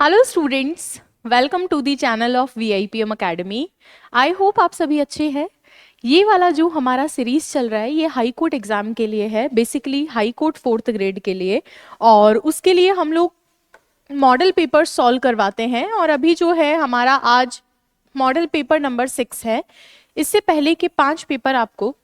Hello students, welcome to the channel of VIPM academy. I hope आप सभी अच्छे हैं। ये वाला जो हमारा सीरीज चल रहा है ये हाई कोर्ट एग्जाम के लिए है, basically high court fourth grade के लिए। और उसके लिए हम लोग मॉडल पेपर सॉल्व करवाते हैं। और अभी जो है हमारा आज मॉडल पेपर नंबर 6 है। इससे पहले के 5 पेपर आपको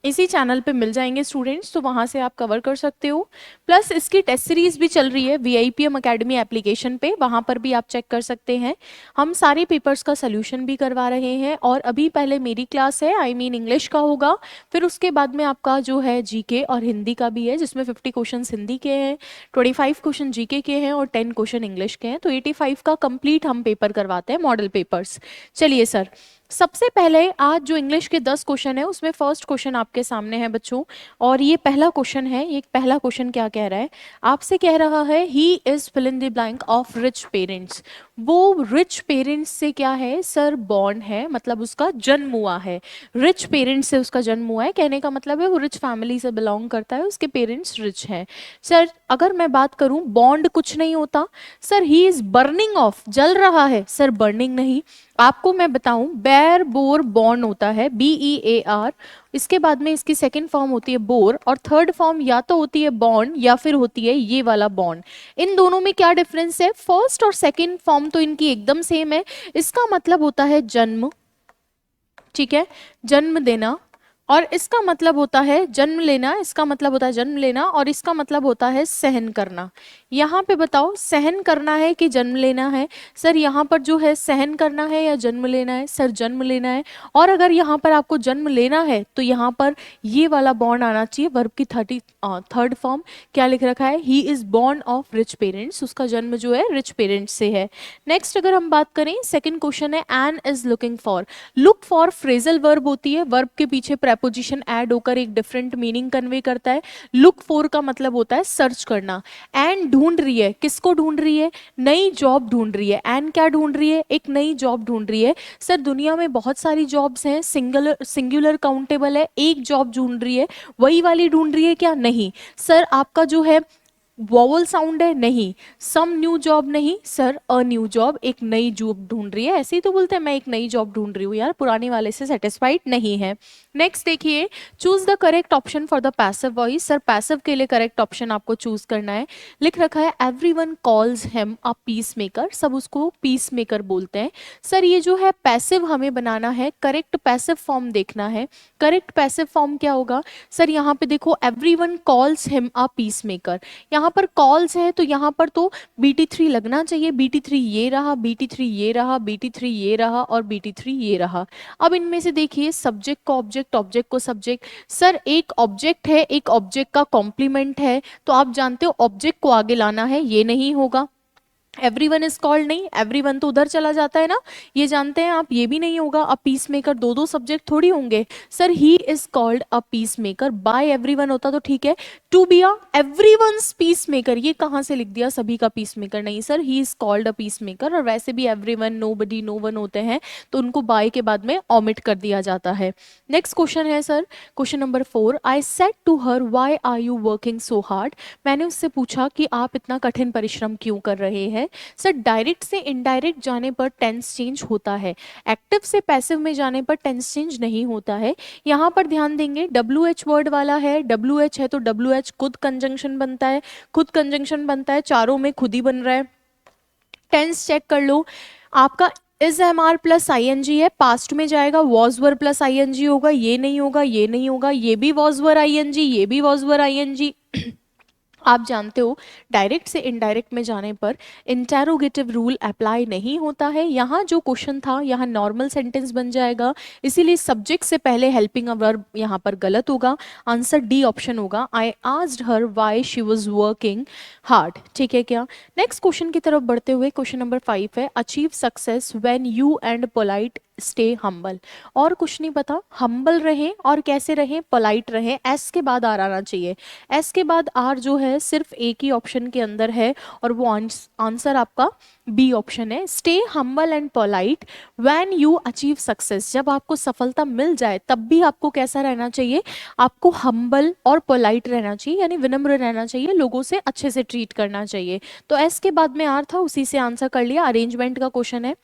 इसी चैनल पे मिल जाएंगे स्टूडेंट्स, तो वहां से आप कवर कर सकते हो। प्लस इसकी टेस्ट सीरीज भी चल रही है वीआईपीएम एकेडमी एप्लीकेशन पे, वहां पर भी आप चेक कर सकते हैं। हम सारे पेपर्स का सोल्यूशन भी करवा रहे हैं। और अभी पहले मेरी क्लास है, आई मीन इंग्लिश का होगा। फिर उसके बाद में आपका जो है जीके और हिंदी का भी है, जिसमें 50 क्वेश्चन हिंदी के हैं, 25 क्वेश्चन जीके के हैं और 10 क्वेश्चन इंग्लिश के हैं। तो 85 का कंप्लीट हम पेपर करवाते हैं, मॉडल पेपर्स। चलिए सर, सबसे पहले आज जो इंग्लिश के 10 क्वेश्चन है उसमें फर्स्ट क्वेश्चन आपके सामने है बच्चों। और ये पहला क्वेश्चन है। ये पहला क्वेश्चन क्या कह रहा है? आपसे कह रहा है he is fill in the blank of rich parents. वो रिच पेरेंट्स से क्या है सर? बॉर्न है, मतलब उसका जन्म हुआ है। रिच पेरेंट्स से उसका जन्म हुआ है, कहने का मतलब है वो रिच फैमिली से बिलोंग करता है, उसके पेरेंट्स रिच हैं। सर अगर मैं बात करूं, बॉन्ड कुछ नहीं होता। Sir he is burning of, जल रहा है। सर बर्निंग नहीं। आपको मैं बताऊं, बेर बोर बॉर्न होता है, BEAR। इसके बाद में इसकी सेकंड फॉर्म होती है बोर, और थर्ड फॉर्म या तो होती है बॉन्ड या फिर होती है ये वाला बॉन्ड। इन दोनों में क्या डिफरेंस है? फर्स्ट और सेकंड फॉर्म तो इनकी एकदम सेम है। इसका मतलब होता है जन्म, ठीक है, जन्म देना। और इसका मतलब होता है जन्म लेना, इसका मतलब होता है जन्म लेना, और इसका मतलब होता है सहन करना। यहाँ पे बताओ, सहन करना है कि जन्म लेना है? सर यहाँ पर जो है सहन करना है या जन्म लेना है? सर जन्म लेना है। और अगर यहाँ पर आपको जन्म लेना है तो यहाँ पर ये वाला बॉन्ड आना चाहिए, वर्ब की थर्ड फॉर्म। क्या लिख रखा है? He is born of rich parents, उसका जन्म जो है रिच पेरेंट्स से है। नेक्स्ट अगर हम बात करें, सेकेंड क्वेश्चन है Ann is looking for. Look for phrasal verb होती है, वर्ब के पीछे प्रेपोजिशन ऐड होकर एक डिफरेंट मीनिंग कन्वे करता है। लुक फॉर का मतलब होता है सर्च करना। एन ढूंढ रही है, किसको ढूंढ रही है? नई जॉब ढूंढ रही है। एन क्या ढूंढ रही है? एक नई जॉब ढूंढ रही है। सर दुनिया में बहुत सारी जॉब्स हैं, सिंगुलर काउंटेबल है, एक जॉब ढूंढ रही है, वही वाली ढूंढ रही है क्या? नहीं। सर आपका जो है वॉवल साउंड है? नहीं। सम न्यू जॉब नहीं सर, अ न्यू जॉब, एक नई जॉब ढूंढ रही है। ऐसे ही तो बोलते हैं मैं एक नई जॉब ढूंढ रही हूँ यार, पुराने वाले से सेटिस्फाइड नहीं है। नेक्स्ट देखिए, choose the correct option for the passive voice. Sir passive के लिए करेक्ट ऑप्शन आपको चूज करना है। लिख रखा है everyone calls him a peace maker, सब उसको पीस मेकर बोलते हैं। सर ये जो है पैसिव हमें बनाना है, करेक्ट पैसिव फॉर्म देखना है। करेक्ट पैसिव फॉर्म क्या होगा? सर यहाँ पे देखो, everyone calls him a peace maker, यहाँ पर कॉल्स है तो यहाँ पर तो BT3 लगना चाहिए। BT3 ये रहा, BT3 ये रहा, BT3 ये रहा और BT3 ये रहा। अब इनमें से देखिए, सब्जेक्ट को ऑब्जेक्ट, ऑब्जेक्ट को सब्जेक्ट। सर एक ऑब्जेक्ट है, एक ऑब्जेक्ट का कॉम्प्लीमेंट है, तो आप जानते हो ऑब्जेक्ट को आगे लाना है, ये नहीं होगा। एवरीवन इज कॉल्ड नहीं, एवरीवन तो उधर चला जाता है ना, ये जानते हैं आप, ये भी नहीं होगा। अब पीस मेकर, दो दो सब्जेक्ट थोड़ी होंगे। Sir he is called a peace maker, by everyone होता तो ठीक है। To be a everyone's peace maker, ये कहाँ से लिख दिया सभी का पीस मेकर? नहीं sir, he is called a peace maker. और वैसे भी एवरीवन, नोबडी, नो वन होते हैं, तो उनको बाय के बाद में ऑमिट कर दिया जाता है। नेक्स्ट क्वेश्चन है sir, question number 4। I said to her why are you working so hard. मैंने उससे पूछा कि आप इतना कठिन परिश्रम क्यों कर रहे हैं। सर डायरेक्ट से इनडायरेक्ट जाने पर टेंस चेंज होता है, एक्टिव से पैसिव में जाने पर टेंस चेंज नहीं होता है। यहाँ पर ध्यान देंगे, WH वर्ड वाला है, WH है तो WH खुद कंजंक्शन बनता है, खुद कंजंक्शन बनता है, चारों में खुद ही बन रहा है। टेंस चेक कर लो, आपका इज MR प्लस ING है, पास्ट में जाएगा, वॉज वर प्लस ING होगा, ये नहीं होगा, ये नहीं होगा, ये भी वॉज वर ING, ये भी वॉज वर ING। आप जानते हो डायरेक्ट से इनडायरेक्ट में जाने पर इंटेरोगेटिव रूल अप्लाई नहीं होता है। यहाँ जो क्वेश्चन था, यहाँ नॉर्मल सेंटेंस बन जाएगा, इसीलिए सब्जेक्ट से पहले हेल्पिंग वर्ब यहाँ पर गलत होगा। आंसर डी ऑप्शन होगा। I asked her why she was working hard, ठीक है क्या? नेक्स्ट क्वेश्चन की तरफ बढ़ते हुए, क्वेश्चन नंबर 5 है, achieve success when you and polite stay humble. और कुछ नहीं पता, हम्बल रहें और कैसे रहें, पोलाइट रहें। एस के बाद आर आना चाहिए। एस के बाद आर जो है सिर्फ एक ही ऑप्शन के अंदर है और वो आंसर आपका बी ऑप्शन है। Stay humble and polite when you achieve success. जब आपको सफलता मिल जाए तब भी आपको कैसा रहना चाहिए, आपको हम्बल और पोलाइट रहना चाहिए, यानी विनम्र रहना चाहिए, लोगों से अच्छे से ट्रीट करना चाहिए। तो एस के बाद में आर था, उसी से आंसर कर लिया, अरेंजमेंट का क्वेश्चन है।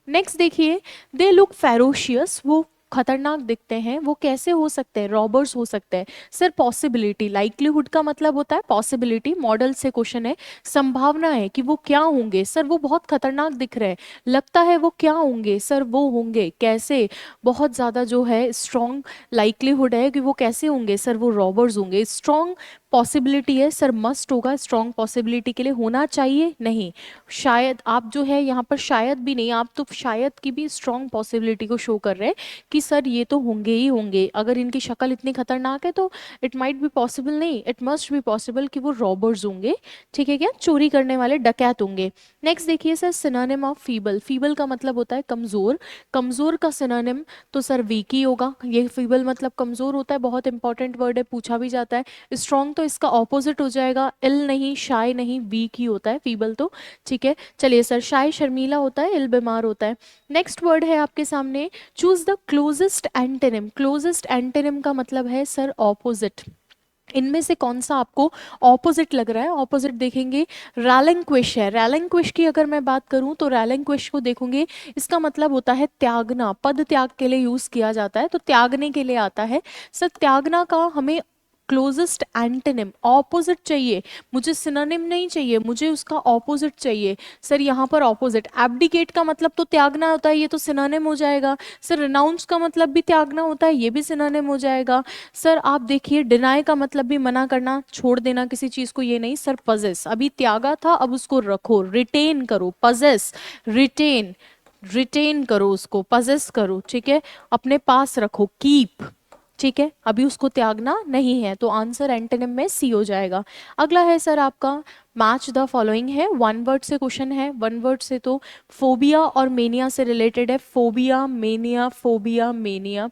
नेक्स्ट देखिए, दे लुक फेरोशियस, वो खतरनाक दिखते हैं, वो कैसे हो सकते हैं, रॉबर्स हो सकते हैं। सर पॉसिबिलिटी, लाइक्लीहुड का मतलब होता है पॉसिबिलिटी, मॉडल से क्वेश्चन है, संभावना है कि वो क्या होंगे, सर वो बहुत खतरनाक दिख रहे हैं, लगता है वो क्या होंगे, सर वो होंगे कैसे, बहुत ज्यादा जो है स्ट्रॉन्ग लाइक्लीहुड है कि वो कैसे होंगे, सर वो रॉबर्स होंगे। स्ट्रॉन्ग पॉसिबिलिटी है, सर मस्ट होगा, स्ट्रॉन्ग पॉसिबिलिटी के लिए होना चाहिए नहीं, शायद आप जो है यहाँ पर शायद भी नहीं, आप तो शायद की भी स्ट्रॉन्ग पॉसिबिलिटी को शो कर रहे हैं कि सर ये तो होंगे ही होंगे, अगर इनकी शक्ल इतनी खतरनाक है तो इट माइट बी पॉसिबल नहीं, इट मस्ट बी पॉसिबल कि वो रॉबर्स होंगे। ठीक है क्या, चोरी करने वाले डकैत होंगे। नेक्स्ट देखिए sir, synonym of feeble, feeble का मतलब होता है कमजोर, कमजोर का सिनोनिम तो सर वीक ही होगा, ये फीबल मतलब कमजोर होता है, बहुत इंपॉर्टेंट वर्ड है, पूछा भी जाता है। स्ट्रॉन्ग तो इसका ऑपोजिट हो जाएगा, इल नहीं, शाय नहीं, वीक ही होता है फीबल तो। ठीक है, चलिए सर, शाय शर्मीला होता है, इल बीमार होता है। नेक्स्ट वर्ड है आपके सामने, choose the closest antonym, closest antonym का मतलब है सर ऑपोजिट। इनमें से कौन सा आपको ऑपोजिट लग रहा है, ऑपोजिट देखेंगे, रैलेंक्विश है, रैलेंक्विश की अगर मैं बात करूं तो रैलेंक्विश को देखोगे, इसका मतलब होता है त्यागना, पद त्याग के लिए यूज किया जाता है, तो त्यागने के लिए आता है। सर त्यागना का हमें क्लोजेस्ट एंटोनिम ऑपोजिट चाहिए, मुझे सिनोनिम नहीं चाहिए, मुझे उसका ऑपोजिट चाहिए। सर यहाँ पर ऑपोजिट, एब्डिकेट का मतलब तो त्यागना होता है, ये तो सिनोनिम हो जाएगा। सर रिनाउंस का मतलब भी त्यागना होता है, ये भी सिनोनिम हो जाएगा। सर आप देखिए, डिनाई का मतलब भी मना करना, छोड़ देना किसी चीज को, ये नहीं। सर पजेस, अभी त्यागा था अब उसको रखो, रिटेन करो, पजेस, रिटेन, रिटेन करो उसको, पजेस करो, ठीक है, अपने पास रखो, कीप। ठीक है, अभी उसको त्यागना नहीं है, तो आंसर एंटोनिम में सी हो जाएगा। अगला है सर आपका, मैच द फॉलोइंग है, वन वर्ड से क्वेश्चन है, वन वर्ड से तो फोबिया और मेनिया से रिलेटेड है, फोबिया मेनिया, फोबिया मेनिया।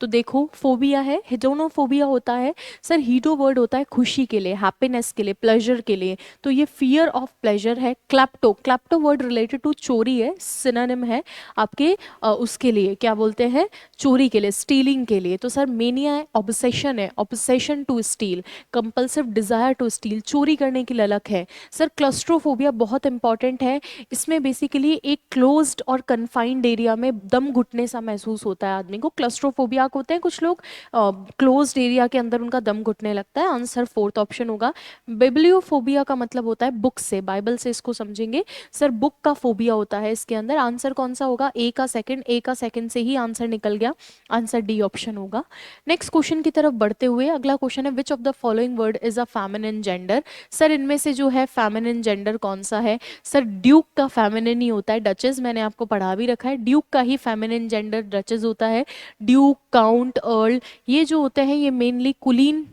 तो देखो, फोबिया है, हिडोनोफोबिया होता है, सर हीडो वर्ड होता है खुशी के लिए, हैप्पीनेस के लिए, प्लेजर के लिए, तो ये फियर ऑफ प्लेजर है। क्लैप्टो, क्लैप्टो वर्ड रिलेटेड टू चोरी है, सिनोनिम है आपके उसके लिए, क्या बोलते हैं, चोरी के लिए, स्टीलिंग के लिए। तो सर मेनिया है, ऑब्सेशन है, obsession to steal, compulsive desire to steal, चोरी करने की ललक है। सर क्लस्ट्रोफोबिया बहुत इंपॉर्टेंट है, इसमें बेसिकली एक क्लोज्ड और कन्फाइंड एरिया में दम घुटने सा महसूस होता है आदमी को, क्लस्ट्रोफोबिया होते हैं कुछ लोग, क्लोज्ड एरिया के अंदर उनका दम घुटने लगता है, आंसर फोर्थ ऑप्शन होगा। बिब्लियोफोबिया का मतलब होता है बुक से, बाइबल से इसको समझेंगे, सर बुक का फोबिया होता है इसके अंदर, आंसर कौन सा होगा, ए का सेकंड, ए का सेकंड से ही आंसर निकल गया, आंसर डी ऑप्शन होगा। नेक्स्ट क्वेश्चन की तरफ बढ़ते हुए, अगला क्वेश्चन है, which of the following word is a feminine gender. Sir इनमें से जो है फेमिनिन जेंडर कौन सा है, सर ड्यूक का फेमिनिन ही होता है, डचेस मैंने आपको पढ़ा भी रखा है, ड्यूक का ही फेमिनिन जेंडर डचेस होता है। ड्यूक, काउंट, अर्ल, ये जो होते हैं ये मेनली कुलीन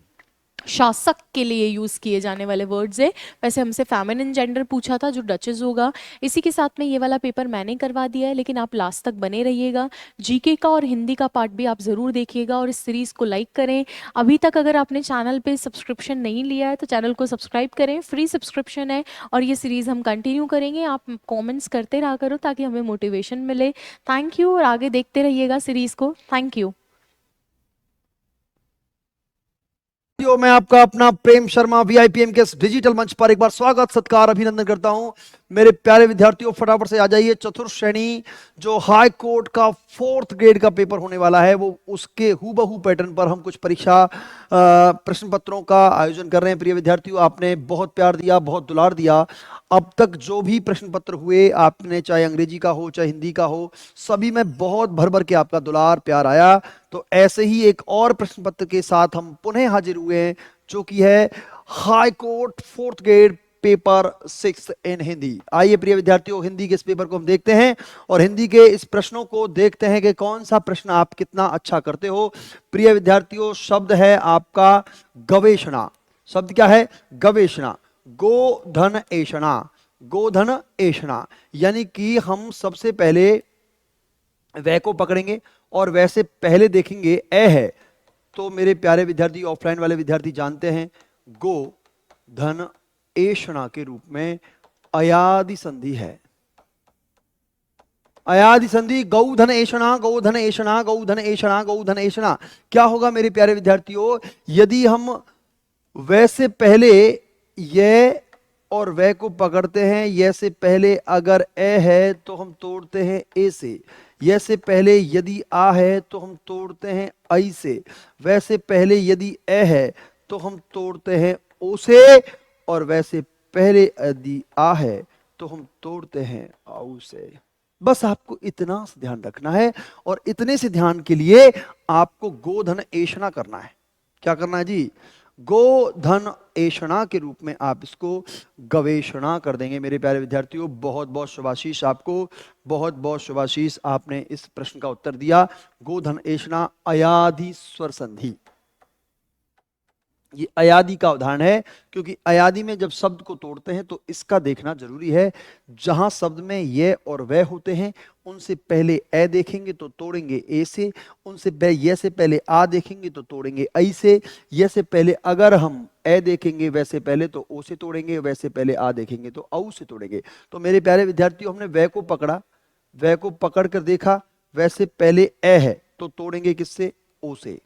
शासक के लिए यूज किए जाने वाले वर्ड्स है। वैसे हमसे फेमिनिन जेंडर पूछा था जो डचेस होगा। इसी के साथ में ये वाला पेपर मैंने करवा दिया है, लेकिन आप लास्ट तक बने रहिएगा, जीके का और हिंदी का पार्ट भी आप जरूर देखिएगा और इस सीरीज को लाइक करें। अभी तक अगर आपने चैनल पे सब्सक्रिप्शन नहीं लिया है तो चैनल को सब्सक्राइब करें, फ्री सब्सक्रिप्शन है, और ये सीरीज हम कंटिन्यू करेंगे, आप कॉमेंट्स करते रहा करो ताकि हमें मोटिवेशन मिले। थैंक यू, और आगे देखते रहिएगा सीरीज को, थैंक यू। मैं आपका अपना प्रेम शर्मा वीआईपीएम के इस डिजिटल मंच पर एक बार स्वागत सत्कार अभिनंदन करता हूं। मेरे प्यारे विद्यार्थियों, फटाफट से आ जाइए। चतुर्थ श्रेणी जो हाई कोर्ट का 4th ग्रेड का पेपर होने वाला है, वो उसके हूबहू पैटर्न पर हम कुछ परीक्षा प्रश्न पत्रों का आयोजन कर रहे हैं। प्रिय विद्यार्थियों, आपने बहुत प्यार दिया, बहुत दुलार दिया। अब तक जो भी प्रश्न पत्र हुए, आपने चाहे अंग्रेजी का हो चाहे हिंदी का हो, सभी में बहुत भर भर के आपका दुलार प्यार आया। तो ऐसे ही एक और प्रश्न पत्र के साथ हम पुनः हाजिर हुए हैं, जो कि है high court 4th grade paper 6 इन हिंदी। आइए प्रिय विद्यार्थियों, हिंदी के इस पेपर को हम देखते हैं और हिंदी के इस प्रश्नों को देखते हैं कि कौन सा प्रश्न आप कितना अच्छा करते हो। प्रिय विद्यार्थियों, शब्द है आपका गवेषणा। शब्द क्या है? गवेषणा। गोधन एषणा, गोधन एषणा, यानी कि हम सबसे पहले वह को पकड़ेंगे और वैसे पहले देखेंगे ए है, तो मेरे प्यारे विद्यार्थी, ऑफलाइन वाले विद्यार्थी जानते हैं गो धन एषणा के रूप में अयादि संधि है। अयादि संधि गौ धन एषणा, गौ धन एषणा, गौ धन एषणा, गौ धन एषणा। क्या होगा मेरे प्यारे विद्यार्थियों, यदि हम वैसे पहले ये और वह को पकड़ते हैं, ये से पहले अगर ए है तो हम तोड़ते हैं ए से, ये से पहले यदि आ है तो हम तोड़ते हैं आई से, वैसे पहले यदि ए है तो हम तोड़ते हैं ओ से, और वैसे पहले यदि आ है तो हम तोड़ते हैं आउ से। बस आपको इतना सा ध्यान रखना है, और इतने से ध्यान के लिए आपको गोधन एषणा करना है। क्या करना है जी? गोधन एषणा के रूप में आप इसको गवेषणा कर देंगे। मेरे प्यारे विद्यार्थियों, बहुत बहुत शुभाशीष आपको, बहुत बहुत शुभाशीष। आपने इस प्रश्न का उत्तर दिया। गोधन एषणा अयादि स्वर संधि, ये अयादि का उदाहरण है, क्योंकि अयादि में जब शब्द को तोड़ते हैं तो इसका देखना जरूरी है। जहां शब्द में ये और वह होते हैं, उनसे पहले ए देखेंगे तो तोड़ेंगे ए से, उनसे ये से पहले आ देखेंगे तो तोड़ेंगे आई से, ये से पहले अगर हम ए देखेंगे वैसे पहले तो ओ से तोड़ेंगे, वैसे पहले आ देखेंगे तो औ से तोड़ेंगे। तो मेरे प्यारे विद्यार्थियों, हमने वह को पकड़ा, वह को पकड़ कर देखा, वैसे पहले ए है तो तोड़ेंगे किससे? ओ से।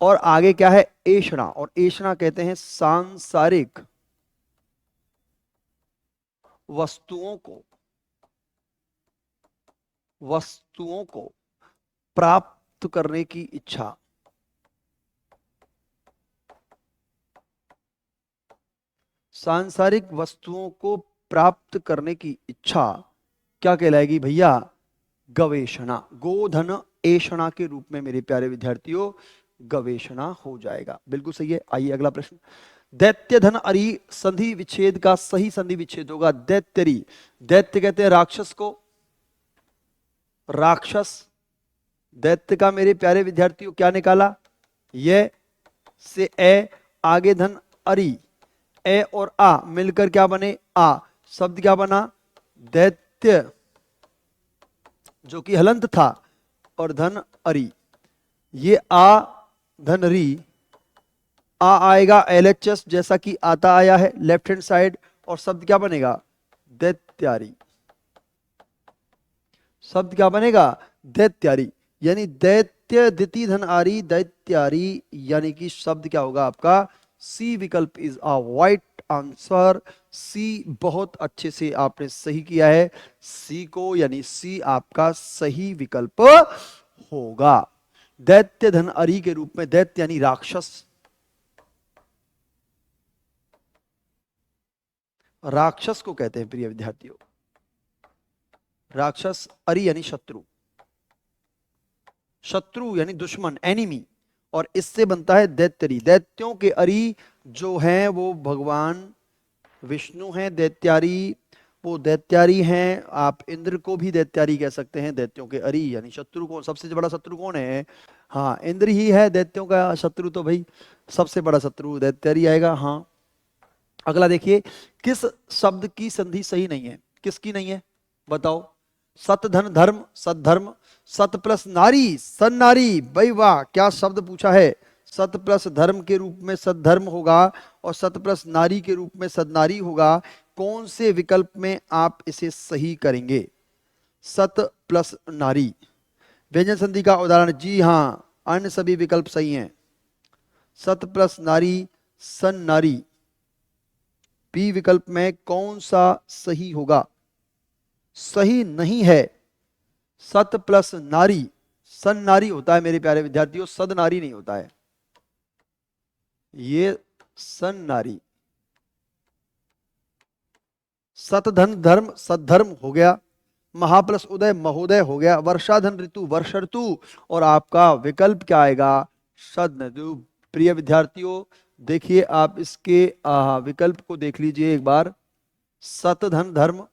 और आगे क्या है? एषणा। और एषणा कहते हैं सांसारिक वस्तुओं को प्राप्त करने की इच्छा। सांसारिक वस्तुओं को प्राप्त करने की इच्छा क्या कहलाएगी भैया? गवेषणा। गोधन एषणा के रूप में मेरे प्यारे विद्यार्थियों गवेषणा हो जाएगा। बिल्कुल सही है। आइए अगला प्रश्न। दैत्य धन अरि संधि विच्छेद का सही संधि विच्छेद होगा दैत्यरी। दैत्य कहते हैं राक्षस को, राक्षस। दैत्य का मेरे प्यारे विद्यार्थियों क्या निकाला? ये से ए, आगे धन अरि, ए और आ मिलकर क्या बने? आ। शब्द क्या बना? दैत्य, जो कि हलंत था, और धन अरि। ये आ धन री, आ आएगा एलएचएस जैसा कि आता आया है लेफ्ट हैंड साइड, और शब्द क्या बनेगा? दैत्यारी। शब्द क्या बनेगा? दैत्यारी। यानी दैत्य दिति धन आरी दैत्यारी, यानी कि शब्द क्या होगा आपका? सी विकल्प इज अ राइट आंसर। सी बहुत अच्छे से आपने सही किया है। सी को, यानी सी आपका सही विकल्प होगा। दैत्य धन अरी के रूप में, दैत्य यानी राक्षस, राक्षस को कहते हैं प्रिय विद्यार्थियों, राक्षस। अरि यानी शत्रु, शत्रु यानी दुश्मन, एनिमी, और इससे बनता है दैत्यरी। दैत्यों के अरि जो हैं वो भगवान विष्णु हैं। दैत्यारी, वो दैत्यारी हैं। आप इंद्र को भी दैत्यारी कह सकते हैं। दैत्यों के अरि यानी शत्रु। को सबसे बड़ा शत्रु कौन है? हाँ, इंद्र ही है दैत्यों का शत्रु। तो भाई सबसे बड़ा शत्रु दैत्यारी आएगा। हाँ, अगला देखिए। किस शब्द की संधि सही नहीं है? किसकी नहीं है बताओ? सत धन धर्म, सद्धर्म। सत प्लस नारी, सन्नारी। भाई वाह, क्या शब्द पूछा है! सत प्लस धर्म के रूप में सद्धर्म होगा, और सत प्लस नारी के रूप में सदनारी होगा। कौन से विकल्प में आप इसे सही करेंगे? सत प्लस नारी व्यंजन संधि का उदाहरण। जी हाँ, अन्य सभी विकल्प सही हैं। सत प्लस नारी, सन्नारी। बी विकल्प में कौन सा सही होगा? सही नहीं है। सत प्लस नारी, सन्नारी होता है मेरे प्यारे विद्यार्थियों, सदनारी नहीं होता है। ये सन्नारी। सतधन धर्म, सद्धर्म हो गया। महा प्लस उदय, महोदय हो गया। वर्षाधन ऋतु, वर्ष ऋतु। और आपका विकल्प क्या आएगा? सदनदु। प्रिय विद्यार्थियों, देखिए आप इसके विकल्प को देख लीजिए एक बार। सतधन धर्म,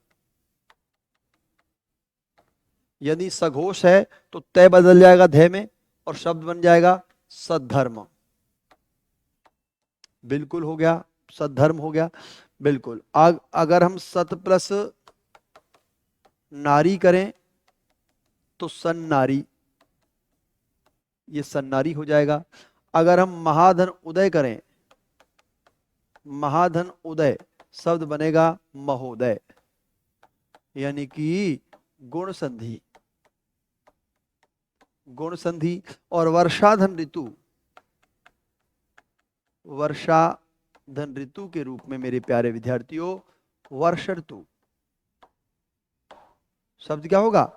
यदि सघोष है तो तय बदल जाएगा धय में, और शब्द बन जाएगा सद्धर्म। बिल्कुल हो गया, सद्धर्म हो गया। बिल्कुल। अगर हम सत प्लस नारी करें तो सन्नारी, ये सन्नारी हो जाएगा। अगर हम महाधन उदय करें, महाधन उदय, शब्द बनेगा महोदय, यानी कि गुण संधि, गुण संधि। और वर्षाधन ऋतु, वर्षाधन ऋतु के रूप में मेरे प्यारे विद्यार्थियों वर्ष ऋतु, शब्द क्या होगा?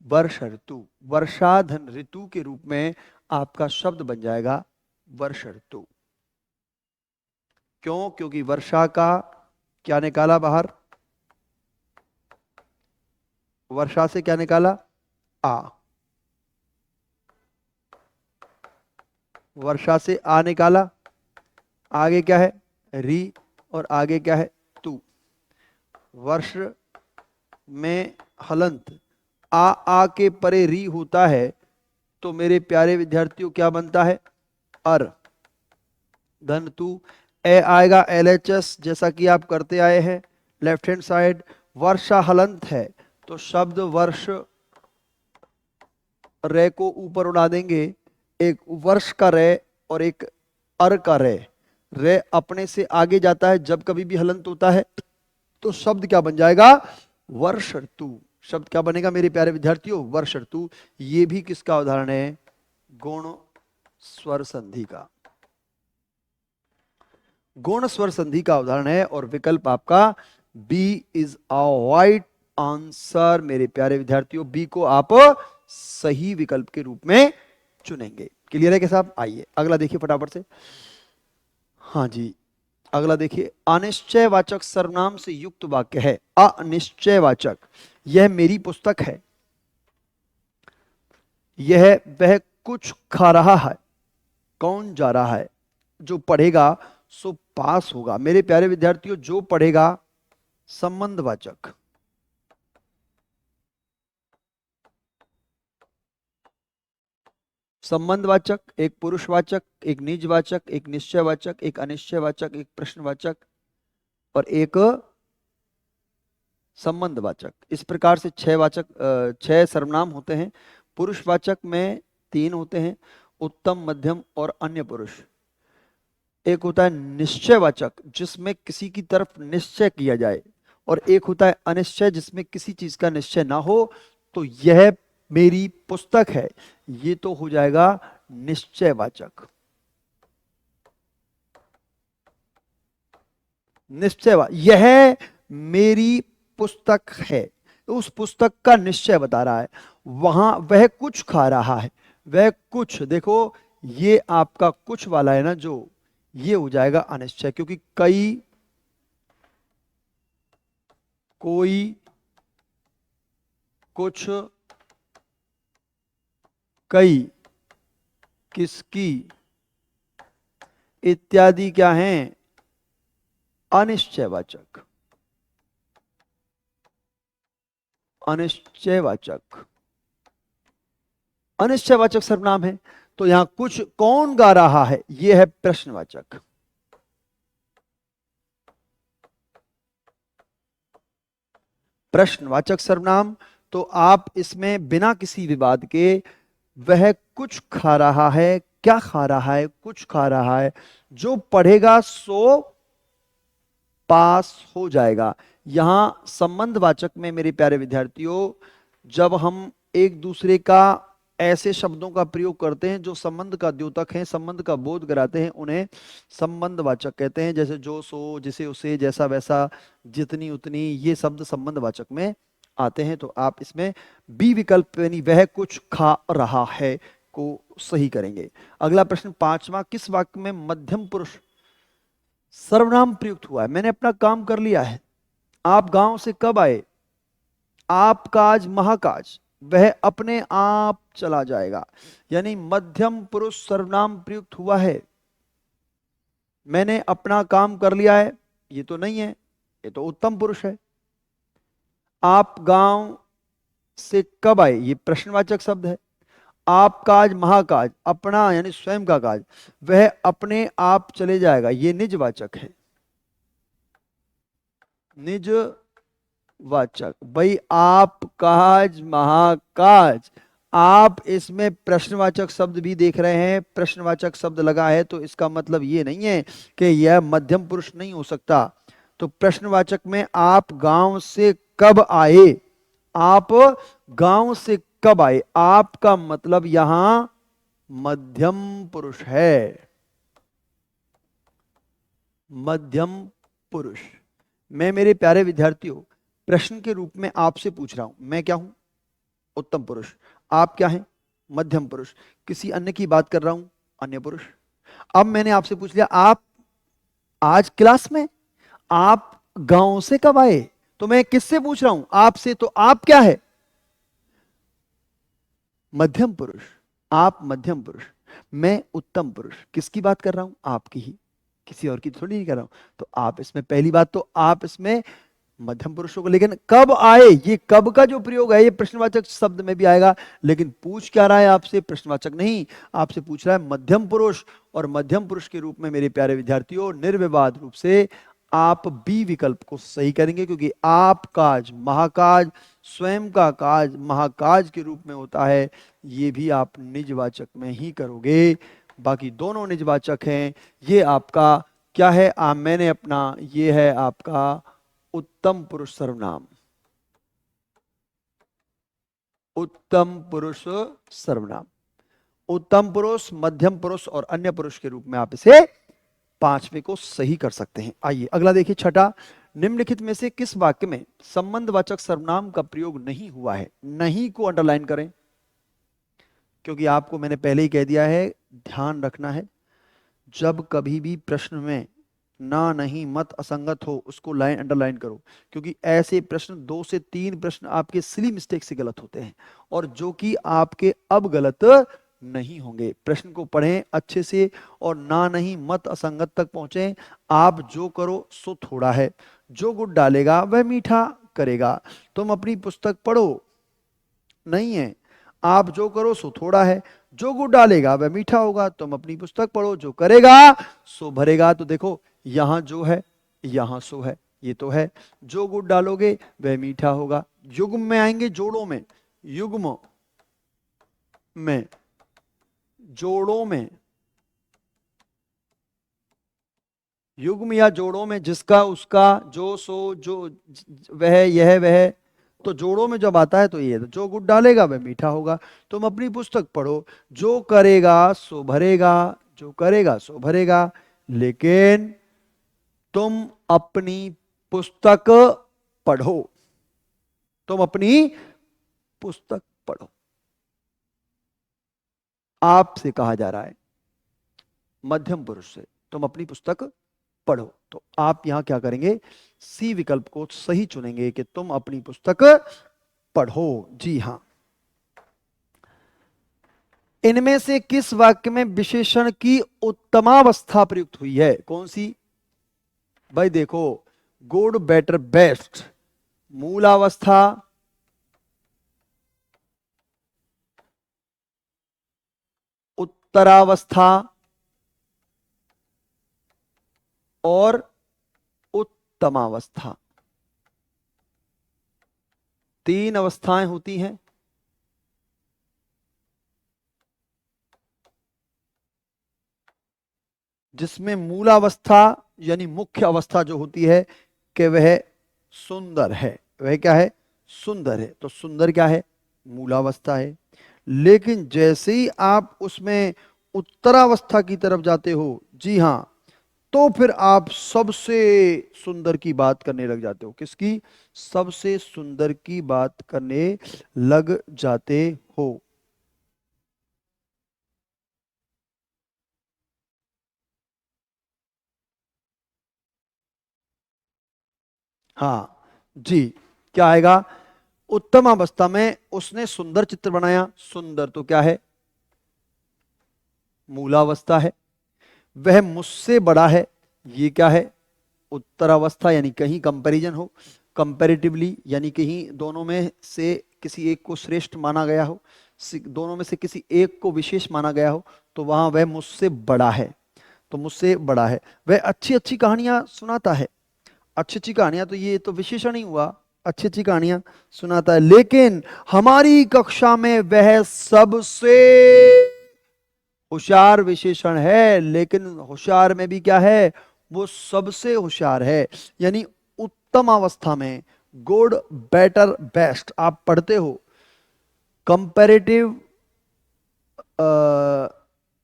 वर्ष ऋतु। वर्षाधन ऋतु के रूप में आपका शब्द बन जाएगा वर्ष ऋतु। क्यों? क्योंकि वर्षा का क्या निकाला बाहर? वर्षा से क्या निकाला? आ। वर्षा से आ निकाला, आगे क्या है? री, और आगे क्या है? तू। वर्ष में हलंत आ के परे री होता है, तो मेरे प्यारे विद्यार्थियों क्या बनता है? अर। धन तू, ए आएगा LHS, जैसा कि आप करते आए हैं लेफ्ट हैंड साइड। वर्षा हलंत है तो शब्द वर्ष, रे को ऊपर उड़ा देंगे, एक वर्ष का रे और एक अर का रे। रे अपने से आगे जाता है जब कभी भी हलंत होता है, तो शब्द क्या बन जाएगा? वर्ष ऋतु। शब्द क्या बनेगा मेरे प्यारे विद्यार्थियों? वर्ष ऋतु। ये भी किसका उदाहरण है? गुण स्वर संधि का, गुण स्वर संधि का उदाहरण है। और विकल्प आपका B is a right answer मेरे प्यारे विद्यार्थियों। बी को आप सही विकल्प के रूप में चुनेंगे। क्लियर है क्या साहब? आइए अगला देखिए फटाफट से। हाँ जी, अगला देखिए, अनिश्चयवाचक सर्वनाम से युक्त वाक्य है। अनिश्चयवाचक, यह मेरी पुस्तक है, यह वह कुछ खा रहा है, कौन जा रहा है, जो पढ़ेगा सो पास होगा। मेरे प्यारे विद्यार्थियों, जो पढ़ेगा संबंधवाचक, संबंधवाचक, एक पुरुषवाचक, एक निजवाचक, एक निश्चयवाचक, एक अनिश्चयवाचक, एक प्रश्नवाचक और एक संबंधवाचक। इस प्रकार से 6 वाचक, 6 सर्वनाम होते हैं। पुरुषवाचक में 3 होते हैं, उत्तम, मध्यम और अन्य पुरुष। एक होता है निश्चयवाचक, जिसमें किसी की तरफ निश्चय किया जाए, और एक होता है अनिश्चय, जिसमें किसी चीज का निश्चय ना हो। तो यह मेरी पुस्तक है, ये तो हो जाएगा निश्चयवाचक। यह मेरी पुस्तक है, तो उस पुस्तक का निश्चय बता रहा है। वहां वह कुछ खा रहा है, वह कुछ, देखो ये आपका कुछ वाला है ना, जो ये हो जाएगा अनिश्चय, क्योंकि कई, कोई, कुछ, कई, किसकी इत्यादि क्या हैं? अनिश्चयवाचक। अनिश्चयवाचक, अनिश्चयवाचक सर्वनाम है। तो यहां कुछ कौन गा रहा है, यह है प्रश्नवाचक। प्रश्नवाचक सर्वनाम, तो आप इसमें बिना किसी विवाद के, वह कुछ खा रहा है, क्या खा रहा है? कुछ खा रहा है, जो पढ़ेगा सो पास हो जाएगा। यहां संबंधवाचक में मेरे प्यारे विद्यार्थियों, जब हम एक दूसरे का ऐसे शब्दों का प्रयोग करते हैं जो संबंध का द्योतक हैं, संबंध का बोध कराते हैं, उन्हें संबंधवाचक कहते हैं। जैसे जो सो, जिसे उसे, जैसा वैसा, जितनी उतनी, ये शब्द संबंधवाचक में आते हैं। तो आप इसमें बी विकल्प यानी वह कुछ खा रहा है को सही करेंगे। अगला प्रश्न 5वां, किस वाक्य में मध्यम पुरुष सर्वनाम प्रयुक्त हुआ है? मैंने अपना काम कर लिया है, आप गांव से कब आए, आप काज महाकाज, वह अपने आप चला जाएगा। यानी मध्यम पुरुष सर्वनाम प्रयुक्त हुआ है। मैंने अपना काम कर लिया है, ये तो नहीं है, ये तो उत्तम पुरुष है। आप गांव से कब आए, ये प्रश्नवाचक शब्द है। आप काज महाकाज, अपना यानी स्वयं का काज, वह अपने आप चले जाएगा, ये निजवाचक है। निज वाचक। भाई आप काज महाकाज, आप इसमें प्रश्नवाचक शब्द भी देख रहे हैं, प्रश्नवाचक शब्द लगा है तो इसका मतलब ये नहीं है कि यह मध्यम पुरुष नहीं हो सकता। तो प्रश्नवाचक में आप गांव से कब आए, आप गांव से कब आए, आपका मतलब यहां मध्यम पुरुष है, मध्यम पुरुष। मैं मेरे प्यारे विद्यार्थियों प्रश्न के रूप में आपसे पूछ रहा हूं, मैं क्या हूं, उत्तम पुरुष। आप क्या हैं, मध्यम पुरुष। किसी अन्य की बात कर रहा हूं, अन्य पुरुष। अब मैंने आपसे पूछ लिया आप आज क्लास में, आप गांव से कब आए, तो मैं किससे पूछ रहा हूं, आपसे। तो आप क्या है, मध्यम पुरुष। आप मध्यम पुरुष, मैं उत्तम पुरुष। किसकी बात कर रहा हूं, आपकी ही, किसी और की थोड़ी नहीं कर रहा हूं। तो आप इसमें पहली बात तो आप इसमें मध्यम पुरुषों को, लेकिन कब आए, ये कब का जो प्रयोग है ये प्रश्नवाचक शब्द में भी आएगा, लेकिन पूछ क्या रहा है आपसे, प्रश्नवाचक नहीं, आपसे पूछ रहा है मध्यम पुरुष। और मध्यम पुरुष के रूप में मेरे प्यारे विद्यार्थियों निर्विवाद रूप से आप बी विकल्प को सही करेंगे, क्योंकि आप काज महाकाज, स्वयं का काज महाकाज के रूप में होता है, ये भी आप निजवाचक में ही करोगे। बाकी दोनों निजवाचक हैं। ये आपका क्या है, मैंने अपना, ये है आपका उत्तम पुरुष सर्वनाम, उत्तम पुरुष सर्वनाम। उत्तम पुरुष, मध्यम पुरुष और अन्य पुरुष के रूप में आप इसे पांचवे को सही कर सकते हैं। आइए अगला देखिए, छठा, निम्नलिखित में से किस वाक्य में संबंधवाचक सर्वनाम का प्रयोग नहीं हुआ है। नहीं को अंडरलाइन करें, क्योंकि आपको मैंने पहले ही कह दिया है, ध्यान रखना है जब कभी भी प्रश्न में ना नहीं मत असंगत हो उसको लाइन अंडरलाइन करो, क्योंकि ऐसे प्रश्न 2 से 3 प्रश्न आपके सिली मिस्टेक से गलत होते हैं, और जो कि आपके अब गलत नहीं होंगे। प्रश्न को पढ़ें अच्छे से और ना नहीं मत असंगत तक पहुंचे। आप जो करो सो थोड़ा है, जो गुड़ डालेगा वह मीठा करेगा। तुम अपनी पुस्तक पढ़ो, नहीं है, आप जो करो सो थोड़ा है, जो गुड़ डालेगा वह मीठा होगा। तुम अपनी पुस्तक पढ़ो, जो करेगा सो भरेगा। तो देखो यहां जो है, यहां सो है, ये तो है। जो गुड़ डालोगे वह मीठा होगा। युग्म में आएंगे, जोड़ों में, युग्म में, जोड़ों में, युग्म या जोड़ों में, जिसका उसका, जो सो जो वह यह वह। तो जोड़ों में जब आता है तो ये, जो गुड़ डालेगा वह मीठा होगा। तुम अपनी पुस्तक पढ़ो, जो करेगा सो भरेगा, जो करेगा सो भरेगा। लेकिन तुम अपनी पुस्तक पढ़ो, तुम अपनी पुस्तक पढ़ो, आपसे कहा जा रहा है मध्यम पुरुष से, तुम अपनी पुस्तक पढ़ो। तो आप यहां क्या करेंगे, सी विकल्प को सही चुनेंगे कि तुम अपनी पुस्तक पढ़ो। जी हां। इनमें से किस वाक्य में विशेषण की उत्तमावस्था प्रयुक्त हुई है, कौन सी। भाई देखो, गुड बेटर बेस्ट, मूलावस्था, उत्तरावस्था और उत्तमावस्था, 3 अवस्थाएं होती हैं। जिसमें मूलावस्था यानी मुख्य अवस्था जो होती है कि वह सुंदर है, वह क्या है, सुंदर है। तो सुंदर क्या है, मूलावस्था है। लेकिन जैसे ही आप उसमें उत्तरावस्था की तरफ जाते हो, जी हां, तो फिर आप सबसे सुंदर की बात करने लग जाते हो। किसकी, सबसे सुंदर की बात करने लग जाते हो। हाँ जी, क्या आएगा, उत्तम अवस्था में उसने सुंदर चित्र बनाया। सुंदर तो क्या है, मूलावस्था है। वह मुझसे बड़ा है, ये क्या है, उत्तरावस्था, यानी कहीं कंपैरिजन हो, कंपैरेटिवली, यानी कहीं दोनों में से किसी एक को श्रेष्ठ माना गया हो, दोनों में से किसी एक को विशेष माना गया हो, तो वहां वह मुझसे बड़ा है। तो मुझसे बड़ा है। वह अच्छी अच्छी कहानियां सुनाता है। अच्छी अच्छी कहानियां, तो ये तो विशेषण ही हुआ, अच्छी अच्छी कहानियां सुनाता है, लेकिन हमारी कक्षा में वह सबसे होशियार विशेषण है। लेकिन होशियार में भी क्या है, वो सबसे होशियार है। यानी उत्तम अवस्था में, गुड, बेटर, बेस्ट आप पढ़ते हो, कंपैरेटिव,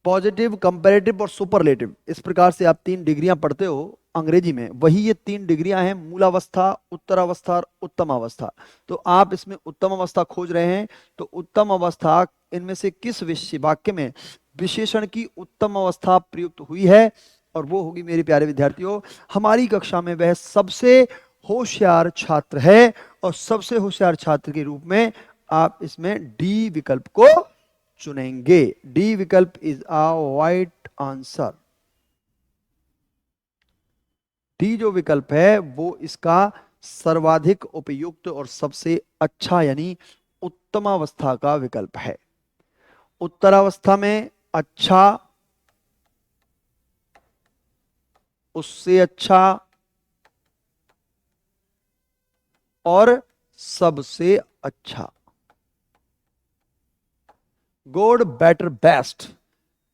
पॉजिटिव, कंपैरेटिव और सुपरलेटिव, इस प्रकार से आप 3 डिग्रियां पढ़ते हो अंग्रेजी में। वही ये 3 डिग्रियां हैं, मूलावस्था, उत्तरावस्था और उत्तम अवस्था। तो आप इसमें उत्तम अवस्था खोज रहे हैं, तो उत्तम अवस्था इनमें से किस वाक्य में विशेषण की उत्तम अवस्था प्रयुक्त हुई है, और वो होगी मेरे प्यारे विद्यार्थियों, हमारी कक्षा में वह सबसे होशियार छात्र है। और सबसे होशियार छात्र के रूप में आप इसमें डी विकल्प को चुनेंगे। डी विकल्प is a right answer. D जो विकल्प है वो इसका सर्वाधिक उपयुक्त और सबसे अच्छा यानी उत्तमावस्था का विकल्प है। उत्तरावस्था में अच्छा, उससे अच्छा और सबसे अच्छा, गुड, बेटर, बेस्ट,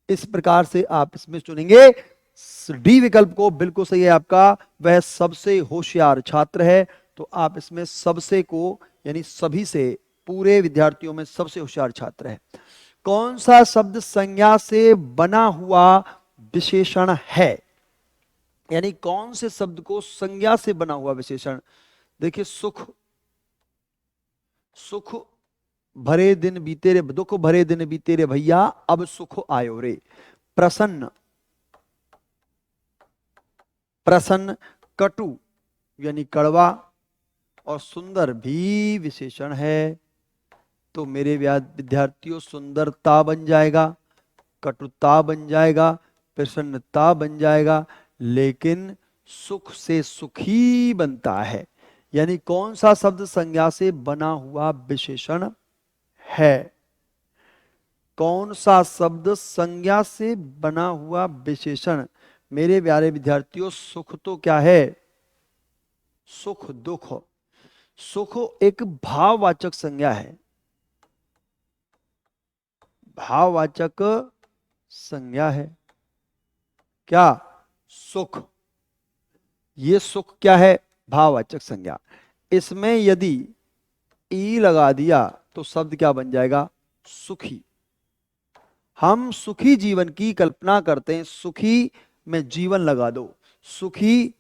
इस प्रकार से आप इसमें चुनेंगे। डी विकल्प को बिल्कुल सही है आपका, वह सबसे होशियार छात्र है। तो आप इसमें सबसे को यानी सभी से, पूरे विद्यार्थियों में सबसे होशियार छात्र है। कौन सा शब्द संज्ञा से बना हुआ विशेषण है, यानी कौन से शब्द को संज्ञा से बना हुआ विशेषण। देखिए, सुख, सुख भरे दिन बीते रे, दुख भरे दिन बीते रे भैया, अब सुख आयो रे। प्रसन्न, प्रसन्न, कटु यानी कड़वा, और सुंदर भी विशेषण है। तो मेरे विद्यार्थियों, सुंदरता बन जाएगा, कटुता बन जाएगा, प्रसन्नता बन जाएगा, लेकिन सुख से सुखी बनता है। यानी कौन सा शब्द संज्ञा से बना हुआ विशेषण है, कौन सा शब्द संज्ञा से बना हुआ विशेषण। मेरे प्यारे विद्यार्थियों, सुख तो क्या है, सुख, दुख, सुख एक भाववाचक संज्ञा है, भाववाचक संज्ञा है। क्या, सुख, ये सुख क्या है, भाववाचक संज्ञा। इसमें यदि ई लगा दिया तो शब्द क्या बन जाएगा, सुखी। हम सुखी जीवन की कल्पना करते हैं, सुखी में जीवन लगा दो, सुखी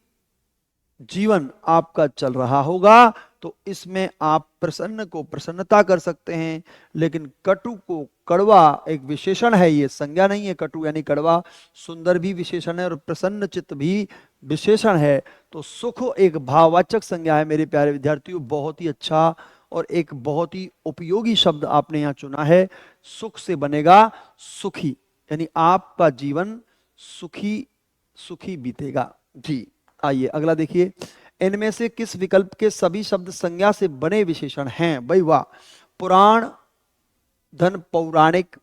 जीवन आपका चल रहा होगा, तो इसमें आप प्रसन्न को प्रसन्नता कर सकते हैं। लेकिन कटु को कड़वा एक विशेषण है, ये संज्ञा नहीं है। कटु यानी कड़वा, सुंदर भी विशेषण है और प्रसन्न चित्त भी विशेषण है। तो सुख एक भाववाचक संज्ञा है मेरे प्यारे विद्यार्थियों। बहुत ही अच्छा और एक बहुत ही उपयोगी शब्द आपने यहाँ चुना है। सुख से बनेगा सुखी, यानी आपका जीवन सुखी सुखी बीतेगा। जी, आइए अगला देखिए, इनमें से किस विकल्प के सभी शब्द संज्ञा से बने विशेषण हैं। भाई वाह, पुराण, धन, पौराणिक,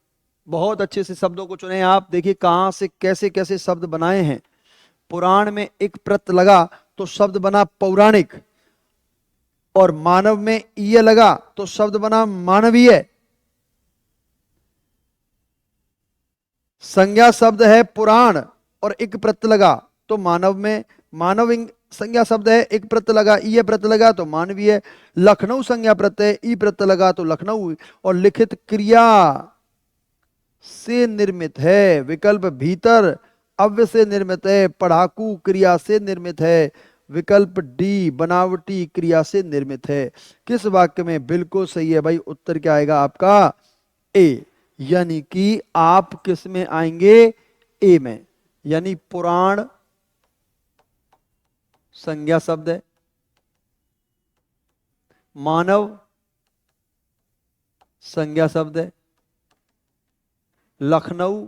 बहुत अच्छे से शब्दों को चुने आप। देखिए कहां से कैसे कैसे शब्द बनाए हैं। पुराण में एक प्रत्यय लगा तो शब्द बना पौराणिक, और मानव में ईय लगा तो शब्द बना मानवीय। संज्ञा शब्द है पुराण और एक प्रत्यय लगा तो मानव में, मानव संज्ञा शब्द है, एक प्रत्यय लगा, ईय प्रत्यय लगा तो मानवीय। लखनऊ संज्ञा प्रत्यय, ई प्रत्यय लगा तो लखनऊ, और लिखित क्रिया से निर्मित है। विकल्प भीतर अव्य से निर्मित है, पढ़ाकू क्रिया से निर्मित है। विकल्प डी बनावटी क्रिया से निर्मित है। किस वाक्य में, बिल्कुल सही है भाई, उत्तर क्या आएगा आपका, ए। यानी कि आप किस में आएंगे, ए में। यानी पुराण संज्ञा शब्द है, मानव संज्ञा शब्द है, लखनऊ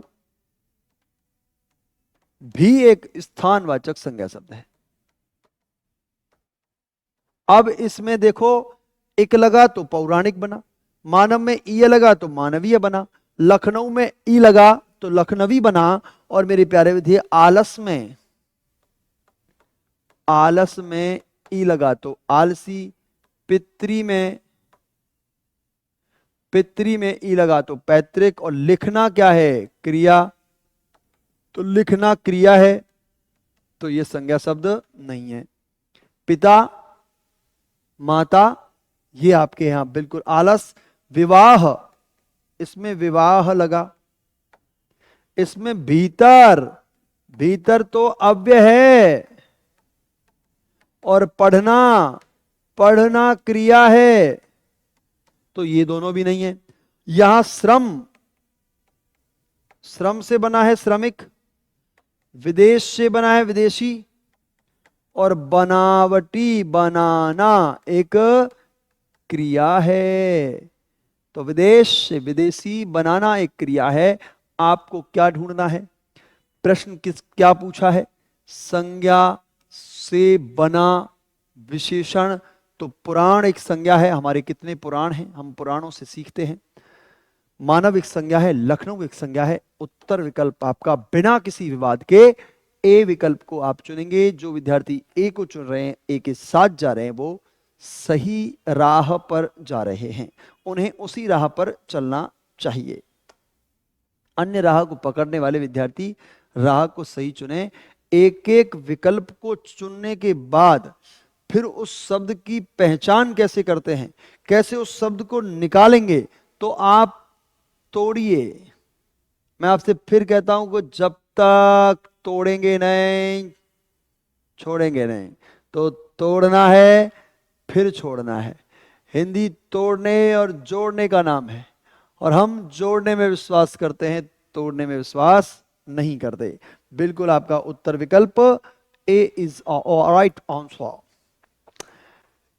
भी एक स्थानवाचक संज्ञा शब्द है। अब इसमें देखो, एक लगा तो पौराणिक बना, मानव में ई लगा तो मानवीय बना, लखनऊ में ई लगा तो लखनवी बना, और मेरे प्यारे विद्यार्थी आलस में ई लगा तो आलसी, पितरी में ई लगा तो पैतृक, और लिखना क्या है? क्रिया। तो लिखना क्रिया है, तो ये संज्ञा शब्द नहीं है। पिता, माता, ये आपके यहां बिल्कुल। आलस, विवाह, इसमें विवाह लगा। इसमें भीतर, भीतर तो अव्यय है। और पढ़ना, पढ़ना क्रिया है, तो ये दोनों भी नहीं है। यहां श्रम, श्रम से बना है श्रमिक, विदेश से बना है विदेशी, और बनावटी, बनाना एक क्रिया है। तो विदेश से विदेशी, बनाना एक क्रिया है। आपको क्या ढूंढना है? प्रश्न क्या पूछा है? संज्ञा से बना विशेषण। तो पुराण एक संज्ञा है। हमारे कितने पुराण हैं, हम पुराणों से सीखते हैं। मानव एक संज्ञा है, लखनऊ एक संज्ञा है। उत्तर विकल्प आपका बिना किसी विवाद के ए विकल्प को आप चुनेंगे। जो विद्यार्थी ए को चुन रहे हैं, ए के साथ जा रहे हैं, वो सही राह पर जा रहे हैं। उन्हें उसी राह पर चलना चाहिए। अन्य राह को पकड़ने वाले विद्यार्थी राह को सही चुने। एक एक विकल्प को चुनने के बाद फिर उस शब्द की पहचान कैसे करते हैं, कैसे उस शब्द को निकालेंगे, तो आप तोड़िए। मैं आपसे फिर कहता हूं कि जब तक तोड़ेंगे नहीं, छोड़ेंगे नहीं। तो तोड़ना है, फिर छोड़ना है। हिंदी तोड़ने और जोड़ने का नाम है, और हम जोड़ने में विश्वास करते हैं, तोड़ने में विश्वास नहीं करते। बिल्कुल आपका उत्तर विकल्प ए इज राइट आंसर।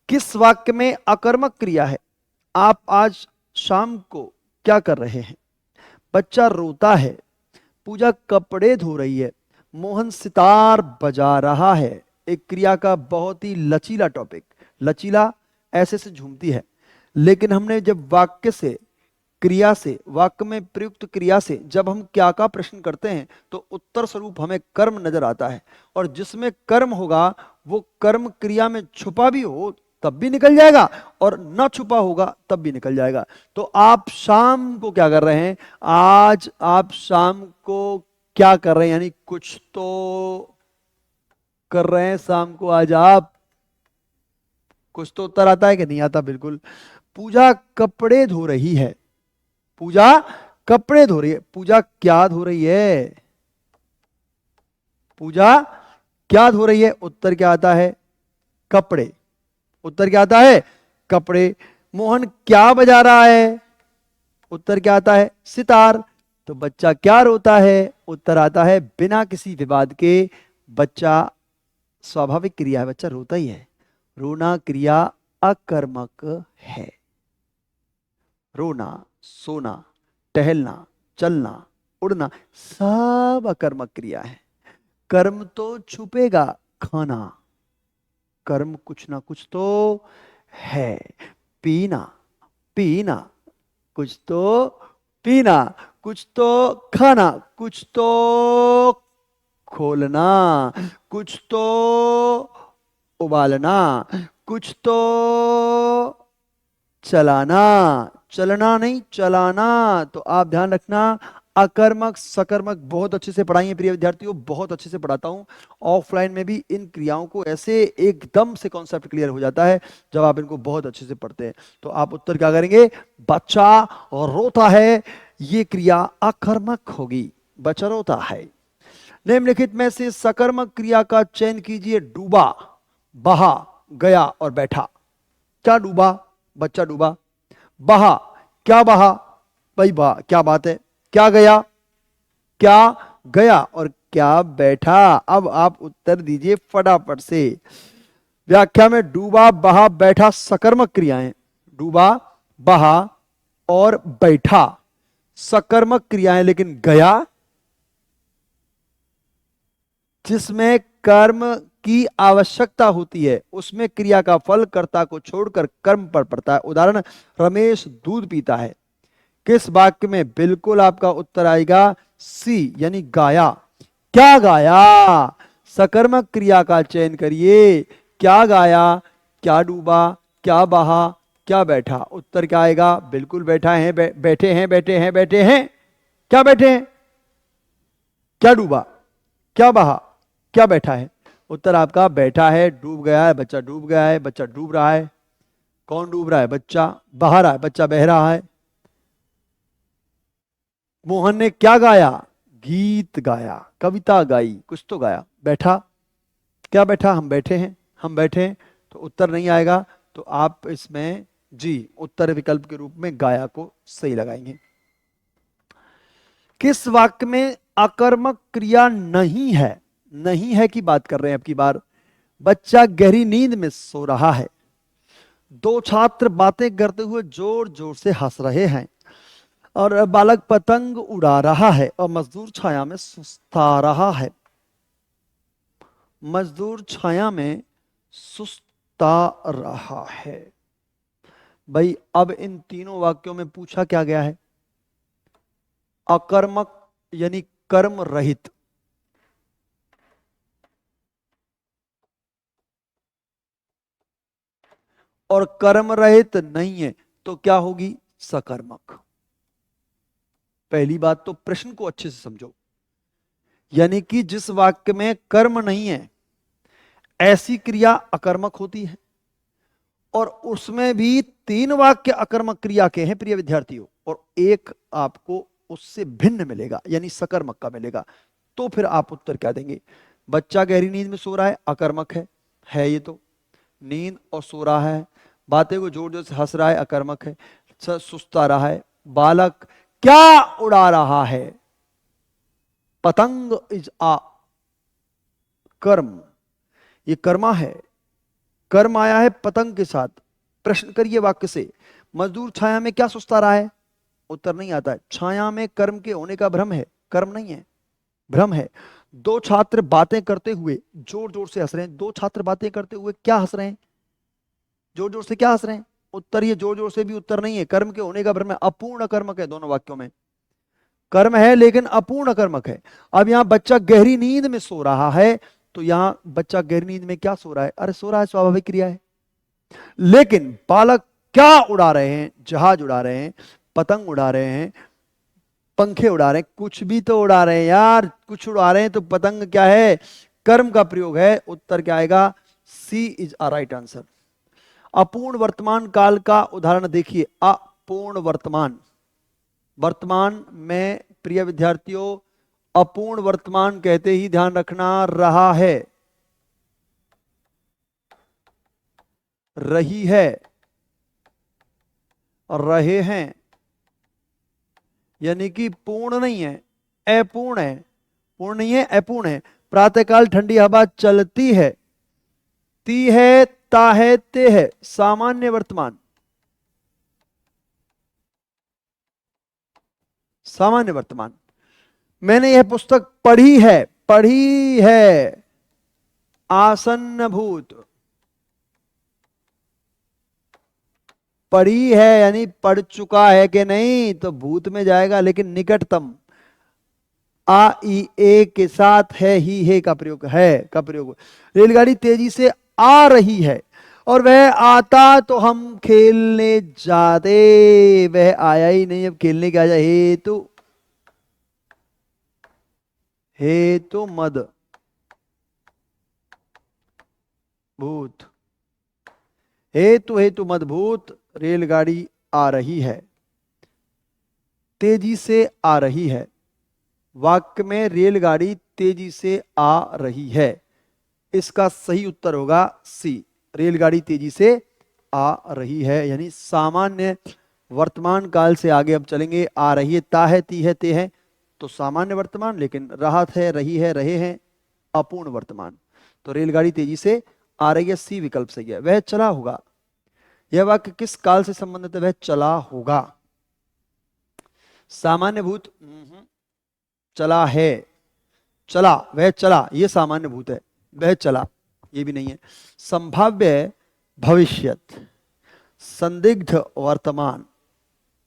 किस वाक्य में अकर्मक क्रिया है? आप आज शाम को क्या कर रहे हैं? बच्चा रोता है, पूजा कपड़े धो रही है, मोहन सितार बजा रहा है। एक क्रिया का बहुत ही लचीला टॉपिक। लचीला ऐसे से झूमती है, लेकिन हमने जब वाक्य से, क्रिया से, वाक्य में प्रयुक्त क्रिया से जब हम क्या का प्रश्न करते हैं, तो उत्तर स्वरूप हमें कर्म नजर आता है। और जिसमें कर्म होगा, वो कर्म क्रिया में छुपा भी हो तब भी निकल जाएगा, और न छुपा होगा तब भी निकल जाएगा। तो आप शाम को क्या कर रहे हैं? आज आप शाम को क्या कर रहे हैं? यानी कुछ तो कर रहे हैं शाम को आज आप। कुछ तो उत्तर आता है कि नहीं आता? बिल्कुल। पूजा कपड़े धो रही है, पूजा कपड़े धो रही है। पूजा क्या धो रही है? पूजा क्या धो रही है? उत्तर क्या आता है? कपड़े। उत्तर क्या आता है? कपड़े। मोहन क्या बजा रहा है? उत्तर क्या आता है? सितार। तो बच्चा क्या रोता है? उत्तर आता है बिना किसी विवाद के, बच्चा स्वाभाविक क्रिया है, बच्चा रोता ही है। रोना क्रिया अकर्मक है। रोना, सोना, टहलना, चलना, उड़ना, सब अकर्मक क्रिया है। कर्म तो छुपेगा, खाना, कर्म कुछ ना कुछ तो है। पीना, पीना, कुछ तो पीना, कुछ तो खाना, कुछ तो खोलना, कुछ तो उबालना, कुछ तो चलाना। चलना नहीं, चलाना। तो आप ध्यान रखना, अकर्मक सकर्मक बहुत अच्छे से पढ़ाइए प्रिय विद्यार्थियों, बहुत अच्छे से पढ़ाता हूं। ऑफलाइन में भी इन क्रियाओं को ऐसे एकदम से कॉन्सेप्ट क्लियर हो जाता है जब आप इनको बहुत अच्छे से पढ़ते हैं। तो आप उत्तर क्या करेंगे? बच्चा और रोता है, ये क्रिया अकर्मक होगी। बच्चा रोता है। निम्नलिखित में से सकर्मक क्रिया का चयन कीजिए। डूबा, बहा, गया और बैठा। क्या डूबा? बच्चा डूबा। बहा, क्या बहा? भाई बहा, क्या बात है। क्या गया? क्या गया। और क्या बैठा? अब आप उत्तर दीजिए फटाफट से। व्याख्या में डूबा, बहा, बैठा सकर्मक क्रियाएं। डूबा, बहा और बैठा सकर्मक क्रियाएं, लेकिन गया, जिसमें कर्म की आवश्यकता होती है, उसमें क्रिया का फल कर्ता को छोड़कर कर्म पर पड़ता है। उदाहरण, रमेश दूध पीता है। किस वाक्य में? बिल्कुल आपका उत्तर आएगा सी, यानी गाया। क्या गाया? सकर्मक क्रिया का चयन करिए। क्या गाया? क्या डूबा? क्या बहा, क्या बैठा। उत्तर क्या आएगा? बिल्कुल बैठा है, बैठे हैं, बैठे हैं, बैठे हैं। क्या बैठे हैं? क्या डूबा, क्या बहा, क्या बैठा है? उत्तर आपका बैठा है, डूब गया है, बच्चा डूब गया है, बच्चा डूब रहा है। कौन डूब रहा है? बच्चा। बहा रहा है, बच्चा बह रहा है। मोहन ने क्या गाया? गीत गाया, कविता गाई, कुछ तो गाया। बैठा, क्या बैठा? हम बैठे हैं, हम बैठे हैं। तो उत्तर नहीं आएगा। तो आप इसमें जी उत्तर विकल्प के रूप में गाया को सही लगाएंगे। किस वाक्य में आकर्मक क्रिया नहीं है? नहीं है की बात कर रहे हैं अब की बार। बच्चा गहरी नींद में सो रहा है। दो छात्र बातें करते हुए जोर जोर से हंस रहे हैं। और बालक पतंग उड़ा रहा है और मजदूर छाया में सुस्ता रहा है। मजदूर छाया में सुस्ता रहा है। भाई अब इन तीनों वाक्यों में पूछा क्या गया है? अकर्मक यानी कर्म रहित। और कर्म रहित नहीं है तो क्या होगी? सकर्मक। पहली बात तो प्रश्न को अच्छे से समझो। यानी कि जिस वाक्य में कर्म नहीं है ऐसी क्रिया अकर्मक होती है। और उसमें भी तीन वाक्य अकर्मक क्रिया के हैं प्रिय विद्यार्थियों, और एक आपको उससे भिन्न मिलेगा यानी सकर्मक का मिलेगा। तो फिर आप उत्तर क्या देंगे? बच्चा गहरी नींद में सो रहा है, अकर्मक है ये तो। नींद और सो रहा है, बातें को जोर जोर से हंस रहा है, अकर्मक है। सुस्ता रहा है। बालक क्या उड़ा रहा है? पतंग इज आ कर्म, ये कर्मा है। कर्म आया है पतंग के साथ। प्रश्न करिए वाक्य से, मजदूर छाया में क्या सुस्ता रहा है? उत्तर नहीं आता है। छाया में कर्म के होने का भ्रम है, कर्म नहीं है, भ्रम है। दो छात्र बातें करते हुए जोर जोर से हंस रहे हैं। दो छात्र बातें करते हुए क्या हंस रहे हैं? जोर जोर से क्या हंस रहे हैं? उत्तर ये जोर जोर से भी उत्तर नहीं है, कर्म के होने का भ्रम है। अपूर्ण कर्मक है दोनों वाक्यों में। कर्म है लेकिन अपूर्ण कर्मक है। अब यहां बच्चा गहरी नींद में सो रहा है, तो यहां बच्चा गहरी नींद में क्या सो रहा है? अरे सो रहा है, स्वाभाविक क्रिया है। लेकिन बालक क्या उड़ा रहे हैं? जहाज उड़ा रहे हैं, पतंग उड़ा रहे हैं, पंखे उड़ा रहे हैं, कुछ भी तो उड़ा रहे हैं यार। कुछ उड़ा रहे हैं तो पतंग क्या है? कर्म का प्रयोग है। उत्तर क्या आएगा? सी इज अ राइट आंसर। अपूर्ण वर्तमान काल का उदाहरण देखिए। अपूर्ण वर्तमान, वर्तमान में प्रिय विद्यार्थियों अपूर्ण वर्तमान कहते ही ध्यान रखना रहा है, रही है और रहे हैं। यानी कि पूर्ण नहीं है, अपूर्ण है। पूर्ण नहीं है, अपूर्ण है। प्रातःकाल ठंडी हवा चलती है। ती है, ता है, ते है, सामान्य वर्तमान। सामान्य वर्तमान। मैंने यह पुस्तक पढ़ी है, पढ़ी है, आसन्न भूत। पढ़ी है यानी पढ़ चुका है कि नहीं, तो भूत में जाएगा। लेकिन निकटतम आ ई ए के साथ है, ही है का प्रयोग, है का प्रयोग। रेलगाड़ी तेजी से आ रही है और वह आता तो हम खेलने जाते। वह आया ही नहीं, अब खेलने क्या जाए? हेतु मद भूत। हेतु मद भूत। रेलगाड़ी आ रही है, तेजी से आ रही है। वाक्य में रेलगाड़ी तेजी से आ रही है, इसका सही उत्तर होगा सी, रेलगाड़ी तेजी से आ रही है। यानी सामान्य वर्तमान काल से आगे अब चलेंगे। आ रही है, ता है, ती है, ते है, तो सामान्य वर्तमान। लेकिन राहत है, रही है, रहे हैं, अपूर्ण वर्तमान। तो रेलगाड़ी तेजी से आ रही है, सी विकल्प सही है। वह चला होगा, यह वाक्य किस काल से संबंधित है? वह चला होगा। सामान्य भूत चला है, चला, वह चला, यह सामान्य भूत है। वह चला, ये भी नहीं है। संभाव्य भविष्यत, संदिग्ध वर्तमान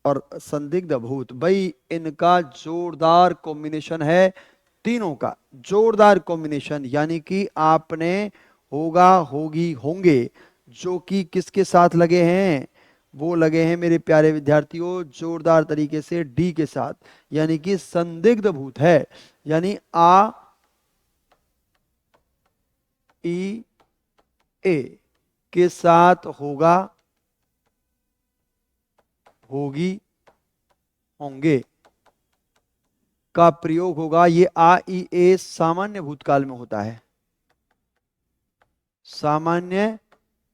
और संदिग्ध भूत। भाई इनका जोरदार कॉम्बिनेशन है, तीनों का जोरदार कॉम्बिनेशन। यानी कि आपने होगा, होगी, होंगे जो कि किसके साथ लगे हैं, वो लगे हैं मेरे प्यारे विद्यार्थियों जोरदार तरीके से डी के साथ, यानी कि संदिग्ध भूत है, यानी आ ई ए के साथ होगा, होगी, होंगे का प्रयोग होगा। ये आ ई ए सामान्य भूतकाल में होता है, सामान्य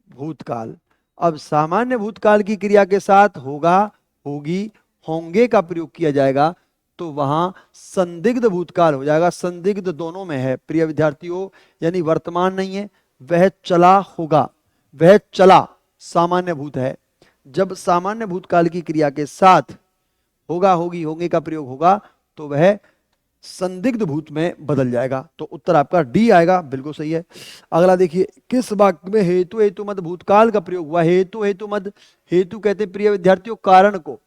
भूतकाल। अब सामान्य भूतकाल की क्रिया के साथ होगा, होगी, होंगे का प्रयोग किया जाएगा तो वहां संदिग्ध भूतकाल हो जाएगा। संदिग्ध दोनों में है प्रिय विद्यार्थियों, यानी वर्तमान नहीं है, वह चला होगा, वह चला सामान्य भूत है। जब सामान्य भूतकाल की क्रिया के साथ होगा, होगी, होंगे का प्रयोग होगा तो वह संदिग्ध भूत में बदल जाएगा। तो उत्तर आपका डी आएगा, बिल्कुल सही है। अगला देखिए, किस वाक्य में हेतु हेतु मद भूतकाल का प्रयोग हुआ। हेतु हेतु मद, हेतु कहते हैं प्रिय विद्यार्थियों कारण को,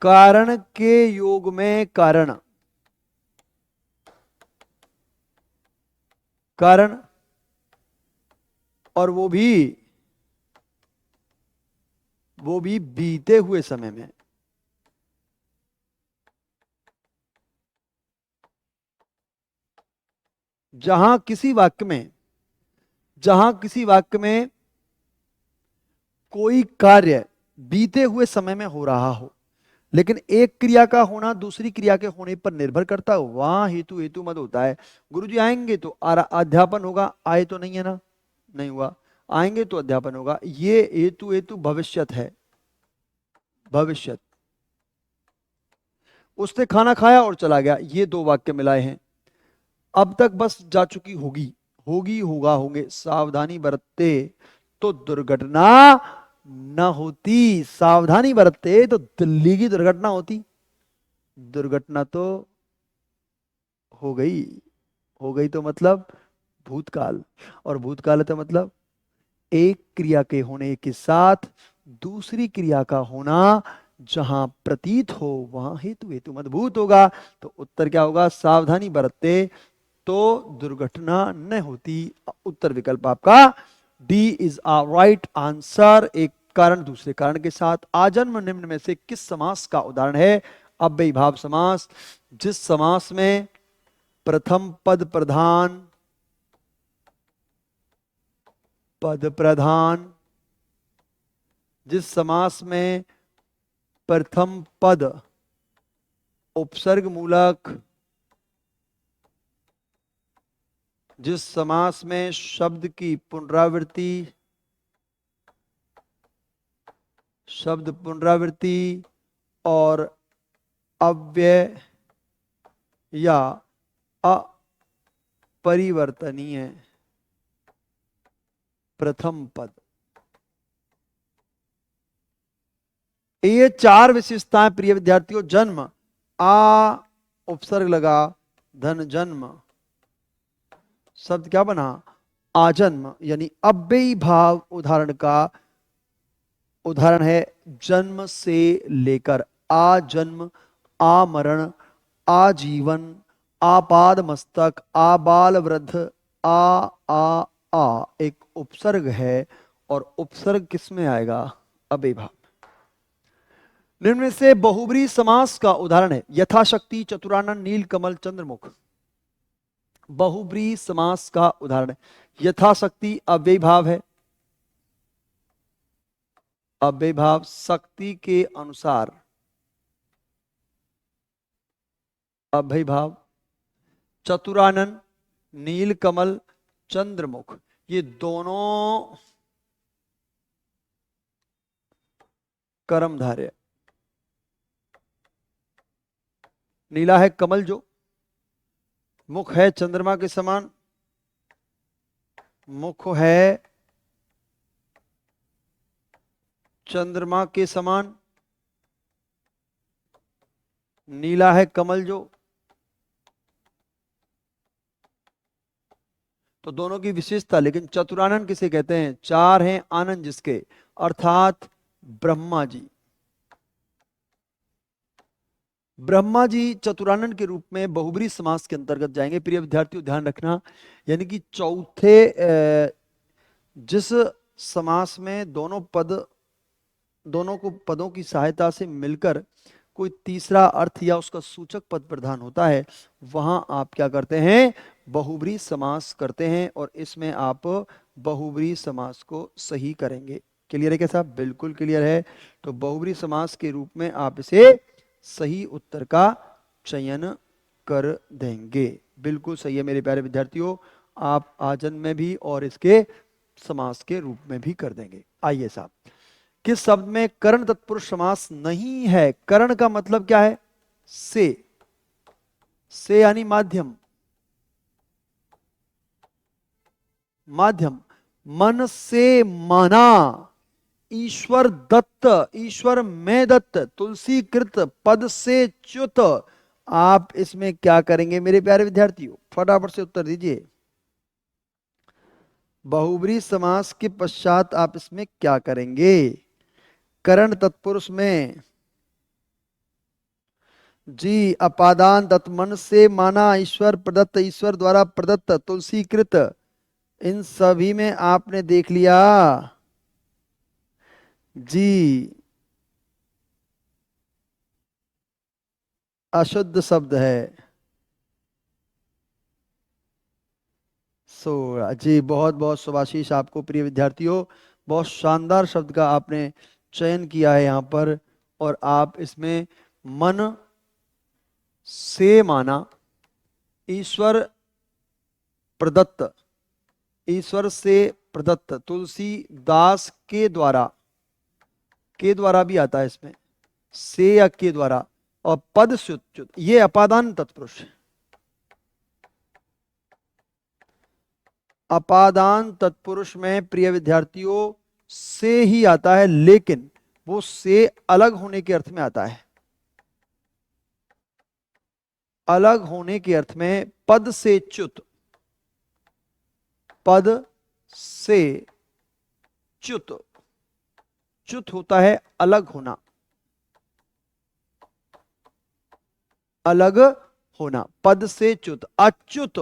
कारण के योग में कारण, कारण, और वो भी बीते हुए समय में। जहां किसी वाक्य में कोई कार्य बीते हुए समय में हो रहा हो, लेकिन एक क्रिया का होना दूसरी क्रिया के होने पर निर्भर करता है, वहां हेतु हेतु मद होता है। गुरुजी आएंगे तो अध्यापन होगा, आए तो नहीं है ना, नहीं हुआ, आएंगे तो अध्यापन होगा। ये हेतु हेतु भविष्यत है, भविष्यत। उसने खाना खाया और चला गया, ये दो वाक्य मिलाए हैं। अब तक बस जा चुकी होगी, होगी, होगा, होंगे, सावधानी बरतते तो दुर्घटना न होती, सावधानी बरतते तो दिल्ली की दुर्घटना होती। दुर्घटना तो हो गई, हो गई तो मतलब भूतकाल, और भूतकाल है तो मतलब एक क्रिया के होने के साथ दूसरी क्रिया का होना, जहां प्रतीत हो वहां हेतु हेतु मद भूत होगा। तो उत्तर क्या होगा, सावधानी बरतते तो दुर्घटना न होती। उत्तर विकल्प आपका D is a right answer. एक कारण दूसरे कारण के साथ। आजन्म निम्न में से किस समास का उदाहरण है। अव्ययी भाव समास, जिस समास में प्रथम पद प्रधान, पद प्रधान, जिस समास में प्रथम पद उपसर्ग मूलक, जिस समास में शब्द की पुनरावृत्ति, शब्द पुनरावृत्ति और अव्यय या अपरिवर्तनीय प्रथम पद, ये चार विशेषताएं प्रिय विद्यार्थियों। जन्म, आ उपसर्ग लगा, धन जन्म, शब्द क्या बना, आजन्म, यानी अव्ययी भाव उदाहरण का उदाहरण है जन्म से लेकर आजन्म, आमरण, आजीवन, आपाद मस्तक, आबाल वृद्ध, आ एक उपसर्ग है, और उपसर्ग किस में आएगा, अव्ययी भाव। निम्न में से बहुब्री समास का उदाहरण है। यथाशक्ति, चतुरानन, नीलकमल, चंद्रमुख। बहुब्री समास का उदाहरण है। यथाशक्ति अव्ययी भाव है, अव्ययी भाव शक्ति के अनुसार, अव्ययी भाव। चतुरानन, नीलकमल, चंद्रमुख, ये दोनों कर्मधारय। नीला है कमल जो, मुख है चंद्रमा के समान, मुख है चंद्रमा के समान, नीला है कमल जो। तो दोनों की विशेषता। लेकिन चतुरानन किसे कहते हैं, चार हैं आनंद जिसके, अर्थात ब्रह्मा जी। ब्रह्मा जी चतुरानन के रूप में बहुब्री समास के अंतर्गत जाएंगे। प्रिय विद्यार्थियों ध्यान रखना, यानी कि चौथे जिस समास में दोनों को पदों की सहायता से मिलकर कोई तीसरा अर्थ या उसका सूचक पद प्रधान होता है, वहां आप क्या करते हैं, बहुब्रीहि समास करते हैं, और इसमें आप बहुब्रीहि समास को सही करेंगे। क्लियर है क्या साहब? बिल्कुल क्लियर है। तो बहुब्रीहि समास के रूप में आप इसे सही उत्तर का चयन कर देंगे। बिल्कुल सही है मेरे प्यारे विद्यार्थियों, आप आजन्म में भी और इसके समास के रूप में भी कर देंगे। आइए साहब, किस शब्द में करण तत्पुरुष समास नहीं है? करण का मतलब क्या है? से यानी माध्यम, माध्यम। मन से माना, ईश्वर दत्त, ईश्वर में दत्त, तुलसी कृत, पद से च्युत। आप इसमें क्या करेंगे मेरे प्यारे विद्यार्थियों? फटाफट से उत्तर दीजिए। बहुब्रीहि समास के पश्चात आप इसमें क्या करेंगे? करण तत्पुरुष में जी, अपादान दत्त, मन से माना, ईश्वर प्रदत्त, ईश्वर द्वारा प्रदत्त, तुलसीकृत, इन सभी में आपने देख लिया जी अशुद्ध शब्द है सोड़ा। जी बहुत बहुत शुभाशीष आपको प्रिय विद्यार्थियों, बहुत शानदार शब्द का आपने चयन किया है यहाँ पर। और आप इसमें मन से माना, ईश्वर प्रदत्त, ईश्वर से प्रदत्त, तुलसीदास के द्वारा भी आता है इसमें, से या के द्वारा, और पद च्युत, ये अपादान तत्पुरुष है। अपादान तत्पुरुष में प्रिय विद्यार्थियों से ही आता है, लेकिन वो से अलग होने के अर्थ में आता है। अलग होने के अर्थ में पद से च्युत, पद से च्युत, च्युत होता है अलग होना, अलग होना, पद से च्युत। अच्युत,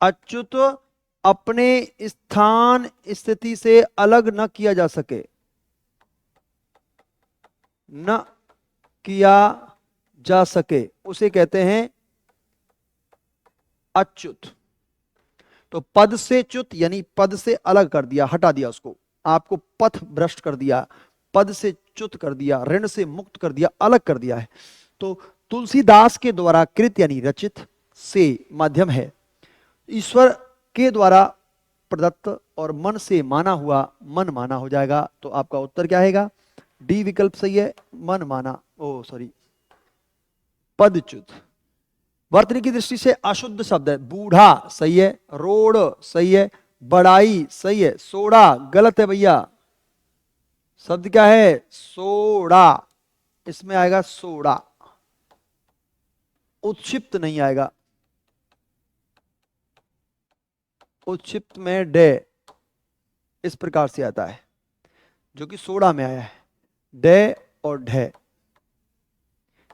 अच्युत अपने स्थान स्थिति से अलग न किया जा सके, न किया जा सके, उसे कहते हैं अच्युत। तो पद से च्युत यानी पद से अलग कर दिया, हटा दिया उसको, आपको पथ भ्रष्ट कर दिया, पद से च्युत कर दिया, ऋण से मुक्त कर दिया, अलग कर दिया है। तो तुलसीदास के द्वारा कृत यानी रचित, से माध्यम है, ईश्वर के द्वारा प्रदत्त, और मन से माना हुआ, मन माना हो जाएगा। तो आपका उत्तर क्या है? डी विकल्प सही है, मन माना, ओ सॉरी, पदच्युत। वर्तनी की दृष्टि से अशुद्ध शब्द है। बूढ़ा सही है, रोड सही है, बड़ाई सही है, सोडा गलत है भैया। शब्द क्या है? सोडा, इसमें आएगा सोडा, उत्क्षिप्त नहीं आएगा। उत्क्षिप्त में डे इस प्रकार से आता है, जो कि सोडा में आया है, डे और ढे।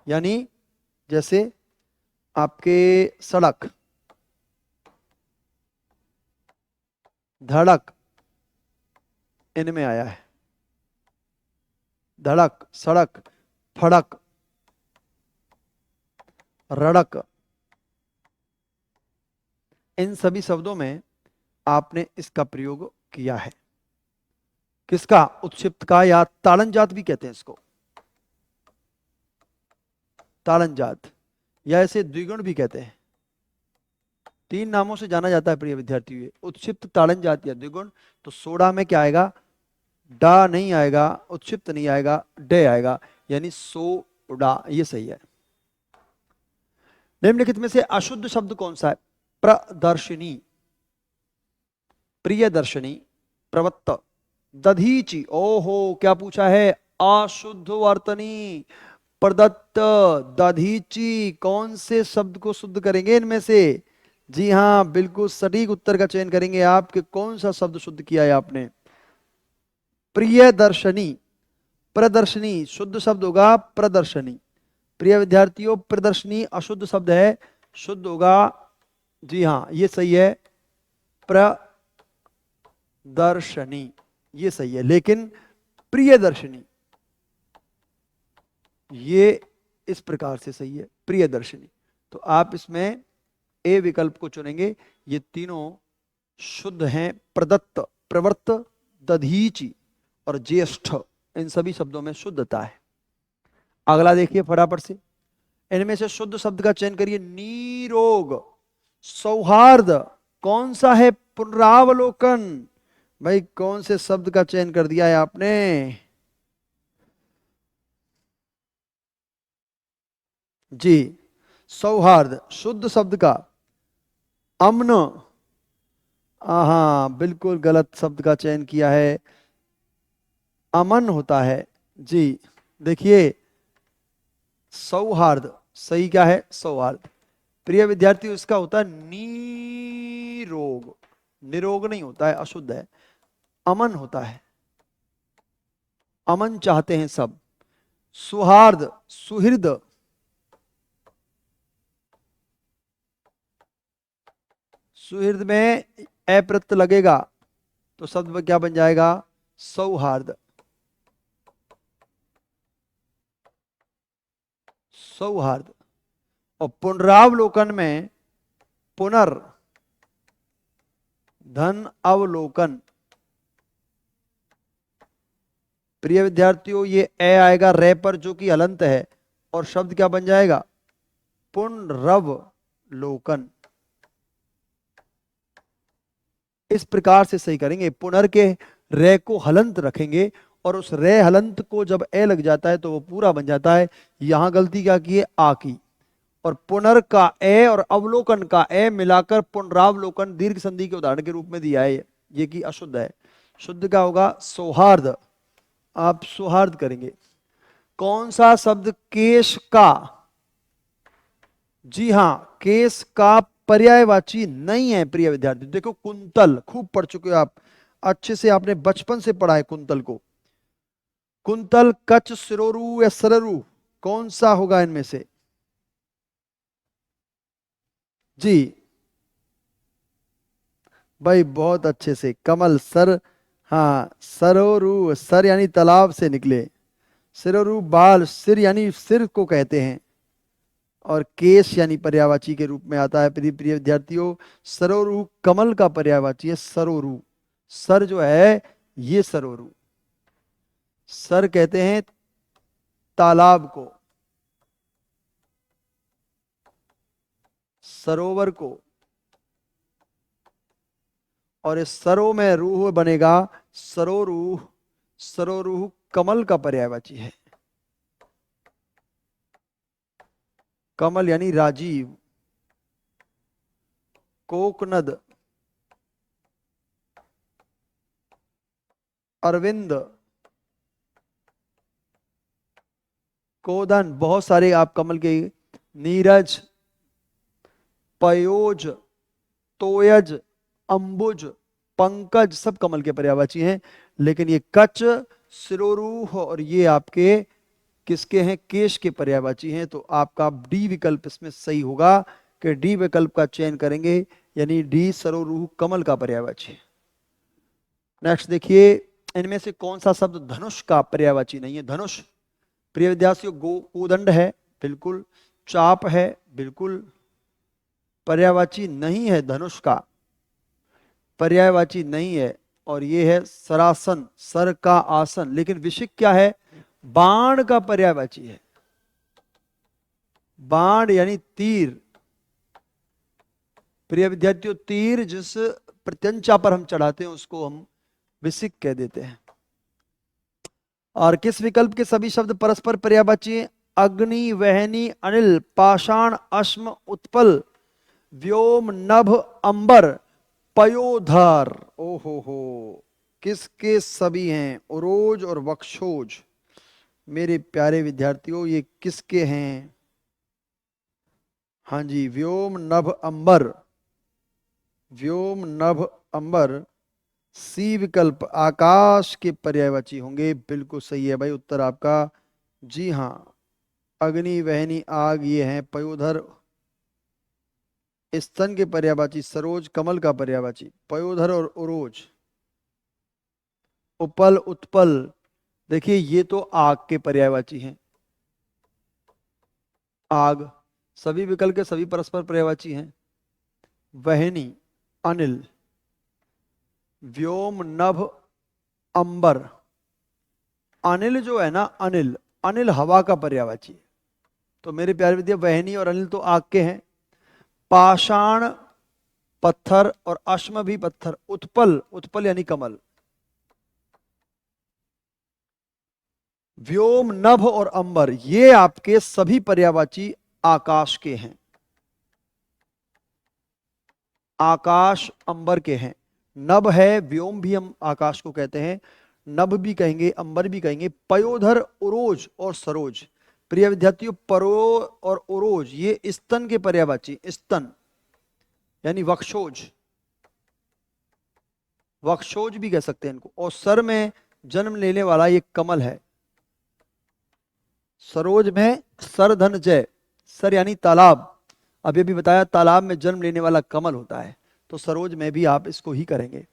यानी जैसे आपके सड़क, धड़क, इनमें आया है, धड़क, सड़क, फड़क, रड़क, इन सभी शब्दों में आपने इसका प्रयोग किया है। किसका? उत्क्षिप्त का, या ताड़न जात भी कहते हैं इसको, ताड़न जात, या इसे द्विगुण भी कहते हैं। तीन नामों से जाना जाता है प्रिय विद्यार्थियों, उत्क्षिप्त, ताड़न जात या द्विगुण। तो सोडा में क्या आएगा? डा नहीं आएगा, उत्क्षिप्त नहीं आएगा, डे आएगा, यानी सोडा, ये सही है। निम्नलिखित में से अशुद्ध शब्द कौन सा है? प्रदर्शिनी, प्रियदर्शनी, प्रवत्त, दधीचि। ओहो, क्या पूछा है? अशुद्ध वर्तनी, प्रदत्त, दधीचि, कौन से शब्द को शुद्ध करेंगे इनमें से? जी हां, बिल्कुल सटीक उत्तर का चयन करेंगे आप कि कौन सा शब्द शुद्ध किया है आपने। प्रियदर्शनी, प्रदर्शनी शुद्ध शब्द होगा प्रदर्शनी। प्रिय विद्यार्थियों, प्रदर्शनी अशुद्ध शब्द है, शुद्ध होगा, जी हां ये सही है, प्रदर्शनी, ये सही है। लेकिन प्रियदर्शनी, ये इस प्रकार से सही है, प्रियदर्शनी। तो आप इसमें ए विकल्प को चुनेंगे। ये तीनों शुद्ध हैं। प्रदत्त, प्रवृत्त, दधीचि और ज्येष्ठ, इन सभी शब्दों में शुद्धता है। अगला देखिए फटाफट से, इनमें से शुद्ध शब्द का चयन करिए। नीरोग, सौहार्द, कौन सा है? पुनरावलोकन। भाई कौन से शब्द का चयन कर दिया है आपने? जी, सौहार्द शुद्ध शब्द का। अमन, हाँ बिल्कुल गलत शब्द का चयन किया है, अमन होता है। जी देखिए, सौहार्द सही क्या है? सौहार्द। प्रिय विद्यार्थी, इसका होता है निरोग, निरोग नहीं होता है, अशुद्ध है। अमन होता है, अमन चाहते हैं सब। सुहार्द, सुहृद, सुहृद में अप्रत्यय लगेगा तो शब्द क्या बन जाएगा? सौहार्द। सौहार्द। और पुनरावलोकन में पुनर, धन अवलोकन। प्रिय विद्यार्थियों, ये ए आएगा रे पर जो कि हलंत है, और शब्द क्या बन जाएगा? पुनरवलोकन। इस प्रकार से सही करेंगे। पुनर के रे को हलंत रखेंगे और उस रे हलंत को जब ए लग जाता है तो वो पूरा बन जाता है। यहां गलती क्या की है? आ की। और पुनर का ए और अवलोकन का ए मिलाकर पुनरावलोकन दीर्घ संधि के उदाहरण के रूप में दिया है, ये कि अशुद्ध है। शुद्ध क्या होगा? सौहार्द। आप सौहार्द करेंगे। कौन सा शब्द केश का? जी हां, केश का पर्यायवाची नहीं है। प्रिय विद्यार्थी देखो, कुंतल खूब पढ़ चुके हो आप, अच्छे से आपने बचपन से पढ़ा है कुंतल को। कुंतल, कच, सिरोरु या सररु, कौन सा होगा इनमें से? जी भाई बहुत अच्छे से, कमल, सर, हाँ सरोरु, सर यानी तालाब से निकले। सिरोरु बाल, सिर यानी सिर को कहते हैं, और केश यानी पर्यायवाची के रूप में आता है। प्रिय प्रिय विद्यार्थियों, सरोरु कमल का पर्यायवाची है। सरोरु, सर जो है ये सरोरु। सर कहते हैं तालाब को, सरोवर को, और इस सरो में रूह बनेगा सरोरूह। सरोरूह कमल का पर्यायवाची है। कमल यानी राजीव। कोकनद, अरविंद, कोदन, बहुत सारे आप कमल के, नीरज, पयोज, तोयज, अंबुज, पंकज, सब कमल के पर्यायवाची हैं। लेकिन ये कच, सिरोरूह और ये आपके किसके हैं? केश के पर्यायवाची हैं। तो आपका डी विकल्प इसमें सही होगा कि डी विकल्प का चयन करेंगे, यानी डी सरोरूह कमल का पर्यायवाची है। नेक्स्ट देखिए, इनमें से कौन सा शब्द धनुष का पर्यायवाची नहीं है? धनुष, प्रिय विद्यार्थियों, कोदंड है बिल्कुल, चाप है बिल्कुल, पर्यायवाची नहीं है। धनुष का पर्यायवाची नहीं है। और ये है सरासन, सर का आसन। लेकिन विशिक क्या है? बाण का पर्यायवाची है। बाण यानी तीर। प्रिय विद्यार्थियों, तीर जिस प्रत्यंचा पर हम चढ़ाते हैं उसको हम विशिक कह देते हैं। और किस विकल्प के सभी शब्द परस्पर पर्यायवाची हैं? अग्नि, वहनी, अनिल, पाषाण, अश्म, उत्पल, व्योम, नभ, अंबर, पयोधर। ओहो हो, किसके सभी हैं? उरोज और वक्षोज। मेरे प्यारे विद्यार्थियों, ये किसके हैं? हाँ जी, व्योम, नभ, अंबर। व्योम, नभ, अंबर। सी विकल्प आकाश के पर्यायवाची होंगे। बिल्कुल सही है भाई उत्तर आपका। जी हाँ, अग्नि, वहनी, आग ये हैं। पयोधर स्तन के पर्यायवाची सरोज, कमल का पर्यायवाची पयोधर और उरोज, उपल उत्पल। देखिए ये तो आग के पर्यायवाची हैं, आग। सभी विकल्प के सभी परस्पर पर्यायवाची हैं। वहनी, अनिल, व्योम, नभ, अंबर। अनिल जो है ना, अनिल, अनिल हवा का पर्यायवाची है। तो मेरे प्यारे विद्या, वहनी और अनिल तो आग के हैं। पाषाण पत्थर और अश्म भी पत्थर। उत्पल, उत्पल यानी कमल। व्योम, नभ और अंबर, ये आपके सभी पर्यायवाची आकाश के हैं, आकाश अंबर के हैं। नभ है, व्योम भी हम आकाश को कहते हैं, नभ भी कहेंगे, अंबर भी कहेंगे। पयोधर, उरोज और सरोज। प्रिय विद्यार्थियों, परो और उरोज ये स्तन के पर्यायवाची, स्तन यानी वक्षोज, वक्षोज भी कह सकते हैं इनको। और सर में जन्म लेने वाला ये कमल है। सरोज में सर धन जय, सर यानी तालाब, अभी भी बताया तालाब में जन्म लेने वाला कमल होता है, तो सरोज में भी आप इसको ही करेंगे।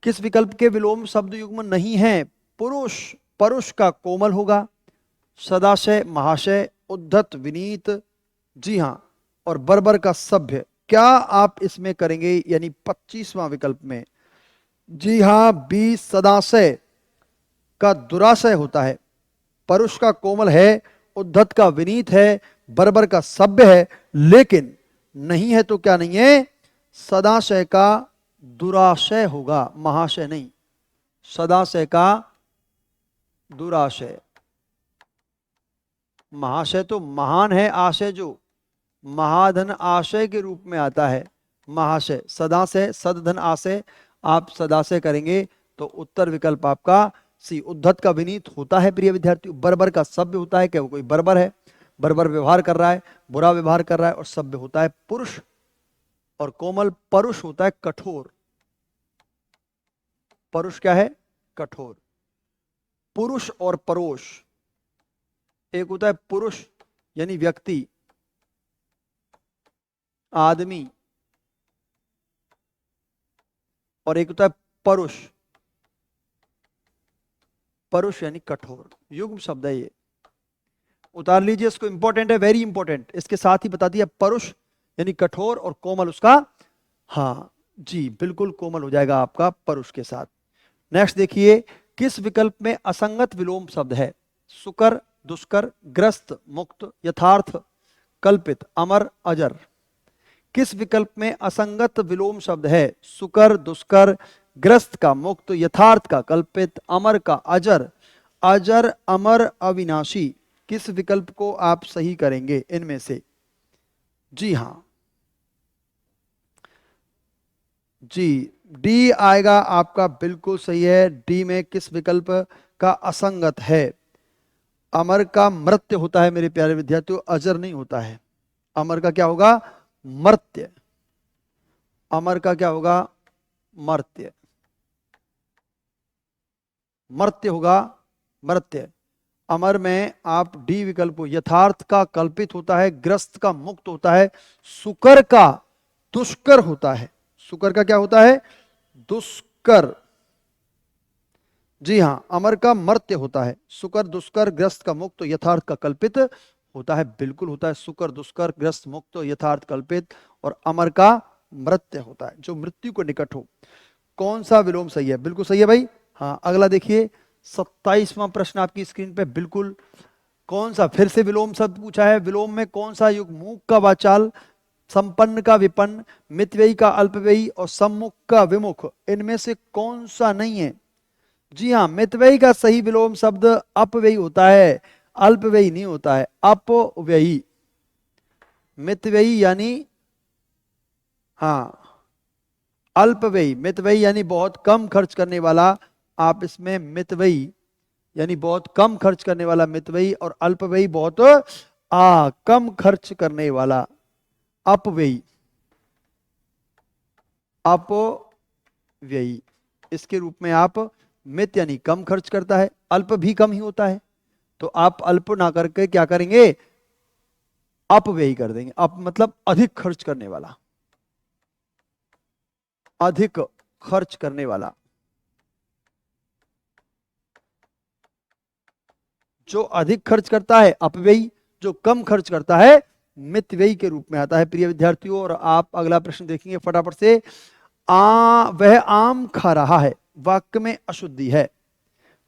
किस विकल्प के विलोम शब्द युग्म नहीं है? पुरुष, परुष का कोमल होगा। सदाशय, महाशय, उद्धत, विनीत, जी हां, और बर्बर का सभ्य। क्या आप इसमें करेंगे, यानी 25वां विकल्प में? जी हां, बी सदाशय का दुराशय होता है, परुष का कोमल है, उद्धत का विनीत है, बर्बर का सभ्य है। लेकिन नहीं है तो क्या नहीं है? सदाशय का दुराशय होगा, महाशय नहीं। सदाशय का दुराशय। महाशय तो महान है, आशय जो महाधन आशय के रूप में आता है, महाशय। सदाशय, सदधन आशय, आप सदाशय करेंगे तो उत्तर विकल्प आपका सी। उद्धत का विनीत होता है प्रिय विद्यार्थियों। बर्बर का सभ्य होता है, क्या वो कोई बर्बर है, बर्बर व्यवहार कर रहा है, बुरा व्यवहार कर रहा है। और सभ्य होता है पुरुष, और कोमल परुष होता है कठोर। परुष क्या है? कठोर। पुरुष और परोष, एक होता है पुरुष यानी व्यक्ति, आदमी, और एक होता है परुष, परुष यानी कठोर। युग्म शब्द है ये, उतार लीजिए इसको, इंपॉर्टेंट है, वेरी इंपॉर्टेंट। इसके साथ ही बता दिया, परुष यानी कठोर और कोमल उसका, हाँ जी बिल्कुल कोमल हो जाएगा आपका परुष के साथ। नेक्स्ट देखिए, किस विकल्प में असंगत विलोम शब्द है? सुकर, दुष्कर, ग्रस्त, मुक्त, यथार्थ, कल्पित, अमर, अजर। किस विकल्प में असंगत विलोम शब्द है? सुकर, दुष्कर, ग्रस्त का मुक्त, यथार्थ का कल्पित, अमर का अजर। अजर, अमर, अविनाशी, किस विकल्प को आप सही करेंगे इनमें से? जी हां, जी डी आएगा आपका, बिल्कुल सही है। डी में किस विकल्प का असंगत है? अमर का मृत्य होता है मेरे प्यारे विद्यार्थियों, अजर नहीं होता है। अमर का क्या होगा? मर्त्य। अमर का क्या होगा? मर्त्य। मर्त्य होगा, मर्त्य। अमर में आप डी विकल्प, यथार्थ का कल्पित होता है, ग्रस्त का मुक्त होता है, सुकर का दुष्कर होता है। सुकर का क्या होता है? दुष्कर। जी हां, अमर का मर्त्य होता है, सुकर, दुष्कर, ग्रस्त का मुक्त, यथार्थ का कल्पित होता है। बिल्कुल होता है, सुकर, दुष्कर, ग्रस्त, मुक्त, यथार्थ, कल्पित, और अमर का मृत्य होता है, जो मृत्यु को निकट हो। कौन सा विलोम सही है? बिल्कुल सही है भाई। हाँ, अगला देखिए, 27वां प्रश्न आपकी स्क्रीन पे। बिल्कुल, कौन सा, फिर से विलोम शब्द पूछा है। विलोम में कौन सा युग? मूक का वाचाल, संपन्न का विपन्न, मितव्ययी का अल्पव्ययी, और सम्मुख का विमुख, इनमें से कौन सा नहीं है? जी हाँ, मितव्ययी का सही विलोम शब्द अपव्ययी होता है, अल्पव्ययी नहीं होता है, अपव्ययी। मितव्ययी यानी, हाँ, अल्पव्ययी। मितव्ययी यानी बहुत कम खर्च करने वाला, आप इसमें मितव्ययी यानी बहुत कम खर्च करने वाला मितव्ययी, और अल्पव्ययी बहुत कम खर्च करने वाला अपव्ययी। अपव्ययी, इसके रूप में आप मित यानी कम खर्च करता है, अल्प भी कम ही होता है, तो आप अल्प ना करके क्या करेंगे? अपव्ययी कर देंगे। अप मतलब अधिक खर्च करने वाला, अधिक खर्च करने वाला। जो अधिक खर्च करता है अपव्ययी, जो कम खर्च करता है मितव्ययी के रूप में आता है प्रिय विद्यार्थियों। और आप अगला प्रश्न देखेंगे फटाफट से। वह आम खा रहा है, वाक्य में अशुद्धि है।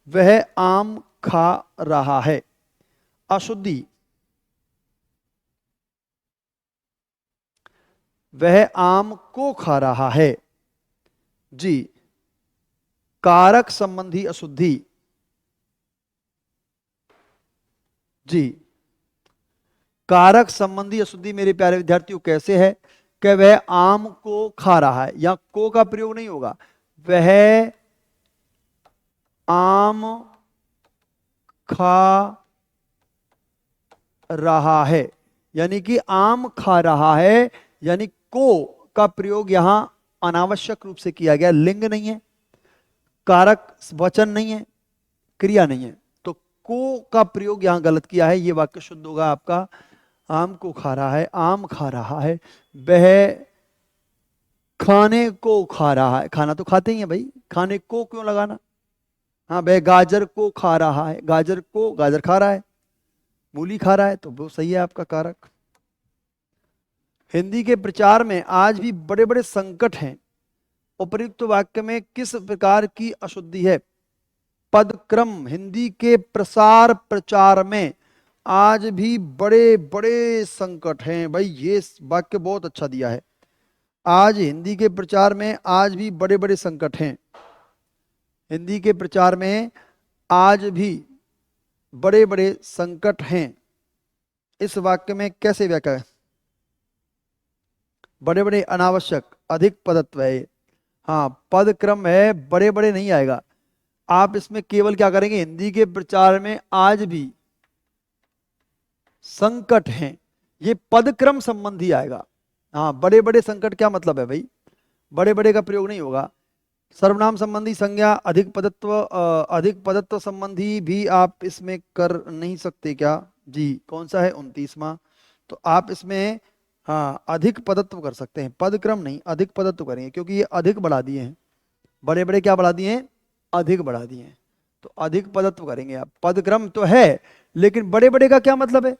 वह आम खा रहा है, अशुद्धि। वह आम को खा रहा है, जी। कारक संबंधी अशुद्धि, जी। कारक संबंधी अशुद्धि मेरे प्यारे विद्यार्थियों कैसे है कि वह आम को खा रहा है, या को का प्रयोग नहीं होगा, वह आम खा रहा है, यानी कि आम खा रहा है, यानी को का प्रयोग यहां अनावश्यक रूप से किया गया। लिंग नहीं है, कारक वचन नहीं है, क्रिया नहीं है, तो को का प्रयोग यहां गलत किया है। यह वाक्य शुद्ध होगा आपका, आम को खा रहा है, आम खा रहा है। वह खाने को खा रहा है, खाना तो खाते ही है भाई, खाने को क्यों लगाना। हाँ, वह गाजर को खा रहा है, गाजर को, गाजर खा रहा है, मूली खा रहा है, तो वो सही है आपका कारक। हिंदी के प्रचार में आज भी बड़े बड़े संकट हैं। उपर्युक्त वाक्य में किस प्रकार की अशुद्धि है। पदक्रम, हिंदी के प्रसार प्रचार में आज भी बड़े बड़े संकट हैं। भाई ये वाक्य बहुत अच्छा दिया है। आज हिंदी के प्रचार में आज भी बड़े बड़े संकट हैं। हिंदी के प्रचार में आज भी बड़े बड़े संकट हैं। इस वाक्य में कैसे व्याख्या है। बड़े बड़े अनावश्यक, अधिक पदत्व है। हाँ, पद क्रम है, बड़े बड़े नहीं आएगा। आप इसमें केवल क्या करेंगे, हिंदी के प्रचार में आज भी संकट हैं, ये पदक्रम संबंधी आएगा। हाँ, बड़े बड़े संकट क्या मतलब है भाई, बड़े बड़े का प्रयोग नहीं होगा। सर्वनाम संबंधी संज्ञा, अधिक पदत्व संबंधी भी आप इसमें कर नहीं सकते क्या जी। कौन सा है, 29वां। तो आप इसमें हाँ अधिक पदत्व कर सकते हैं, पदक्रम नहीं, अधिक पदत्व करेंगे, क्योंकि ये अधिक बढ़ा दिए हैं। बड़े बड़े क्या बढ़ा दिए हैं, अधिक बढ़ा दिए हैं, तो अधिक पदत्व करेंगे आप। पदक्रम तो है, लेकिन बड़े बड़े का क्या मतलब है,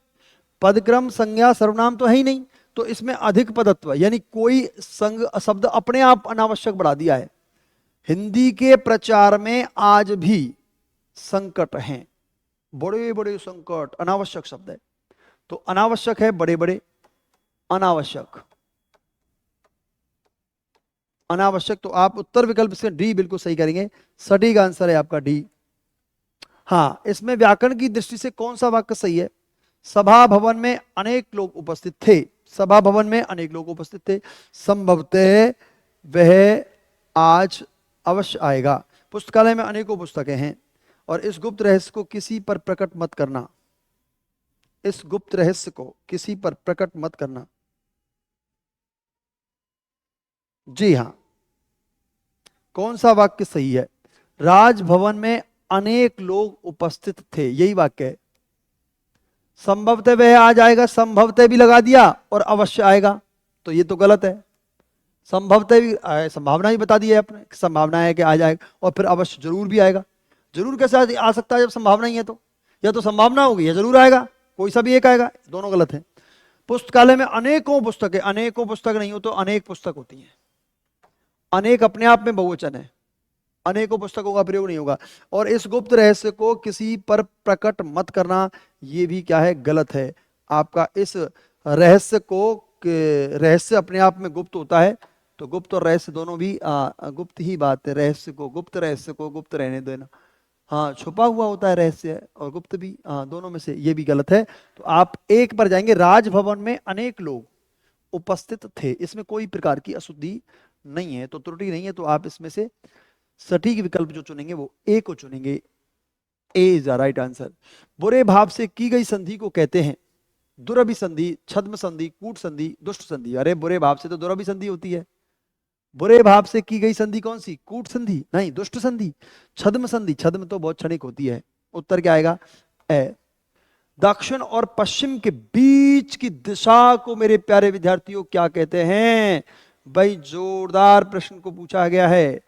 पदक्रम संज्ञा सर्वनाम तो है ही नहीं, तो इसमें अधिक पदत्व, यानी कोई संग शब्द अपने आप अनावश्यक बढ़ा दिया है। हिंदी के प्रचार में आज भी संकट हैं, बड़े बड़े संकट, अनावश्यक शब्द है। तो अनावश्यक है बड़े बड़े, अनावश्यक, अनावश्यक। तो आप उत्तर विकल्प से डी बिल्कुल सही करेंगे, सटीक आंसर है आपका डी। हाँ, इसमें व्याकरण की दृष्टि से कौन सा वाक्य सही है। सभा भवन में अनेक लोग उपस्थित थे, सभा भवन में अनेक लोग उपस्थित थे। संभवतः वह आज अवश्य आएगा। पुस्तकालय में अनेकों पुस्तकें हैं, और इस गुप्त रहस्य को किसी पर प्रकट मत करना, इस गुप्त रहस्य को किसी पर प्रकट मत करना। जी हाँ, कौन सा वाक्य सही है। राजभवन में अनेक लोग उपस्थित थे, यही वाक्य है। संभवतः वह आज आएगा, संभवतः भी लगा दिया और अवश्य आएगा, तो ये तो गलत है। संभवतः भी संभावना ही बता दी है आपने, संभावना है कि आ जाएगा, और फिर अवश्य जरूर भी आएगा। जरूर कैसे आ सकता है जब संभावना ही है, तो या तो संभावना होगी या जरूर आएगा, कोई सा भी एक आएगा, दोनों गलत है। पुस्तकालय में अनेकों पुस्तकें, अनेकों पुस्तक नहीं हो तो अनेक पुस्तक होती है। अनेक अपने आप में बहुवचन है, अनेकों पुस्तकों का प्रयोग नहीं होगा। और इस गुप्त रहस्य को किसी पर प्रकट मत करना, ये भी क्या है, गलत है आपका। इस रहस्य को, रहस्य अपने आप में गुप्त होता है, तो गुप्त और रहस्य दोनों भी गुप्त ही बात है। रहस्य को गुप्त रहने देना। हाँ, छुपा हुआ होता है रहस्य, और गुप्त भी, दोनों में से ये भी गलत है। तो आप एक पर जाएंगे, राजभवन में अनेक लोग उपस्थित थे, इसमें कोई प्रकार की अशुद्धि नहीं है, तो त्रुटि नहीं है। तो आप इसमें से सटीक विकल्प जो चुनेंगे वो ए को चुनेंगे, ए इज द राइट आंसर। बुरे भाव से की गई संधि को कहते हैं दुरभिसंधि, छद्म संधि, कूट संधि, दुष्ट संधि। अरे बुरे भाव से तो दुरभिसंधि होती है। बुरे भाव से की गई संधि कौन सी, कूट संधि नहीं, दुष्ट संधि। छद्म संधि, छद्म तो बहुत क्षणिक होती है। उत्तर क्या आएगा, ए। दक्षिण और पश्चिम के बीच की दिशा को मेरे प्यारे विद्यार्थियों क्या कहते हैं? भाई जोरदार प्रश्न को पूछा गया है।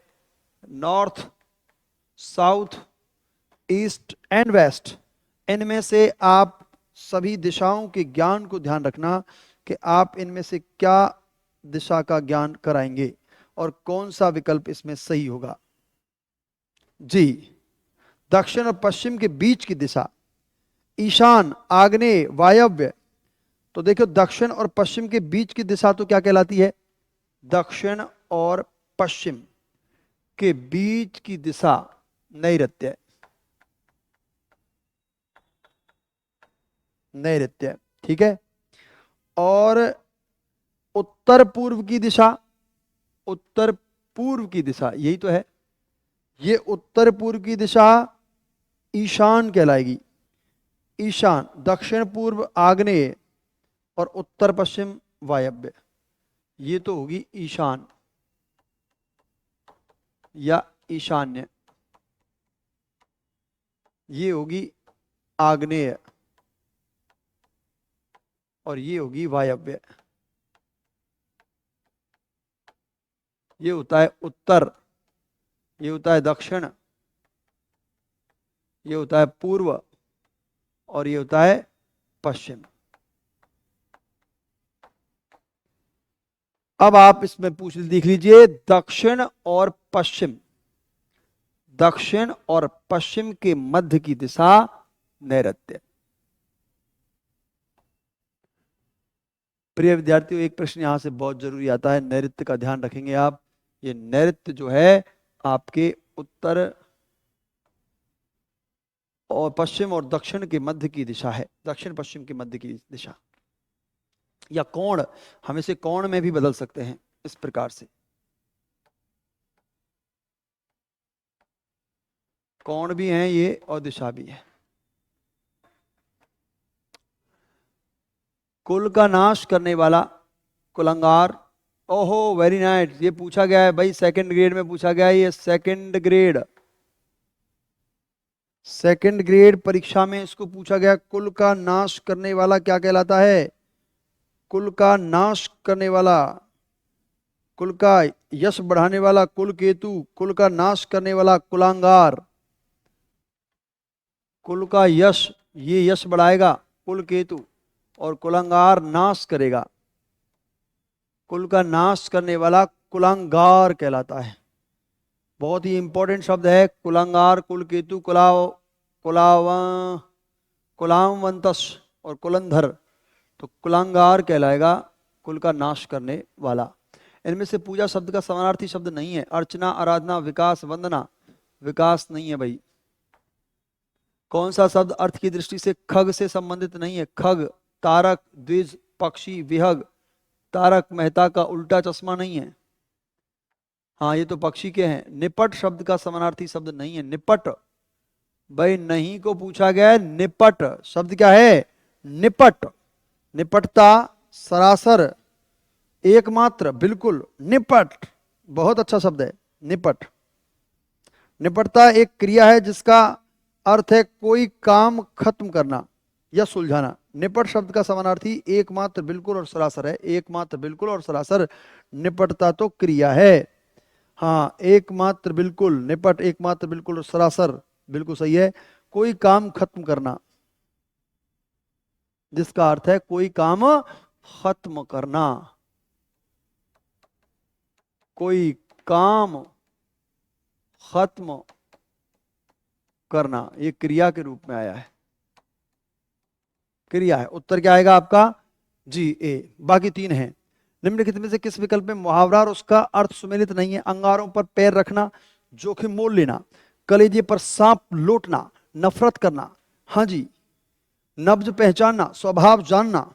North, south, east and west, इनमें से आप सभी दिशाओं के ज्ञान को ध्यान रखना कि आप इनमें से क्या दिशा का ज्ञान कराएंगे और कौन सा विकल्प इसमें सही होगा। जी, दक्षिण और पश्चिम के बीच की दिशा, ईशान, आग्नेय, वायव्य। तो देखो दक्षिण और पश्चिम के बीच की दिशा तो क्या कहलाती है? दक्षिण और पश्चिम के बीच की दिशा नैऋत्य। नैऋत्य, ठीक है। और उत्तर पूर्व की दिशा, उत्तर पूर्व की दिशा यही तो है, ये उत्तर पूर्व की दिशा ईशान कहलाएगी। ईशान, दक्षिण पूर्व आग्नेय और उत्तर पश्चिम वायव्य, ये तो होगी ईशान या ईशान्य, ये होगी आग्नेय और ये होगी वायव्य। ये होता है उत्तर, ये होता है दक्षिण, ये होता है पूर्व और ये होता है पश्चिम। अब आप इसमें देख लीजिए, दक्षिण और पश्चिम, दक्षिण और पश्चिम के मध्य की दिशा नैऋत्य। प्रिय विद्यार्थियों, एक प्रश्न यहां से बहुत जरूरी आता है, नैऋत्य का ध्यान रखेंगे आप। ये नैऋत्य जो है आपके उत्तर और पश्चिम और दक्षिण के मध्य की दिशा है, दक्षिण पश्चिम के मध्य की दिशा। या कोण, हम इसे कोण में भी बदल सकते हैं इस प्रकार से, कोण भी है ये और दिशा भी है। कुल का नाश करने वाला कुलंगार, ओहो वेरी नाइस, ये पूछा गया है भाई, सेकंड ग्रेड में पूछा गया है, ये सेकंड ग्रेड परीक्षा में इसको पूछा गया। कुल का नाश करने वाला क्या कहलाता है? कुल का नाश करने वाला, कुल का यश बढ़ाने वाला कुल केतु, कुल का नाश करने वाला कुलांगार। कुल का यश, ये यश बढ़ाएगा कुल केतु और कुलांगार नाश करेगा। कुल का नाश करने वाला कुलांगार कहलाता है। बहुत ही इंपॉर्टेंट शब्द है कुलांगार, कुल केतु, कुलावंतस और कुलंधर। तो कुलांगार कहलाएगा कुल का नाश करने वाला। इनमें से पूजा शब्द का समानार्थी शब्द नहीं है। अर्चना, आराधना, विकास, वंदना, विकास नहीं है भाई। कौन सा शब्द अर्थ की दृष्टि से खग से संबंधित नहीं है? खग, तारक, द्विज, पक्षी, विहग। तारक मेहता का उल्टा चश्मा नहीं है, हाँ ये तो पक्षी के हैं। निपट शब्द का समानार्थी शब्द नहीं है। निपट भाई नहीं को पूछा गया है। निपट शब्द क्या है? निपट, निपटता, सरासर, एकमात्र, बिल्कुल। निपट बहुत अच्छा शब्द है। निपट, निपटता एक क्रिया है जिसका अर्थ है कोई काम खत्म करना या सुलझाना। निपट शब्द का समानार्थी एकमात्र, बिल्कुल और सरासर है। एकमात्र, बिल्कुल और सरासर। निपटता तो क्रिया है, हाँ एकमात्र, बिल्कुल, निपट एकमात्र, बिल्कुल और सरासर, बिल्कुल सही है। कोई काम खत्म करना, जिसका अर्थ है कोई काम खत्म करना। कोई काम खत्म करना, ये क्रिया के रूप में आया है, क्रिया है। उत्तर क्या आएगा आपका? जी ए। बाकी तीन हैं। निम्नलिखित में से किस विकल्प में मुहावरा और उसका अर्थ सुमेलित नहीं है? अंगारों पर पैर रखना, जोखिम मोल लेना, कलेजे पर सांप लौटना, नफरत करना। हाँ जी, नब्ज पहचानना, स्वभाव जानना।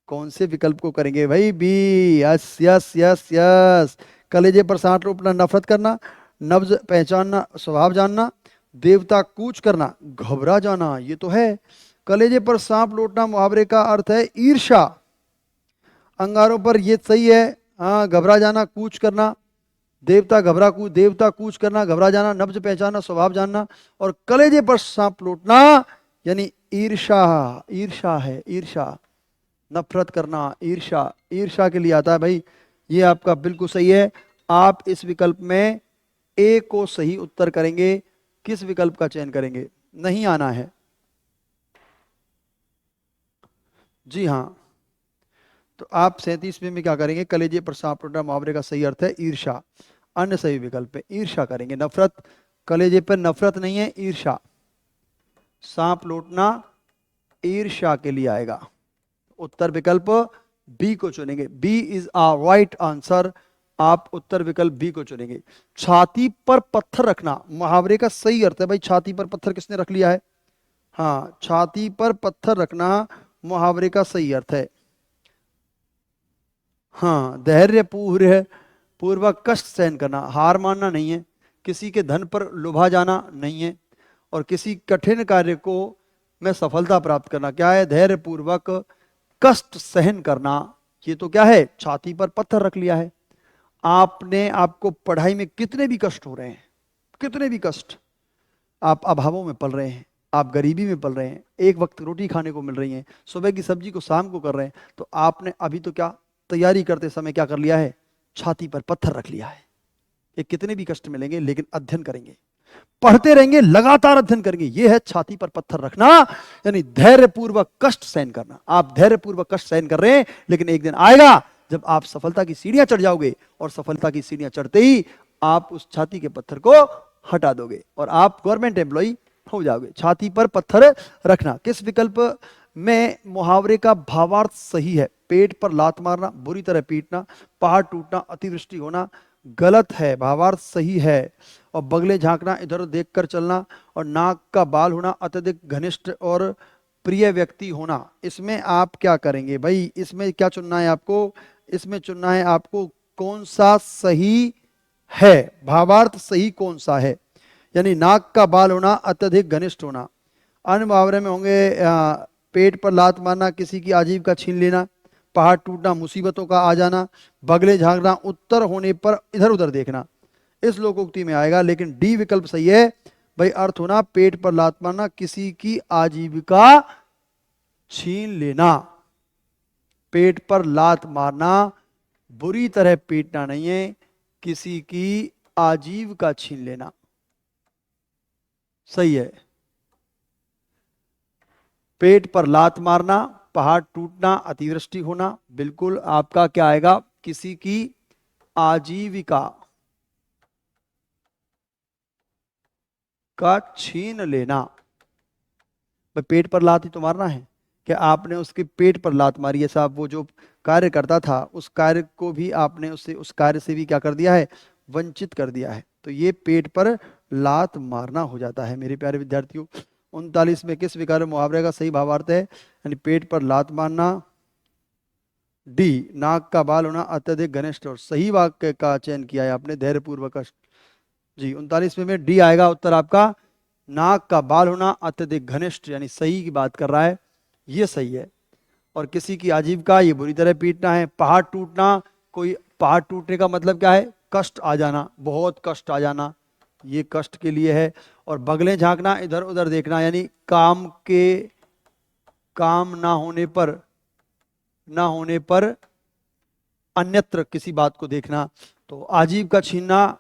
कौन से विकल्प को करेंगे भाई? B. Yes yes yes yes. कलेजे पर सांप लौटना, नफरत करना, नब्ज पहचानना, स्वभाव जानना, देवता कूच करना, घबरा जाना। ये तो है। कलेजे पर सांप लौटना मुहावरे का अर्थ है ईर्ष्या। अंगारों पर, ये सही है, हाँ घबरा जाना, कूच करना, देवता कूच करना, घबरा जाना, नब्ज पहचानना, स्वभाव जानना। और कलेजे पर सांप लौटना यानी ईर्षा, ईर्षा है, ईर्षा, नफरत करना, ईर्षा, ईर्षा के लिए आता है भाई। ये आपका बिल्कुल सही है। आप इस विकल्प में ए को सही उत्तर करेंगे। किस विकल्प का चयन करेंगे? नहीं आना है। जी हाँ, तो आप 37वें में क्या करेंगे? कलेजे पर सांप टूटना मुहावरे का सही अर्थ है ईर्षा। अन्य सही विकल्प पे ईर्षा करेंगे। नफरत, कलेजे पर नफरत नहीं है, ईर्षा। सांप लौटना ईर्ष्या के लिए आएगा। उत्तर विकल्प बी को चुनेंगे। B is a right answer. आप उत्तर विकल्प बी को चुनेंगे। छाती पर पत्थर रखना मुहावरे का सही अर्थ है भाई। छाती पर पत्थर किसने रख लिया है? हाँ, छाती पर पत्थर रखना मुहावरे का सही अर्थ है। हाँ, धैर्य पूर्वक कष्ट सहन करना, हार मानना नहीं है। किसी के धन पर लुभा जाना नहीं है। और किसी कठिन कार्य को में सफलता प्राप्त करना क्या है? धैर्य पूर्वक कष्ट सहन करना। ये तो क्या है? छाती पर पत्थर रख लिया है। आपको पढ़ाई में कितने भी कष्ट हो रहे हैं, कितने भी कष्ट, आप अभावों में पल रहे हैं, आप गरीबी में पल रहे हैं, एक वक्त रोटी खाने को मिल रही है, सुबह की सब्जी को शाम को कर रहे हैं, तो आपने अभी तो क्या तैयारी करते समय क्या कर लिया है? छाती पर पत्थर रख लिया है। ये कितने भी कष्ट मिलेंगे लेकिन अध्ययन करेंगे, पढ़ते रहेंगे, लगातार अध्ययन करेंगे। यह है छाती पर पत्थर रखना, यानी धैर्यपूर्वक कष्ट सहन करना। आप धैर्यपूर्वक कष्ट सहन कर रहे हैं, लेकिन एक दिन आएगा जब आप सफलता की सीढ़ियां चढ़ जाओगे, और सफलता की सीढ़ियां चढ़ते ही आप उस छाती के पत्थर को हटा दोगे और आप गवर्नमेंट एम्प्लॉय हो जाओगे। छाती पर पत्थर रखना किस विकल्प में मुहावरे का भावार्थ सही है? पेट पर लात मारना, बुरी तरह पीटना, पहाड़ टूटना, अतिवृष्टि होना। गलत है, भावार्थ सही है। और बगले झांकना, इधर उधर देखकर चलना, और नाक का बाल होना, अत्यधिक घनिष्ठ और प्रिय व्यक्ति होना। इसमें आप क्या करेंगे भाई? इसमें क्या चुनना है आपको? इसमें चुनना है आपको कौन सा सही है, भावार्थ सही कौन सा है। यानी नाक का बाल होना, अत्यधिक घनिष्ठ होना। अन्य मुहावरे में होंगे पेट पर लात मारना, किसी की आजीविका छीन लेना, पहाड़ टूटना, मुसीबतों का आ जाना, बगले झांकना, उत्तर होने पर इधर उधर देखना। इस लोकोक्ति में आएगा, लेकिन डी विकल्प सही है भाई। अर्थ होना पेट पर लात मारना, किसी की आजीविका छीन लेना। पेट पर लात मारना, बुरी तरह पीटना नहीं है, किसी की आजीविका छीन लेना। सही है। पेट पर लात मारना, पहाड़ टूटना, अतिवृष्टि होना, बिल्कुल आपका क्या आएगा? किसी की आजीविका का छीन लेना। भाई पेट पर लात ही तो मारना है। क्या आपने उसके पेट पर लात मारी है साहब? वो जो कार्य करता था, उस कार्य को भी आपने उससे, उस कार्य से भी क्या कर दिया है? वंचित कर दिया है। तो ये पेट पर लात मारना हो जाता है मेरे प्यारे विद्यार्थियों। 39 में किस विकार मुहावरे का सही भावार्थ है? यानी पेट पर लात मारना। डी, नाक का बाल होना, अत्यधिक घनिष्ठ। और सही वाक्य का चयन किया है आपने, धैर्यपूर्वक। जी, 39 में डी आएगा उत्तर आपका। नाक का बाल होना, अत्यधिक घनिष्ठ, यानी सही की बात कर रहा है, ये सही है। और किसी की आजीविका, ये बुरी तरह पीटना है। पहाड़ टूटना, कोई पहाड़ टूटने का मतलब क्या है? कष्ट आ जाना, बहुत कष्ट आ जाना, ये कष्ट के लिए है। और बगलें झांकना, इधर उधर देखना, यानी काम ना होने पर अन्यत्र किसी बात को देखना। तो आजीविका छीनना,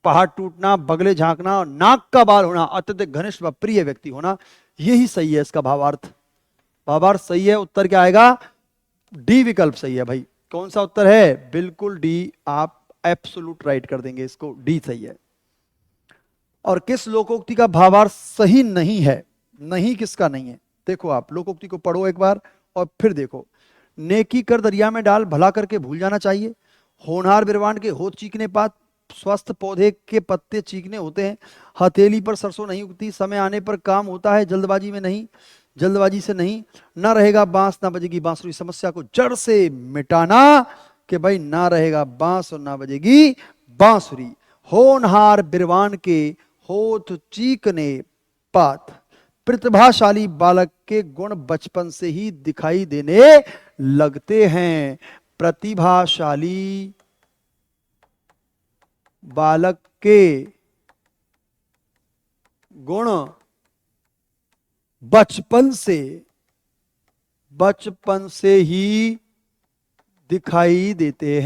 पहाड़ टूटना, बगले झांकना, और नाक का बाल होना, अत्यधिक घनिष्ठ व प्रिय व्यक्ति होना, यही सही है इसका भावार्थ। भावार्थ सही है। उत्तर क्या आएगा? डी विकल्प सही है भाई। कौन सा उत्तर है? बिल्कुल डी। आप एब्सोल्यूट राइट कर देंगे इसको, डी सही है। और किस लोकोक्ति का भावार्थ सही नहीं है? नहीं किसका नहीं है? देखो, आप लोकोक्ति को पढ़ो एक बार और फिर देखो। नेकी कर दरिया में डाल, भला करके भूल जाना चाहिए। होनहार बिरवान के होठ चीकने पात, स्वस्थ पौधे के पत्ते चीकने होते हैं। हथेली पर सरसों नहीं उगती, समय आने पर काम होता है, जल्दबाजी में नहीं, जल्दबाजी से नहीं। ना रहेगा बांस ना बजेगी बांसुरी, समस्या को जड़ से मिटाना। कि भाई ना रहेगा बांस और ना बजेगी बांसुरी। होनहार बिरवान के होठ चीकने पात, प्रतिभाशाली बालक के गुण बचपन से ही दिखाई देने लगते हैं। प्रतिभाशाली बालक के गुण बचपन से ही दिखाई देते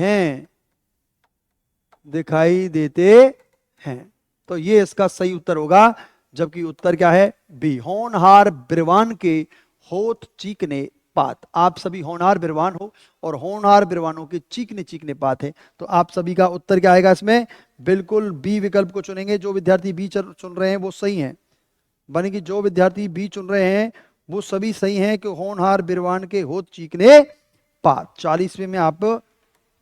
हैं। तो ये इसका सही उत्तर होगा, जबकि उत्तर क्या है? बी, होनहार बिरवान के होठ चीकने पात। आप सभी होनहार बिरवान हो और होनहार बिरवानों के चीकने चीकने पात है, तो आप सभी का उत्तर क्या आएगा इसमें? बिल्कुल बी विकल्प को चुनेंगे। जो विद्यार्थी बी चुन रहे हैं वो सही हैं, बने कि जो विद्यार्थी बी चुन रहे हैं वो सभी सही हैं कि होनहार बिरवान के होठ चीकने पात। 40वें में आप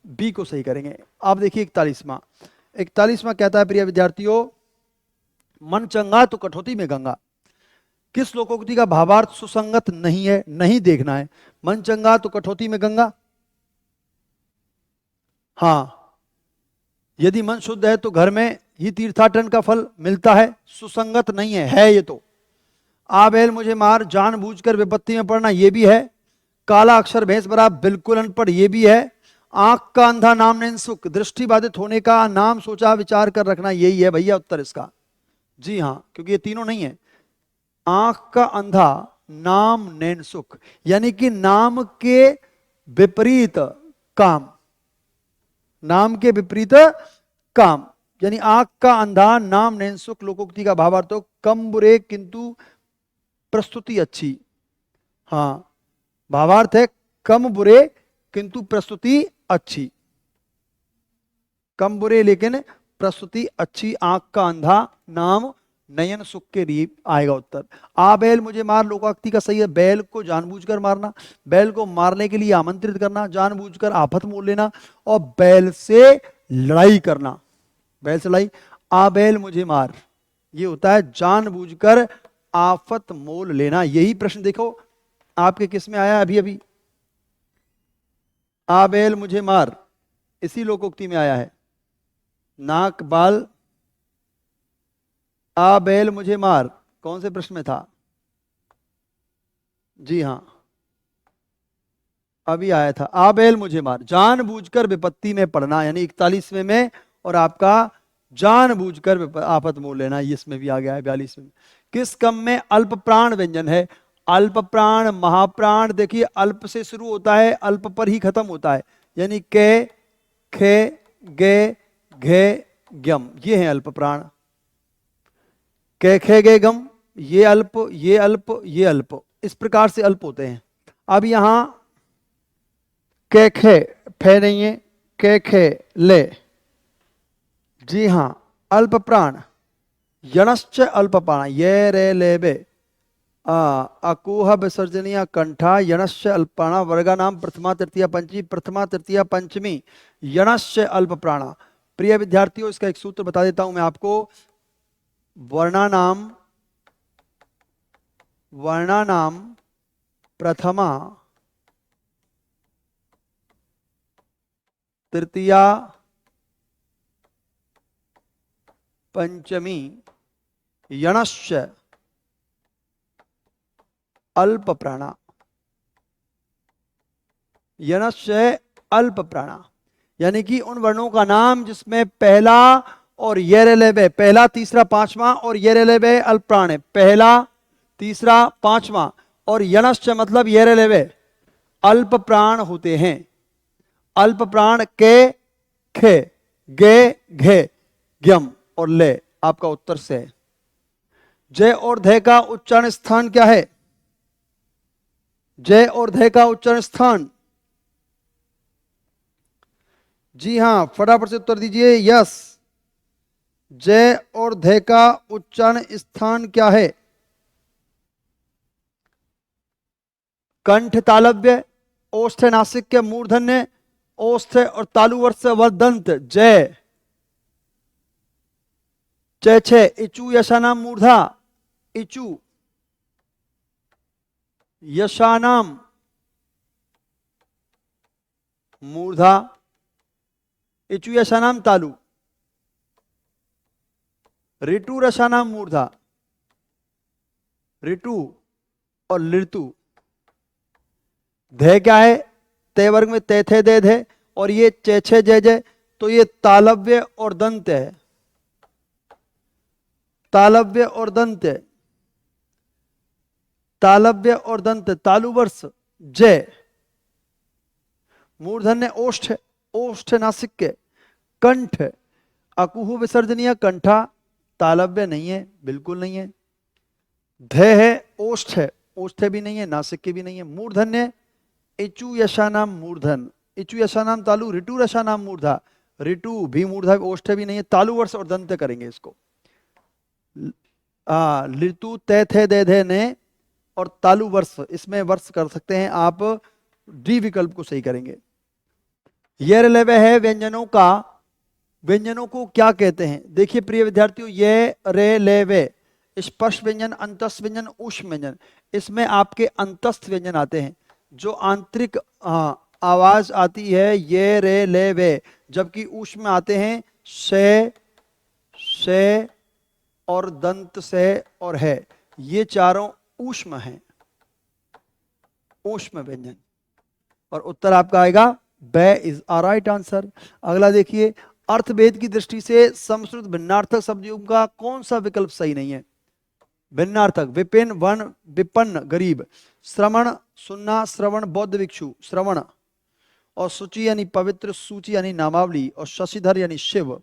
बी को सही करेंगे। आप देखिए 41वां कहता है, प्रिय विद्यार्थियों, मन चंगा तो कठौती में गंगा। किस लोकोक्ति का भावार्थ सुसंगत नहीं है? नहीं देखना है। मन चंगा तो कठौती में गंगा। हाँ, यदि मन शुद्ध है तो घर में ही तीर्थाटन का फल मिलता है। सुसंगत नहीं है ये तो। आ बैल मुझे मार, जानबूझकर विपत्ति में पड़ना, ये भी है। काला अक्षर भैंस बरा, बिल्कुल अनपढ़, ये भी है। आंख का अंधा नाम नैन सुख, दृष्टि बाधित होने का नाम सोचा विचार कर रखना, यही है भैया उत्तर इसका। जी हाँ, क्योंकि ये तीनों नहीं है। आंख का अंधा नाम नैन सुख, यानी कि नाम के विपरीत काम, नाम के विपरीत काम, यानी आंख का अंधा नाम नैन सुख लोकोक्ति का भावार्थ हो कम बुरे किंतु प्रस्तुति अच्छी। हाँ, भावार्थ है कम बुरे किंतु प्रस्तुति अच्छी, कम बुरे लेकिन प्रस्तुति अच्छी। आंख का अंधा नाम नयन सुख के लिए आएगा उत्तर। आ बैल मुझे मार लोकोक्ति का सही है। बैल को जानबूझकर मारना, बैल को मारने के लिए आमंत्रित करना, जानबूझकर आफत मोल लेना और बैल से लड़ाई करना, बैल से लड़ाई। आ बैल मुझे मार, ये होता है जानबूझकर आफत मोल लेना। यही प्रश्न देखो आपके किस में आया अभी? आ बैल मुझे मार, इसी लोकोक्ति में आया है। नाक बाल आ बैल मुझे मार, कौन से प्रश्न में था? जी हां, अभी आया था। आ बैल मुझे मार, जानबूझकर विपत्ति में पड़ना, यानी 41वें में, और आपका जानबूझकर आफत मोल लेना, इसमें भी आ गया है 42वें में। किस कम में अल्प प्राण व्यंजन है? अल्प प्राण, महाप्राण, देखिए अल्प से शुरू होता है, अल्प पर ही खत्म होता है, यानी के, खे, गे, घे, ग्यम, ये है अल्प प्राण। कै खे गे गम, ये अल्प, ये अल्प, ये अल्प, इस प्रकार से अल्प होते हैं। अब यहां कै खे, फे नहीं है, कै खे ले, जी हां, अल्प प्राण। यणश्च अल्प प्राण, ये रे ले बे, अकुह विसर्जनीय कंठा, यणश्च अल्प प्राण, वर्गा नाम प्रथमा तृतीया पंचमी, प्रथमा तृतीया पंचमी, यणश्च अल्प प्राण। प्रिय विद्यार्थियों, इसका एक सूत्र बता देता हूं मैं आपको। वर्णानाम प्रथमा तृतीया पंचमी यणश्च अल्प प्राणा, यणश्च अल्प प्राणा, यानी कि उन वर्णों का नाम जिसमें पहला और येरेलेबे, पहला तीसरा पांचवा और येरेलेबे अल्प प्राण है, पहला तीसरा पांचवा और यणश्च मतलब येरेलेबे अल्प प्राण होते हैं। अल्प प्राण के, खे, गे, घे, ग्यम और ले आपका उत्तर से है। जय और धय का उच्चारण स्थान क्या है? जय और धय का उच्चारण स्थान, जी हां, फटाफट से उत्तर दीजिए। यस, जय और धय का उच्चारण स्थान क्या है? कंठ तालव्य, ओष्ठ नासिक मूर्धन्य, ओष्ठ और तालुवर्ष वर्दंत, जय। चे छे इचु यशानाम मूर्धा, इचु यशानाम मूर्धा, इचु यशानाम तालु, ऋतु रसानाम मूर्धा, ऋतु और ऋतु। धय क्या है? तय वर्ग में तय थे दे धे, और ये चे छे जय जय, तो ये तालव्य और दंत है, तालव्य और दंत है। तालव्य और दंत तालुवर्ष जय, मूर्धन्य ओष्ठ, ओष्ठ नासिक के, कंठ अकुह विसर्जनीय, कंठा तालव्य नहीं है, बिल्कुल नहीं है। ध है, ओष्ठ है, ओष्ठ भी नहीं है, नासिक के भी नहीं है। मूर्धन्य इचु यशानाम मूर्धन, इचु यशानाम तालु, ऋतु रशानाम मूर्धा, ऋतु भी मूर्धा, ओष्ठ भी नहीं है। तालु वर्ष और दंत करेंगे इसको। ऋतु तय थे दे धे ने और तालु वर्ष, इसमें वर्ष कर सकते हैं आप, डी विकल्प को सही करेंगे। ये लेवे है व्यंजनों का, व्यंजनों को क्या कहते हैं? देखिए प्रिय विद्यार्थियों, ये रे लेवे स्पर्श व्यंजन, अंतस्थ व्यंजन, ऊष्म व्यंजन, इसमें आपके अंतस्थ व्यंजन आते हैं, जो आंतरिक आवाज आती है ये रे ले वे, जबकि ऊष्म में आते हैं से और दंत से और है, ये चारों ऊष्म हैं, ऊष्म व्यंजन। और उत्तर आपका आएगा बे इज अ राइट आंसर। अगला देखिए, अर्थभेद की दृष्टि से संस्कृत भिन्नार्थक शब्दों का कौन सा विकल्प सही नहीं है? भिन्नार्थक विपिन वन विपन्न गरीब, श्रवण सुनना श्रवण बौद्ध भिक्षु श्रवण, और सूची यानी पवित्र, सूची यानी नामावली, और शशिधर यानी शिव,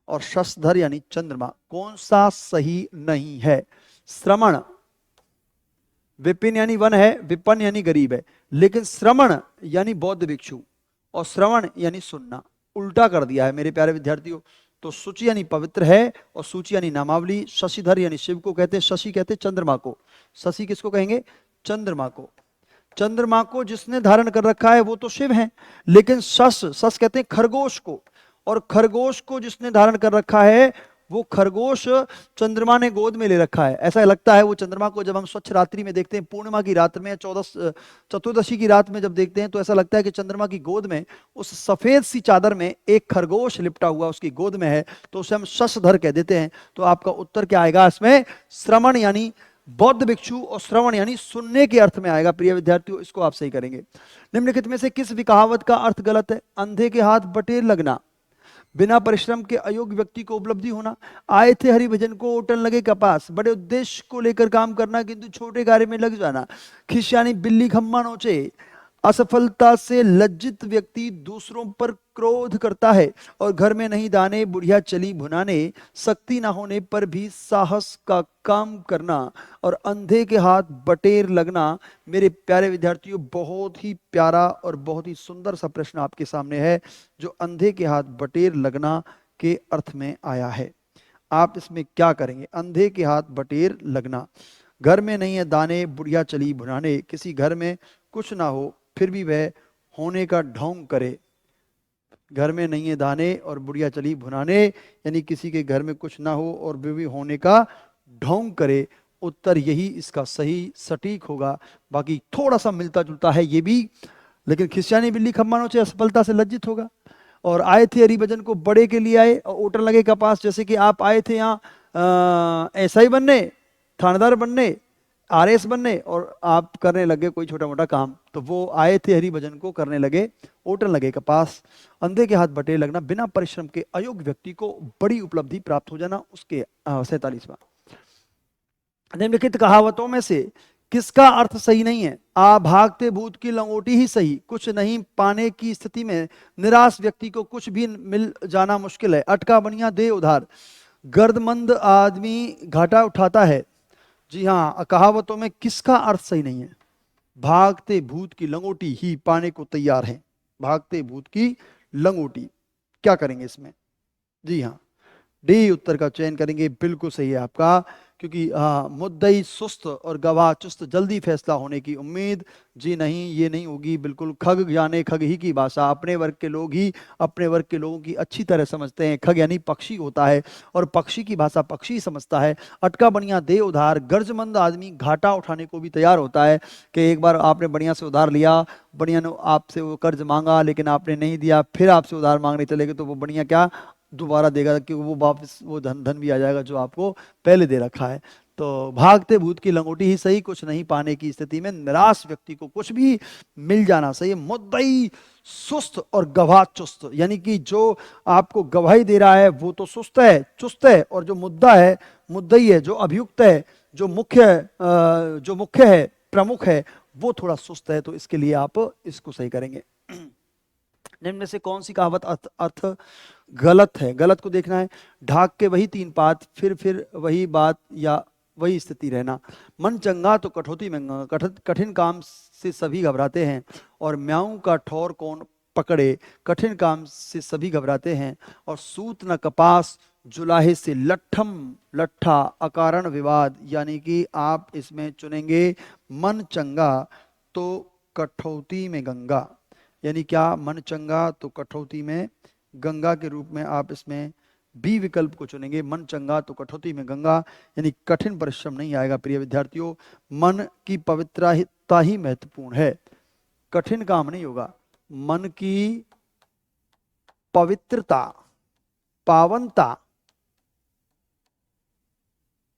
और शशधर यानी चंद्रमा, कौन सा सही नहीं है? श्रवण, विपिन यानी वन है, विपन्न यानी गरीब है, लेकिन श्रवण यानी बौद्ध भिक्षु और श्रवण यानी सुनना, उल्टा कर दिया है मेरे प्यारे विद्यार्थियों। तो सूची यानी पवित्र है और सूची यानी नामावली, शशिधर यानी शिव को कहते हैं, शशि कहते हैं चंद्रमा को, शशि किसको कहेंगे? चंद्रमा को। चंद्रमा को जिसने धारण कर रखा है वो तो शिव है, लेकिन शश कहते हैं खरगोश को, और खरगोश को जिसने धारण कर रखा है वो खरगोश चंद्रमा ने गोद में ले रखा है। ऐसा लगता है वो चंद्रमा को जब हम स्वच्छ रात्रि में देखते हैं, पूर्णिमा की रात में, चतुर्दशी की रात में जब देखते हैं, तो ऐसा लगता है कि चंद्रमा की गोद में उस सफेद सी चादर में एक खरगोश लिपटा हुआ उसकी गोद में है, तो उसे हम शशधर कह देते हैं। तो आपका उत्तर क्या आएगा इसमें? श्रवण यानी बौद्ध भिक्षु और श्रवण यानी सुनने के अर्थ में आएगा। प्रिय विद्यार्थियों, इसको आप सही करेंगे। निम्नलिखित में से किस कहावत का अर्थ गलत है? अंधे के हाथ बटेर लगना, बिना परिश्रम के अयोग्य व्यक्ति को उपलब्धि होना, आए थे हरिभजन को ओटन लगे कपास, बड़े उद्देश्य को लेकर काम करना किंतु छोटे कार्य में लग जाना, खिस यानी बिल्ली खम्मा नोचे, असफलता से लज्जित व्यक्ति दूसरों पर क्रोध करता है, और घर में नहीं दाने बुढ़िया चली भुनाने, शक्ति ना होने पर भी साहस का काम करना, और अंधे के हाथ बटेर लगना। मेरे प्यारे विद्यार्थियों, बहुत ही प्यारा और बहुत ही सुंदर सा प्रश्न आपके सामने है, जो अंधे के हाथ बटेर लगना के अर्थ में आया है। आप इसमें क्या करेंगे? अंधे के हाथ बटेर लगना, घर में नहीं है दाने बुढ़िया चली भुनाने, किसी घर में कुछ ना हो फिर भी वह होने का ढोंग करे। घर में नहीं है दाने और बुढ़िया चली भुनाने, यानी किसी के घर में कुछ ना हो और भी होने का ढोंग करे। उत्तर यही इसका सही सटीक होगा। बाकी थोड़ा सा मिलता जुलता है ये भी, लेकिन खिसियानी बिल्ली खम्मानों से असफलता से लज्जित होगा। और आए थे हरिभजन को बड़े के लिए आए, और ओटन लगे कपास, जैसे कि आप आए थे यहाँ एसआई बनने, थानेदार बनने, आरएस बनने, और आप करने लगे कोई छोटा मोटा काम, तो वो आए थे हरिभजन को करने लगे, ओटन लगे कपास। अंधे के हाथ बटेर लगना, बिना परिश्रम के अयोग्य व्यक्ति को बड़ी उपलब्धि प्राप्त हो जाना। उसके 47वां, निम्नलिखित कहावतों में से किसका अर्थ सही नहीं है? आ भागते भूत की लंगोटी ही सही, कुछ नहीं पाने की स्थिति में निराश व्यक्ति को कुछ भी मिल जाना मुश्किल है, अटका बनिया दे उधार, गर्दमंद आदमी घाटा उठाता है। जी हाँ, कहावतों में किसका अर्थ सही नहीं है? भागते भूत की लंगोटी ही पाने को तैयार है, भागते भूत की लंगोटी। क्या करेंगे इसमें? जी हाँ, डी उत्तर का चयन करेंगे, बिल्कुल सही है आपका, क्योंकि मुद्दई सुस्त और गवाह चुस्त, जल्दी फैसला होने की उम्मीद। जी नहीं, ये नहीं होगी बिल्कुल। खग जाने खग ही की भाषा, अपने वर्ग के लोग ही अपने वर्ग के लोगों की अच्छी तरह समझते हैं। खग यानी पक्षी होता है, और पक्षी की भाषा पक्षी समझता है। अटका बढ़िया दे उधार, गर्जमंद आदमी घाटा उठाने को भी तैयार होता है, कि एक बार आपने बढ़िया से उधार लिया, बढ़िया ने आपसे वो कर्ज मांगा, लेकिन आपने नहीं दिया, फिर आपसे उधार मांगने चले गए, तो वो बढ़िया क्या दोबारा देगा, कि वो वापस वो धन भी आ जाएगा जो आपको पहले दे रखा है। तो भागते भूत की लंगोटी ही सही, कुछ नहीं पाने की स्थिति में निराश व्यक्ति को कुछ भी मिल जाना सही। मुद्दई सुस्त और गवाह चुस्त, यानी कि जो आपको गवाही दे रहा है वो तो सुस्त है, चुस्त है, और जो मुद्दा है, मुद्दई है, जो अभियुक्त है, जो मुख्य है, प्रमुख है, वो थोड़ा सुस्त है, तो इसके लिए आप इसको सही करेंगे। निम्न में से कौन सी कहावत अर्थ गलत है? गलत को देखना है। ढाक के वही तीन पात, फिर वही बात या वही स्थिति रहना। मन चंगा तो कठौती में गंगा, कठिन काम से सभी घबराते हैं, और म्याऊं का ठौर कौन पकड़े, कठिन काम से सभी घबराते हैं, और सूत न कपास जुलाहे से लट्ठा अकारण विवाद। यानी कि आप इसमें चुनेंगे मन चंगा तो कठौती में गंगा। यानी क्या? मन चंगा तो कठौती में गंगा के रूप में आप इसमें बी विकल्प को चुनेंगे। मन चंगा तो कठौती में गंगा, यानी कठिन परिश्रम नहीं आएगा। प्रिय विद्यार्थियों, मन की पवित्रता ही महत्वपूर्ण है, कठिन काम नहीं होगा। मन की पवित्रता, पावनता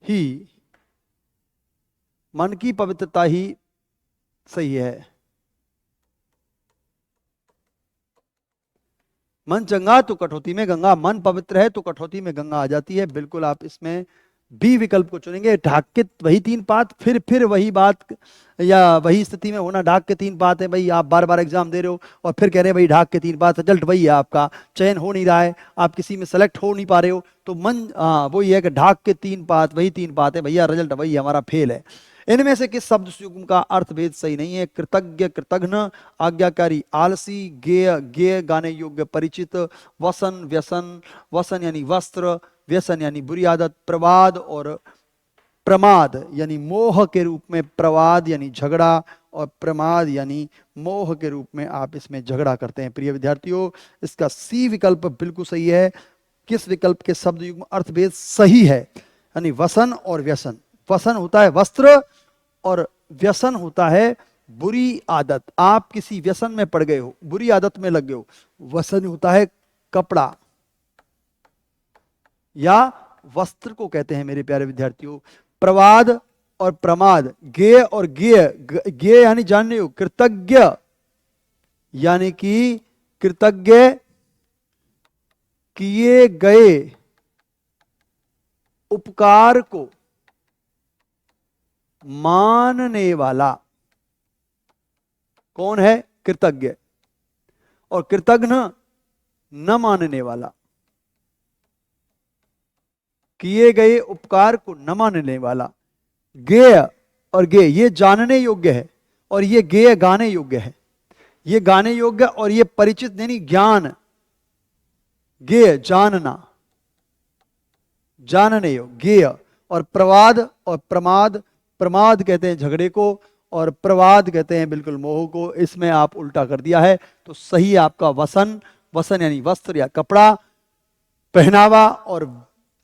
ही, मन की पवित्रता ही सही है। मन चंगा तो कठौती में गंगा, मन पवित्र है तो कठौती में गंगा आ जाती है। बिल्कुल आप इसमें बी विकल्प को चुनेंगे। ढाक के वही तीन पात, फिर वही बात या वही स्थिति में होना। ढाक के तीन पात है भाई, आप बार बार एग्जाम दे रहे हो और फिर कह रहे हैं भाई ढाक के तीन पात, रिजल्ट वही है, आपका चयन हो नहीं रहा है, आप किसी में सेलेक्ट हो नहीं पा रहे हो, तो मन वही है कि ढाक के तीन पात वही तीन पात है भैया, रिजल्ट वही है, हमारा फेल है। इनमें से किस शब्द युग्म का अर्थभेद सही नहीं है? कृतज्ञ कृतघ्न, आज्ञाकारी आलसी, गेय गेय गाने योग्य परिचित, वसन व्यसन, वसन यानी वस्त्र, व्यसन यानी बुरी आदत, प्रवाद और प्रमाद यानी मोह के रूप में प्रवाद यानी झगड़ा, और प्रमाद यानी मोह के रूप में आप इसमें झगड़ा करते हैं। प्रिय विद्यार्थियों, इसका सी विकल्प बिल्कुल सही है। किस विकल्प के शब्द युग्म अर्थभेद सही है? यानी वसन और व्यसन। वसन होता है वस्त्र और व्यसन होता है बुरी आदत। आप किसी व्यसन में पड़ गए हो, बुरी आदत में लग गए हो। वसन होता है कपड़ा या वस्त्र को कहते हैं मेरे प्यारे विद्यार्थियों। प्रवाद और प्रमाद, गेय और गेय, गेय यानी जानने हो, कृतज्ञ यानी कि कृतज्ञ किए गए उपकार को मानने वाला कौन है? कृतज्ञ। और कृतघ्न न मानने वाला, किए गए उपकार को न मानने वाला। गेय और गेय ये जानने योग्य है, और ये गेय गाने योग्य है। ये गाने योग्य और ये परिचित यानी ज्ञान। गेय जानना, जानने योग्य गेय। और प्रवाद और प्रमाद, प्रमाद कहते हैं झगड़े को और प्रवाद कहते हैं बिल्कुल मोह को। इसमें आप उल्टा कर दिया है, तो सही आपका वसन। वसन यानी वस्त्र या कपड़ा, पहनावा, और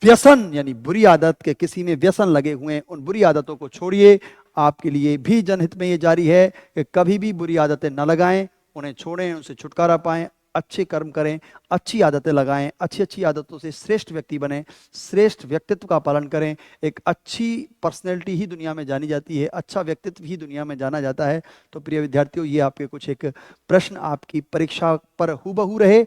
व्यसन यानी बुरी आदत के किसी में व्यसन लगे हुए हैं, उन बुरी आदतों को छोड़िए। आपके लिए भी जनहित में ये जारी है कि कभी भी बुरी आदतें न लगाएं, उन्हें छोड़ें, उनसे छुटकारा पाएं, अच्छे कर्म करें, अच्छी आदतें लगाएं, अच्छी आदतों से श्रेष्ठ व्यक्ति बने, श्रेष्ठ व्यक्तित्व का पालन करें। एक अच्छी पर्सनैलिटी ही दुनिया में जानी जाती है, अच्छा व्यक्तित्व ही दुनिया में जाना जाता है। तो प्रिय विद्यार्थियों, ये आपके कुछ एक प्रश्न आपकी परीक्षा पर हूबहू रहे।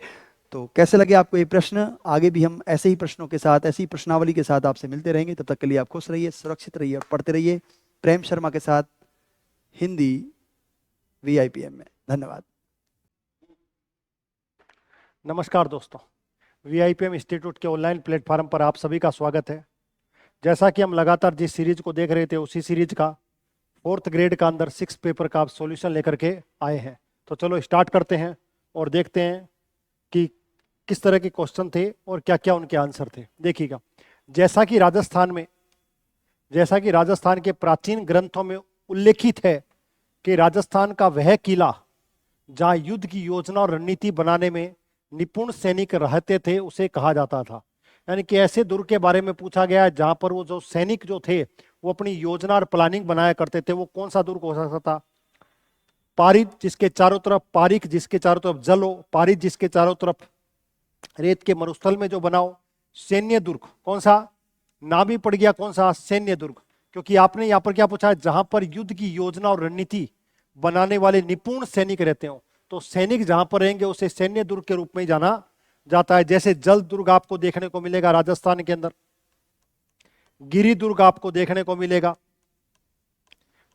तो कैसे लगे आपको ये प्रश्न? आगे भी हम ऐसे ही प्रश्नों के साथ, ऐसी प्रश्नावली के साथ आपसे मिलते रहेंगे। तब तक के लिए आप खुश रहिए, सुरक्षित रहिए और पढ़ते रहिए प्रेम शर्मा के साथ हिंदी VIPM में। धन्यवाद। नमस्कार दोस्तों, VIPM इंस्टीट्यूट के ऑनलाइन प्लेटफॉर्म पर आप सभी का स्वागत है। जैसा कि हम लगातार जिस सीरीज को देख रहे थे, उसी सीरीज का 4th ग्रेड का अंदर 6 पेपर का आप सॉल्यूशन लेकर के आए हैं। तो चलो स्टार्ट करते हैं और देखते हैं कि किस तरह के क्वेश्चन थे और क्या क्या उनके आंसर थे। देखिएगा, जैसा कि राजस्थान के प्राचीन ग्रंथों में उल्लेखित है कि राजस्थान का वह किला जहां युद्ध की योजना और रणनीति बनाने में निपुण सैनिक रहते थे, उसे कहा जाता था। यानी कि ऐसे दुर्ग के बारे में पूछा गया है जहां पर वो जो सैनिक जो थे वो अपनी योजना और प्लानिंग बनाया करते थे। वो कौन सा दुर्ग हो सकता था? पारिद जिसके चारों तरफ, पारिक जिसके चारों तरफ जल हो, पारिद जिसके चारों तरफ रेत के मरुस्थल में जो बनाओ। सैन्य दुर्ग कौन सा? नाम भी पड़ गया कौन सा? सैन्य दुर्ग। क्योंकि आपने यहाँ पर क्या पूछा है? जहां पर युद्ध की योजना और रणनीति बनाने वाले निपुण सैनिक रहते हो, तो सैनिक जहां पर रहेंगे उसे सैन्य दुर्ग के रूप में जाना जाता है। जैसे जल दुर्ग आपको देखने को मिलेगा राजस्थान के अंदर। गिरी दुर्ग आपको देखने को मिलेगा,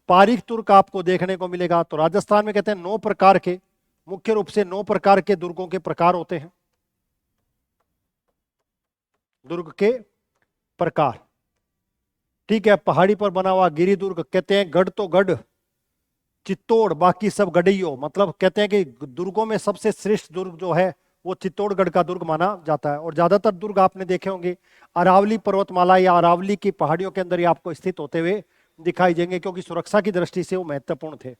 पारीख दुर्ग आपको देखने को मिलेगा। तो राजस्थान में कहते हैं 9 प्रकार के, मुख्य रूप से 9 प्रकार के दुर्गों के प्रकार होते हैं, दुर्ग के प्रकार। ठीक है, पहाड़ी पर बना हुआ गिरी दुर्ग, कहते हैं गढ़ तो गढ़, चित्तौड़ बाकी सब गढ़इयो, मतलब कहते हैं कि दुर्गों में सबसे श्रेष्ठ दुर्ग जो है वो चित्तौड़गढ़ का दुर्ग माना जाता है। और ज्यादातर दुर्ग आपने देखे होंगे अरावली पर्वतमाला या अरावली की पहाड़ियों के अंदर ही आपको स्थित होते हुए दिखाई देंगे, क्योंकि सुरक्षा की दृष्टि से वो महत्वपूर्ण थे।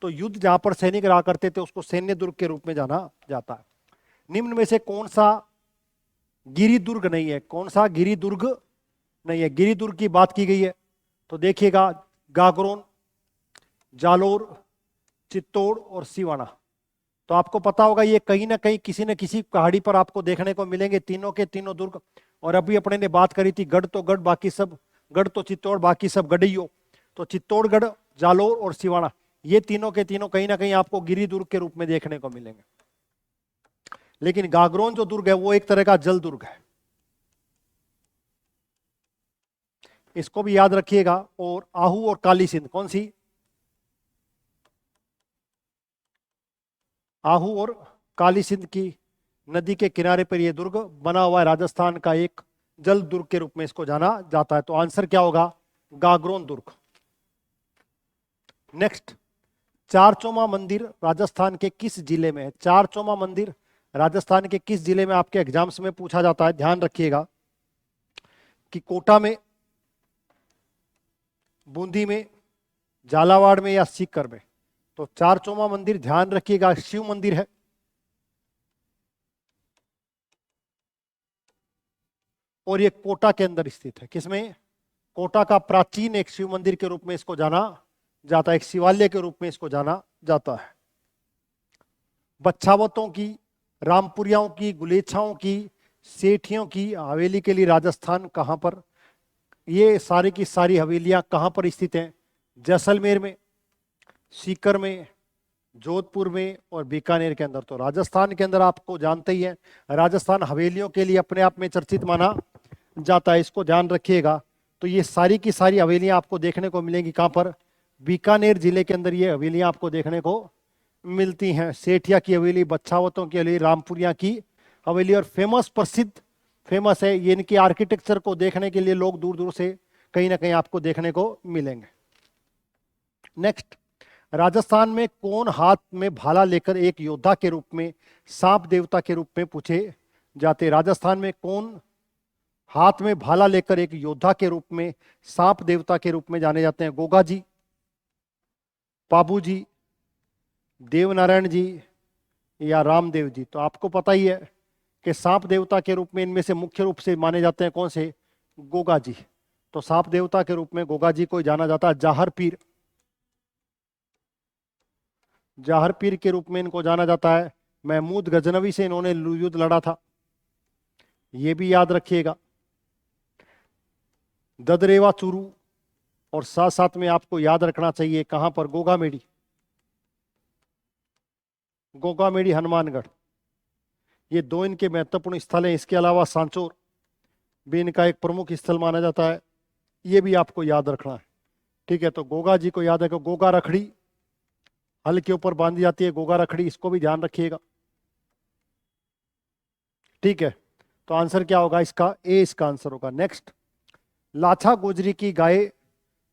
तो युद्ध जहां पर सैनिक रहा करते थे उसको सैन्य दुर्ग के रूप में जाना जाता है। निम्न में से कौन सा गिरी दुर्ग नहीं है? कौन सा गिरी दुर्ग नहीं है? गिरी दुर्ग की बात की गई है तो देखिएगा गागरोन, जालोर, चित्तौड़ और सिवाना। तो आपको पता होगा ये कहीं ना कहीं किसी न किसी पहाड़ी पर आपको देखने को मिलेंगे, तीनों के तीनों दुर्ग। और अभी अपने ने बात करी थी गढ़ तो गढ़ बाकी सब, गढ़ तो चित्तौड़ बाकी सब गढ़इयो। तो चित्तौड़गढ़, जालोर और सिवाना ये तीनों के तीनों कहीं ना कहीं आपको गिरी दुर्ग के रूप में देखने को मिलेंगे। लेकिन गागरोन जो दुर्ग है वो एक तरह का जल दुर्ग है, इसको भी याद रखिएगा। और आहू और काली सिंध, कौन सी? आहू और काली सिंध की नदी के किनारे पर यह दुर्ग बना हुआ है, राजस्थान का एक जल दुर्ग के रूप में इसको जाना जाता है। तो आंसर क्या होगा? गागरोन दुर्ग। नेक्स्ट, चारचोमा मंदिर राजस्थान के किस जिले में है? चारचोमा मंदिर राजस्थान के किस जिले में आपके एग्जाम्स में पूछा जाता है। ध्यान रखिएगा कि कोटा में, बूंदी में, झालावाड़ में या सीकर में। तो चारचोमा मंदिर ध्यान रखिएगा शिव मंदिर है। और ये कोटा के अंदर स्थित है। किसमें? कोटा का प्राचीन एक शिव मंदिर के रूप में इसको जाना जाता है, एक शिवालय के रूप में इसको जाना जाता है। बच्छावतों की, रामपुरियाओं की, गुलेछाओं की, सेठियों की हवेली के लिए राजस्थान कहां पर, ये सारी की सारी हवेलियां कहां पर स्थित हैं? जैसलमेर में, सीकर में, जोधपुर में और बीकानेर के अंदर। तो राजस्थान के अंदर आपको जानते ही हैं राजस्थान हवेलियों के लिए अपने आप में चर्चित माना जाता है, इसको ध्यान रखिएगा। तो ये सारी की सारी हवेलियां आपको देखने को मिलेंगी कहां पर? बीकानेर जिले के अंदर ये हवेलियां आपको देखने को मिलती हैं। सेठिया की हवेली, बच्छावतों की हवेली, रामपुरिया की हवेली। और फेमस, प्रसिद्ध फेमस है ये, इनकी आर्किटेक्चर को देखने के लिए लोग दूर दूर से कहीं ना कहीं आपको देखने को मिलेंगे। नेक्स्ट, राजस्थान में कौन हाथ में भाला लेकर एक योद्धा के रूप में, सांप देवता के रूप में पूछे जाते? राजस्थान में कौन हाथ में भाला लेकर एक योद्धा के रूप में, सांप देवता के रूप में जाने जाते हैं? गोगा जी, पाबू जी, देवनारायण जी या रामदेव जी। तो आपको पता ही है कि सांप देवता के रूप में इनमें से मुख्य रूप से माने जाते हैं कौन से? गोगा जी। तो सांप देवता के रूप में गोगा जी को जाना जाता है। जाहर पीर, जाहर पीर के रूप में इनको जाना जाता है। महमूद गजनवी से इन्होंने युद्ध लड़ा था, ये भी याद रखिएगा। ददरेवा चूरू, और साथ साथ में आपको याद रखना चाहिए कहां पर? गोगामेड़ी, गोगामेड़ी हनुमानगढ़, ये दो इनके महत्वपूर्ण स्थल हैं। इसके अलावा सांचौर भी इनका एक प्रमुख स्थल माना जाता है, ये भी आपको याद रखना है। ठीक है, तो गोगा जी को याद है कि गोगा रखड़ी हल के ऊपर बांधी जाती है, गोगा रखड़ी, इसको भी ध्यान रखिएगा। ठीक है, तो आंसर क्या होगा इसका? ए इसका आंसर होगा। नेक्स्ट, लाछा गुजरी की गाय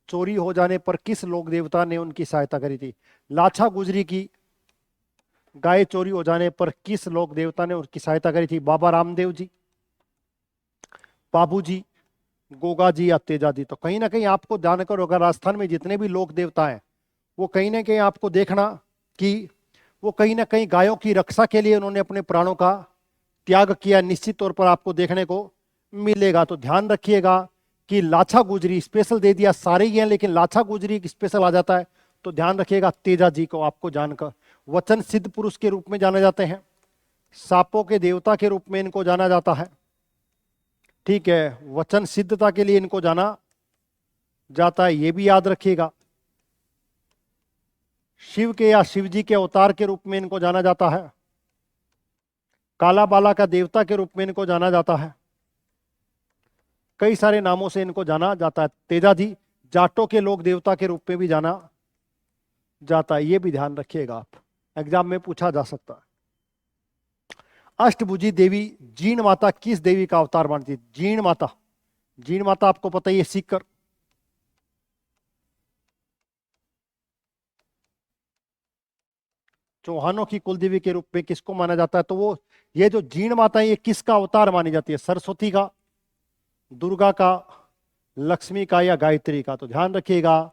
चोरी हो जाने पर किस लोक देवता ने उनकी सहायता करी थी? लाछा गुजरी की गाय चोरी हो जाने पर किस लोक देवता ने उनकी सहायता करी थी? बाबा रामदेव जी, बाबू जी, गोगा जी या तेजा जी। तो कहीं ना कहीं आपको ध्यान करो, अगर राजस्थान में जितने भी लोक देवता हैं वो कहीं ना कहीं आपको देखना कि वो कहीं ना कहीं गायों की रक्षा के लिए उन्होंने अपने प्राणों का त्याग किया, निश्चित तौर पर आपको देखने को मिलेगा। तो ध्यान रखिएगा कि लाछा गुजरी स्पेशल दे दिया, सारे ही हैं लेकिन लाछा गुजरी स्पेशल आ जाता है। तो ध्यान रखिएगा तेजा जी को आपको जानकर। वचन सिद्ध पुरुष के रूप में जाने जाते हैं, सांपों के देवता के रूप में इनको जाना जाता है। ठीक है, वचन सिद्धता के लिए इनको जाना जाता है, ये भी याद रखिएगा। शिव के या शिव जी के अवतार के रूप में इनको जाना जाता है। काला बाला का देवता के रूप में इनको जाना जाता है। कई सारे नामों से इनको जाना जाता है। तेजाजी, जाटों के लोक देवता के रूप में भी जाना जाता है, ये भी ध्यान रखिएगा, आप एग्जाम में पूछा जा सकता है। अष्टभुजी देवी जीण माता किस देवी का अवतार मानती है? जीण माता, जीण माता आपको पता ही है, सीकर। चौहानों की कुलदेवी के रूप में किसको माना जाता है? तो वो ये जो जीण माता है ये किसका अवतार मानी जाती है? सरस्वती का, दुर्गा का, लक्ष्मी का या गायत्री का? तो ध्यान रखिएगा,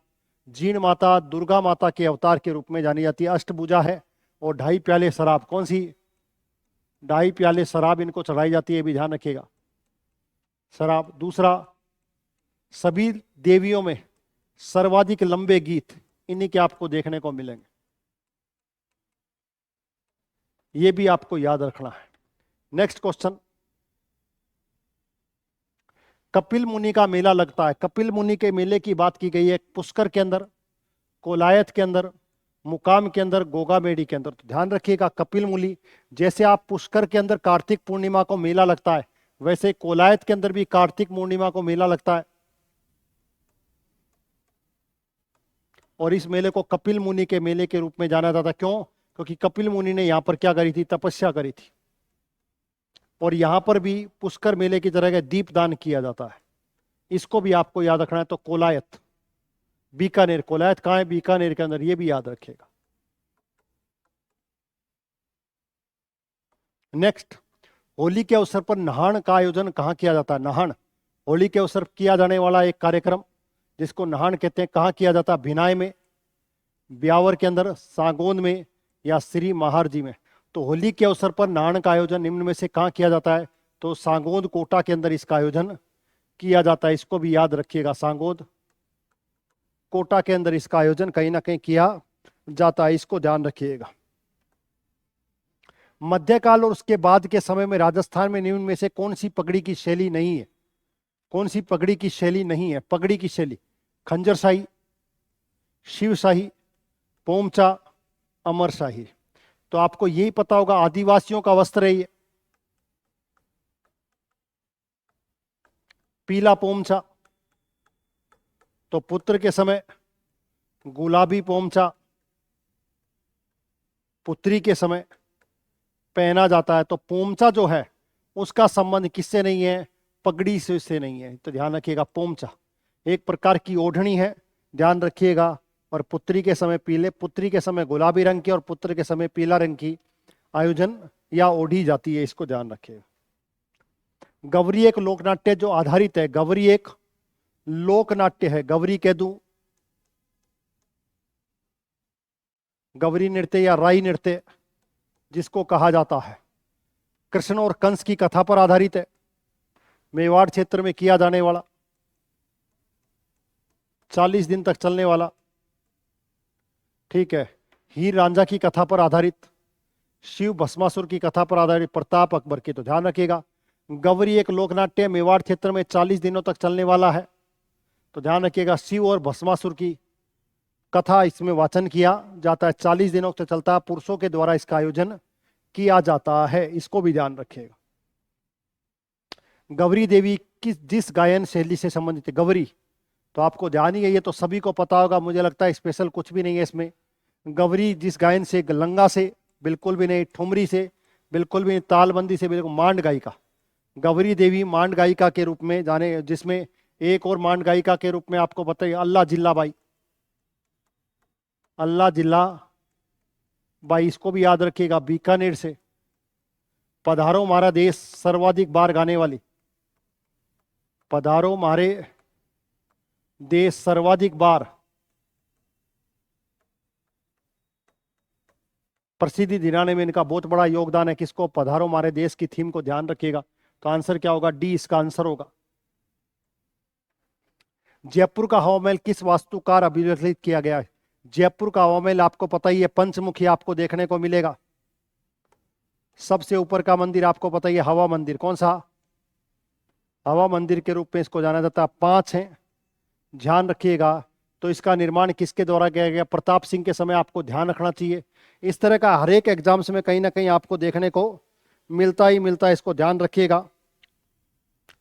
जीण माता दुर्गा माता के अवतार के रूप में जानी जाती है। अष्टभुजा है और 2.5 प्याले शराब, कौन सी? 2.5 प्याले शराब इनको चढ़ाई जाती है, भी ध्यान रखिएगा, शराब। दूसरा, सभी देवियों में सर्वाधिक लंबे गीत इन्हीं के आपको देखने को मिलेंगे, ये भी आपको याद रखना है। नेक्स्ट क्वेश्चन, कपिल मुनि का मेला लगता है, कपिल मुनि के मेले की बात की गई है पुष्कर के अंदर, कोलायत के अंदर, मुकाम के अंदर, गोगामेडी के अंदर। तो ध्यान रखिएगा, कपिल मुनि, जैसे आप पुष्कर के अंदर कार्तिक पूर्णिमा को मेला लगता है, वैसे कोलायत के अंदर भी कार्तिक पूर्णिमा को मेला लगता है। और इस मेले को कपिल मुनि के मेले के रूप में जाना जाता है। क्यों? क्योंकि कपिल मुनि ने यहां पर क्या करी थी? तपस्या करी थी। और यहां पर भी पुष्कर मेले की तरह का दीपदान किया जाता है, इसको भी आपको याद रखना है। तो कोलायत, बीकानेर, कोलायत कहां है? बीकानेर के अंदर, ये भी याद रखिएगा। नेक्स्ट, होली के अवसर पर नहान का आयोजन कहां किया जाता है? नहान, होली के अवसर किया जाने वाला एक कार्यक्रम जिसको नहान कहते हैं, कहां किया जाता है? भिनाई में, ब्यावर के अंदर, सांगोन में या श्री महारजी में? तो होली के अवसर पर नहान का आयोजन निम्न में से कहां किया जाता है? तो सांगोद कोटा के अंदर इसका आयोजन किया जाता है, इसको भी याद रखिएगा, सांगोद कोटा के अंदर इसका आयोजन कहीं ना कहीं किया जाता है, इसको ध्यान रखिएगा। मध्यकाल और उसके बाद के समय में राजस्थान में निम्न में से कौन सी पगड़ी की शैली नहीं है? कौन सी पगड़ी की शैली नहीं है? पगड़ी की शैली, खंजरशाही, शिवशाही, पोमचा, अमरशाही। तो आपको यही पता होगा, आदिवासियों का वस्त्र है ये, पीला पोमचा। तो पुत्र के समय गुलाबी पोमचा पुत्री के समय पहना जाता है। तो पोमचा जो है उसका संबंध किससे नहीं है? पगड़ी से नहीं है। तो ध्यान रखिएगा, पोमचा एक प्रकार की ओढ़नी है, ध्यान रखिएगा। और पुत्री के समय पीले, पुत्री के समय गुलाबी रंग की और पुत्र के समय पीला रंग की आयोजन या ओढ़ी जाती है, इसको ध्यान रखिएगा। गवरी एक लोकनाट्य जो आधारित है, गवरी एक लोकनाट्य है, गवरी कह दूं, गवरी नृत्य या राई नृत्य जिसको कहा जाता है, कृष्ण और कंस की कथा पर आधारित है, मेवाड़ क्षेत्र में किया जाने वाला, 40 दिन तक चलने वाला, ठीक है, हीर रांझा की कथा पर आधारित, शिव भस्मासुर की कथा पर आधारित, प्रताप अकबर की। तो ध्यान रखिएगा, गवरी एक लोकनाट्य मेवाड़ क्षेत्र में 40 दिनों तक चलने वाला है। तो ध्यान रखिएगा, शिव और भस्मासुर की कथा इसमें वाचन किया जाता है, 40 दिनों तक चलता है, पुरुषों के द्वारा इसका आयोजन किया जाता है, इसको भी ध्यान रखिएगा। गवरी देवी किस जिस गायन शैली से संबंधित है? गवरी तो आपको ध्यान ही है, ये तो सभी को पता होगा, मुझे लगता है स्पेशल कुछ भी नहीं है इसमें। गवरी जिस गायन से, लंगा से बिल्कुल भी नहीं, ठुमरी से बिल्कुल भी नहीं, तालबंदी से बिल्कुल, मांड गायिका। गवरी देवी मांड गायिका के रूप में जाने, जिसमें एक और मांड गायिका के रूप में आपको बताइए अल्लाह जिल्लाबाई, अल्लाह जिल्ला बाई, इसको भी याद रखिएगा। बीकानेर से पधारो मारा देश सर्वाधिक बार गाने वाली, पधारो मारे देश सर्वाधिक बार प्रसिद्धि दिलाने में इनका बहुत बड़ा योगदान है। किसको? पधारो मारे देश की थीम को ध्यान रखिएगा। तो आंसर क्या होगा? डी इसका आंसर होगा। जयपुर का हवा महल किस वास्तुकार अभिलेखित किया गया है? जयपुर का हवा महल आपको पता ही है, पंचमुखी आपको देखने को मिलेगा। सबसे ऊपर का मंदिर आपको पता ही है, हवा मंदिर। कौन सा? हवा मंदिर के रूप में इसको जाना जाता है। 5 हैं, ध्यान रखिएगा। तो इसका निर्माण किसके द्वारा किया गया? प्रताप सिंह के समय, आपको ध्यान रखना चाहिए। इस तरह का हर एक एग्जाम्स में कहीं ना कहीं आपको देखने को मिलता ही मिलता है, इसको ध्यान रखिएगा,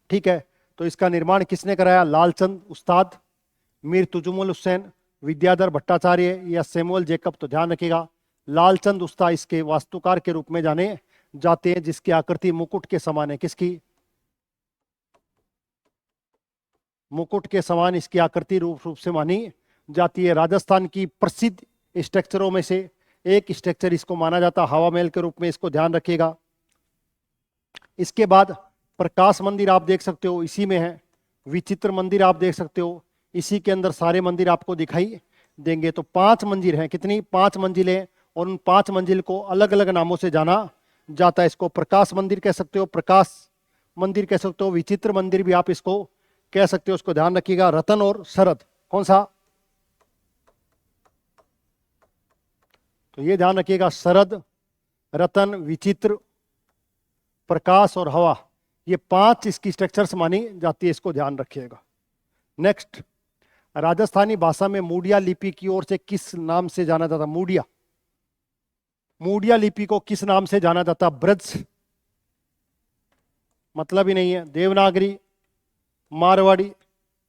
ठीक है। तो इसका निर्माण किसने कराया? लालचंद उस्ताद, मीर तुजुमुल हुसैन, विद्याधर भट्टाचार्य या सैमुअल जेकब। तो ध्यान रखिएगा लालचंद उस्ताद इसके वास्तुकार के रूप में जाने जाते हैं, जिसकी आकृति मुकुट के समान है। किसकी? मुकुट के समान इसकी आकृति रूप से मानी जाती है। राजस्थान की प्रसिद्ध स्ट्रक्चरों में से एक स्ट्रक्चर इसको माना जाता है हवा महल के रूप में, इसको ध्यान रखिएगा। इसके बाद प्रकाश मंदिर आप देख सकते हो, इसी में है। विचित्र मंदिर आप देख सकते हो, इसी के अंदर सारे मंदिर आपको दिखाई देंगे। तो 5 मंजिल हैं। कितनी? 5 मंजिलें, और उन 5 मंजिल को अलग अलग नामों से जाना जाता है। इसको प्रकाश मंदिर कह सकते हो, प्रकाश मंदिर कह सकते हो, विचित्र मंदिर भी आप इसको कह सकते हो। उसको ध्यान रखिएगा। रतन और शरद कौन सा? तो ये ध्यान रखिएगा, शरद, रतन, विचित्र, प्रकाश और हवा, ये 5 इसकी स्ट्रक्चर्स मानी जाती है। इसको ध्यान रखिएगा। नेक्स्ट, राजस्थानी भाषा में मूडिया लिपि की ओर से किस नाम से जाना जाता? मूडिया। मूडिया लिपि को किस नाम से जाना जाता? ब्रज, मतलब ही नहीं है। देवनागरी, मारवाड़ी,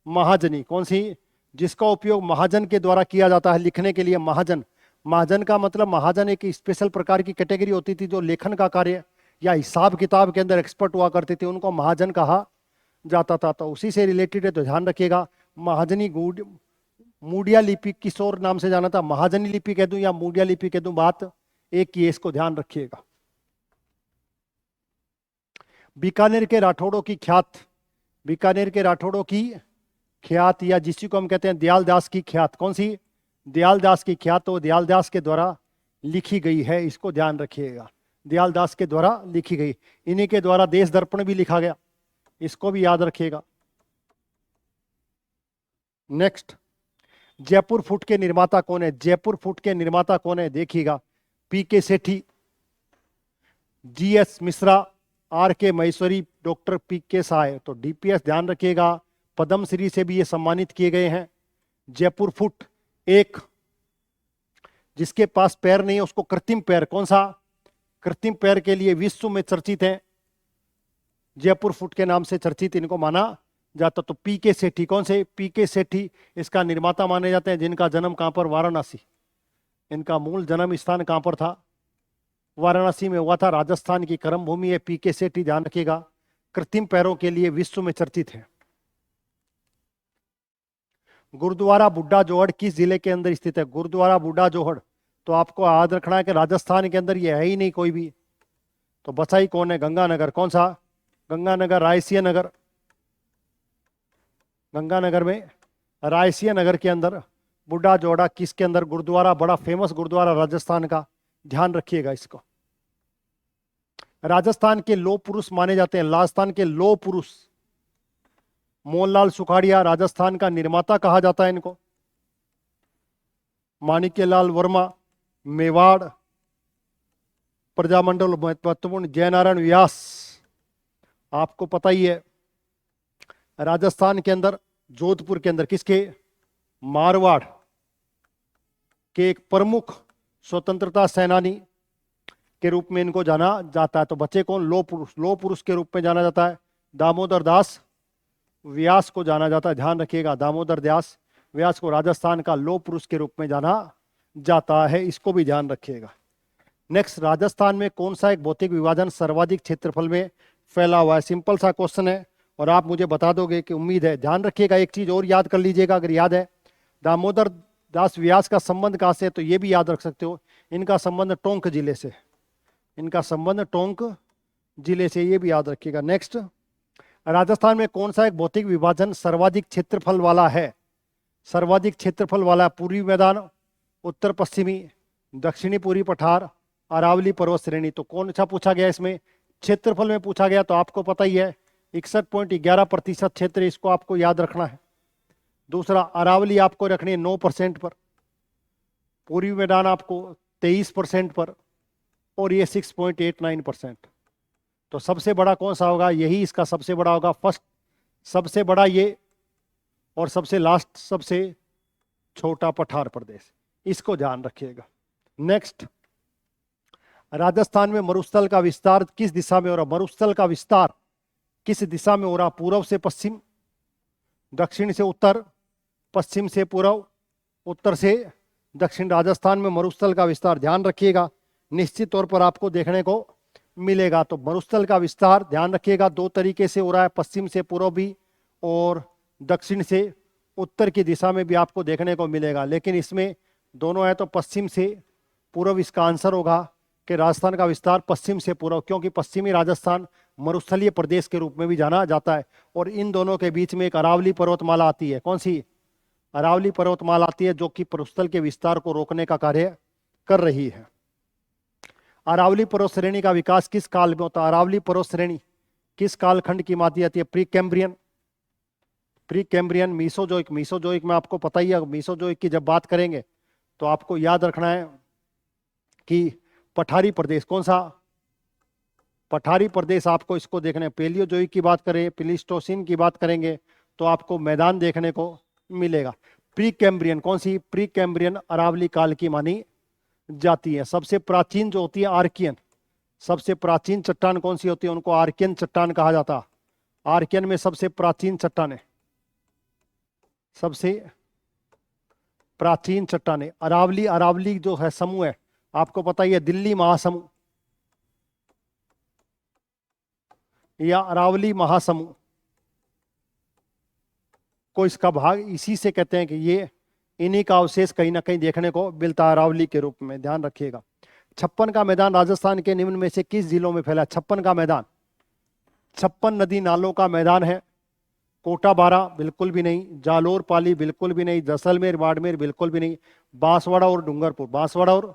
महाजनी। कौन सी? जिसका उपयोग महाजन के द्वारा किया जाता है लिखने के लिए। महाजन, महाजन का मतलब महाजन एक स्पेशल प्रकार की कैटेगरी होती थी जो लेखन का कार्य या हिसाब किताब के अंदर एक्सपर्ट हुआ करते थे, उनको महाजन कहा जाता था। तो उसी से रिलेटेड है, तो ध्यान रखिएगा। महाजनी मूडिया लिपि किस और नाम से जाना था? महाजनी लिपि कह दूं या मूडिया लिपि कह दूं, बात एक ही है। इसको ध्यान रखिएगा। बीकानेर के राठौड़ों की ख्यात, बीकानेर के राठौड़ों की ख्यात, या जिसी को हम कहते हैं दयालदास की ख्यात। कौन सी? दयालदास की ख्यात। तो दयालदास के द्वारा लिखी गई है। इसको ध्यान रखिएगा, दयालदास के द्वारा लिखी गई। इन्हीं के द्वारा देश दर्पण भी लिखा गया, इसको भी याद रखिएगा। नेक्स्ट, जयपुर फुट के निर्माता कौन है? जयपुर फुट के निर्माता कौन है? देखिएगा, PK Sethi, GS Mishra, RK Maheshwari, doctor PK Sai. तो डीपीएस ध्यान रखिएगा, पद्मश्री से भी ये सम्मानित किए गए हैं। जयपुर फुट, एक जिसके पास पैर नहीं है उसको कृत्रिम पैर, कौन सा? कृत्रिम पैर के लिए विश्व में चर्चित है, जयपुर फुट के नाम से चर्चित इनको माना जाता। तो पीके सेठी, कौन से? पीके सेठी इसका निर्माता माने जाते हैं, जिनका जन्म कहां पर? वाराणसी। इनका मूल जन्म स्थान कहां पर था? वाराणसी में हुआ था। राजस्थान की कर्म भूमि है पीके सेठी, ध्यान रखिएगा। कृत्रिम पैरों के लिए विश्व में चर्चित है। गुरुद्वारा बुड्ढा जोहड़ किस जिले के अंदर स्थित है? गुरुद्वारा बुड्ढा जोहड़, तो आपको याद रखना है कि राजस्थान के अंदर ये है ही नहीं कोई भी। तो बचा ही कौन है? गंगानगर। कौन सा? गंगानगर, रायसीय नगर। गंगानगर में रायसीय नगर के अंदर बुड्ढा जोड़ा किसके अंदर? गुरुद्वारा, बड़ा फेमस गुरुद्वारा राजस्थान का, ध्यान रखिएगा इसको। राजस्थान के लौह पुरुष माने जाते हैं, राजस्थान के लौह पुरुष मोहनलाल सुखाड़िया राजस्थान का निर्माता कहा जाता है इनको। माणिक्यलाल वर्मा मेवाड़, प्रजामंडल महत्वपूर्ण जयनारायण व्यास, आपको पता ही है। राजस्थान के अंदर जोधपुर के अंदर किसके? मारवाड़ के एक प्रमुख स्वतंत्रता सेनानी के रूप में इनको जाना जाता है। तो बच्चे कौन? लौह पुरुष। लौह पुरुष के रूप में जाना जाता है दामोदर दास व्यास को जाना जाता है, ध्यान रखिएगा। दामोदर दास व्यास को राजस्थान का लौह पुरुष के रूप में जाना जाता है, इसको भी ध्यान रखिएगा। नेक्स्ट, राजस्थान में कौन सा एक भौतिक विभाजन सर्वाधिक क्षेत्रफल में फैला हुआ है? सिंपल सा क्वेश्चन है और आप मुझे बता दोगे कि उम्मीद है। ध्यान रखिएगा, एक चीज और याद कर लीजिएगा अगर याद है। दामोदर दास व्यास का संबंध कहां से है? तो ये भी याद रख सकते हो, इनका संबंध टोंक जिले से, इनका संबंध टोंक जिले से, ये भी याद रखिएगा। नेक्स्ट, राजस्थान में कौन सा एक भौतिक विभाजन सर्वाधिक क्षेत्रफल वाला है? सर्वाधिक क्षेत्रफल वाला पूर्वी मैदान, उत्तर पश्चिमी, दक्षिणी पूर्वी पठार, अरावली पर्वत श्रेणी। तो कौन सा पूछा गया इसमें? क्षेत्रफल में पूछा गया, तो आपको पता ही है 61.11% क्षेत्र, इसको आपको याद रखना है। दूसरा, अरावली आपको रखनी है 9% पर, पूर्वी मैदान आपको 23% पर, और ये 6.89%। तो सबसे बड़ा कौन सा होगा? यही इसका सबसे बड़ा होगा। फर्स्ट सबसे बड़ा ये, और सबसे लास्ट सबसे छोटा पठार प्रदेश, इसको ध्यान रखिएगा। नेक्स्ट, राजस्थान में मरुस्थल का विस्तार किस दिशा में हो रहा है? मरुस्थल का विस्तार किस दिशा में हो रहा? पूर्व से पश्चिम, दक्षिण से उत्तर, पश्चिम से पूर्व, उत्तर से दक्षिण। राजस्थान में मरुस्थल का विस्तार ध्यान रखिएगा, निश्चित तौर पर आपको देखने को मिलेगा। तो मरुस्थल का विस्तार ध्यान रखिएगा, दो तरीके से हो रहा है, पश्चिम से पूर्व भी और दक्षिण से उत्तर की दिशा में भी आपको देखने को मिलेगा। लेकिन इसमें दोनों है तो पश्चिम से पूर्व इसका आंसर होगा कि राजस्थान का विस्तार पश्चिम से पूर्व, क्योंकि पश्चिमी राजस्थान मरुस्थलीय प्रदेश के रूप में भी जाना जाता है। और इन दोनों के बीच में एक अरावली पर्वतमाला आती है। कौन सी? अरावली पर्वतमाला आती है, जो कि मरुस्थल के विस्तार को रोकने का कार्य कर रही है। अरावली पर्वत श्रेणी का विकास किस काल में होता है? अरावली पर्वत श्रेणी किस कालखंड की मानी जाती है? Pre Cambrian, pre Cambrian, Mesozoic. Mesozoic में आपको पता ही है, मीसोजोइक की जब बात करेंगे तो आपको याद रखना है कि पठारी प्रदेश, कौन सा? पठारी प्रदेश आपको इसको देखने। पेलियोजोइक की बात करें, प्लीस्टोसिन की बात करेंगे तो आपको मैदान देखने को मिलेगा। प्री कैम्ब्रियन, कौन सी? प्री कैम्ब्रियन अरावली काल की मानी जाती है। सबसे प्राचीन जो होती है आर्कियन, सबसे प्राचीन चट्टान कौन सी होती है? उनको आर्कियन चट्टान कहा जाता है। आर्कियन में सबसे प्राचीन चट्टानें, सबसे प्राचीन चट्टानें अरावली। अरावली जो है समूह है, आपको पता ही है, दिल्ली महासमूह या अरावली महासमूह को इसका भाग इसी से कहते हैं कि ये इन्हीं का अवशेष कहीं ना कहीं देखने को मिलता है अरावली के रूप में, ध्यान रखिएगा। 56 का मैदान राजस्थान के निम्न में से किस जिलों में फैला? 56 का मैदान 56 नदी नालों का मैदान है। कोटा बारा बिल्कुल भी नहीं, जालोर पाली बिल्कुल भी नहीं, जैसलमेर बाड़मेर बिल्कुल भी नहीं, बांसवाड़ा और डूंगरपुर, बांसवाड़ा और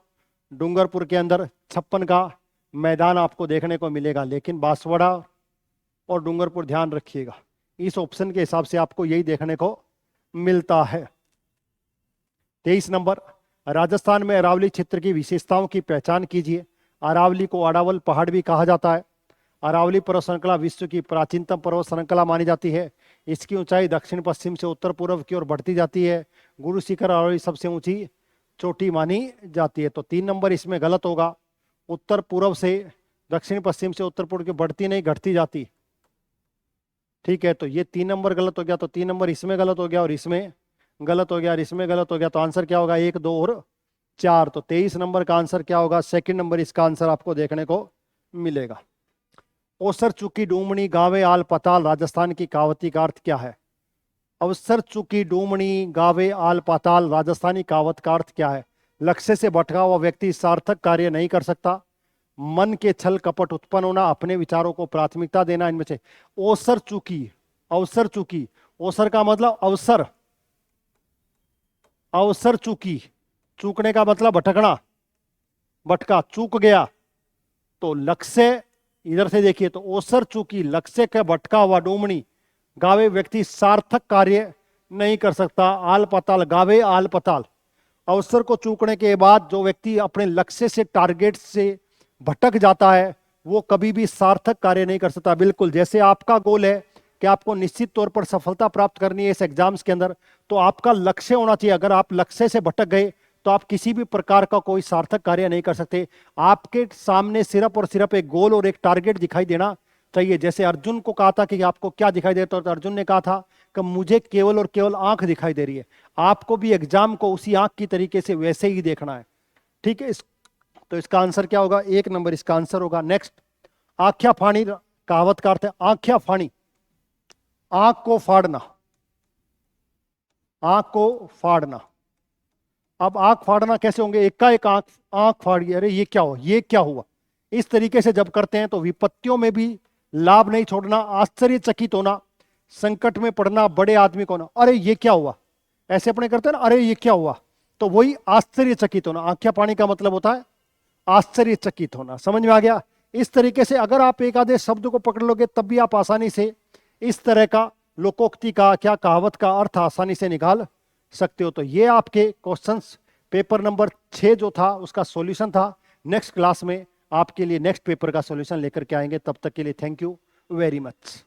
डूंगरपुर के अंदर 56 का मैदान आपको देखने को मिलेगा। लेकिन बांसवाड़ा और डूंगरपुर ध्यान रखिएगा, इस ऑप्शन के हिसाब से आपको यही देखने को मिलता है। 23 नंबर, राजस्थान में अरावली क्षेत्र की विशेषताओं की पहचान कीजिए। अरावली को अरावल पहाड़ भी कहा जाता है। अरावली पर्वत श्रृंखला विश्व की प्राचीनतम पर्वत श्रृंखला मानी जाती है। इसकी ऊंचाई दक्षिण पश्चिम से उत्तर पूर्व की ओर बढ़ती जाती है। गुरु शिखर अरावली सबसे ऊंची चोटी मानी जाती है। तो 3 नंबर इसमें गलत होगा। उत्तर पूर्व से दक्षिण पश्चिम से उत्तर पूर्व की बढ़ती नहीं, घटती जाती। ठीक है, तो ये 3 नंबर गलत हो गया। तो 3 नंबर इसमें गलत हो गया और इसमें गलत हो गया और इसमें गलत हो गया। तो आंसर क्या होगा? 1, 2 और 4। तो 23 नंबर का आंसर क्या होगा? सेकंड नंबर इसका आंसर आपको देखने को मिलेगा। ओसर चुकी डूमणी गावे आल पाताल राजस्थान की कहावती का अर्थ क्या है? अवसर चुकी डूमणी गावे आल पाताल राजस्थानी कहावत का अर्थ क्या है? लक्ष्य से भटका हुआ व्यक्ति सार्थक कार्य नहीं कर सकता, मन के छल कपट उत्पन्न होना, अपने विचारों को प्राथमिकता देना, इनमें से ओसर चुकी, अवसर चुकी, ओसर का मतलब अवसर, अवसर चूकी, चूकने का मतलब भटकना, भटका, चूक गया। तो लक्ष्य इधर से देखिए, तो ओसर चूकी, लक्ष्य का भटका हुआ डूमणी गावे व्यक्ति सार्थक कार्य नहीं कर सकता। आल पाताल, गावे आल पाताल, अवसर को चूकने के बाद जो व्यक्ति अपने लक्ष्य से, टारगेट से भटक जाता है वो कभी भी सार्थक कार्य नहीं कर सकता। बिल्कुल जैसे आपका गोल है कि आपको निश्चित तौर पर सफलता प्राप्त करनी है इस एग्जाम्स के अंदर, तो आपका लक्ष्य होना चाहिए। अगर आप लक्ष्य से भटक गए तो आप किसी भी प्रकार का कोई सार्थक कार्य नहीं कर सकते। आपके सामने सिर्फ और सिर्फ एक गोल और एक टारगेट दिखाई देना चाहिए। जैसे अर्जुन को कहा था कि आपको क्या दिखाई देता है, तो अर्जुन ने कहा था कि मुझे केवल और केवल आंख दिखाई दे रही है। आपको भी एग्जाम को उसी आंख की तरीके से वैसे ही देखना है। ठीक है, तो इसका आंसर क्या होगा? 1 नंबर इसका आंसर होगा। नेक्स्ट, आख्या फाणी कहावत का अर्थ है आख्या फाणी, आंख को फाड़ना, आंख को फाड़ना। अब आंख फाड़ना कैसे होंगे? एकाएक आंख फाड़ी, अरे ये क्या हुआ, ये क्या हुआ, इस तरीके से जब करते हैं तो विपत्तियों में भी लाभ नहीं छोड़ना, आश्चर्यचकित होना, संकट में पड़ना, बड़े आदमी को ना अरे ये क्या हुआ, ऐसे अपने करते हैं ना, अरे ये क्या हुआ, तो वही आश्चर्यचकित होना। आंख्या पानी का मतलब होता है आश्चर्यचकित होना। समझ में आ गया? इस तरीके से अगर आप एक आधे शब्द को पकड़ लोगे तब भी आप आसानी से इस तरह का लोकोक्ति का, क्या कहावत का अर्थ आसानी से निकाल सकते हो। तो ये आपके क्वेश्चंस पेपर नंबर 6 जो था उसका सॉल्यूशन था। नेक्स्ट क्लास में आपके लिए नेक्स्ट पेपर का सॉल्यूशन लेकर के आएंगे। तब तक के लिए थैंक यू वेरी मच।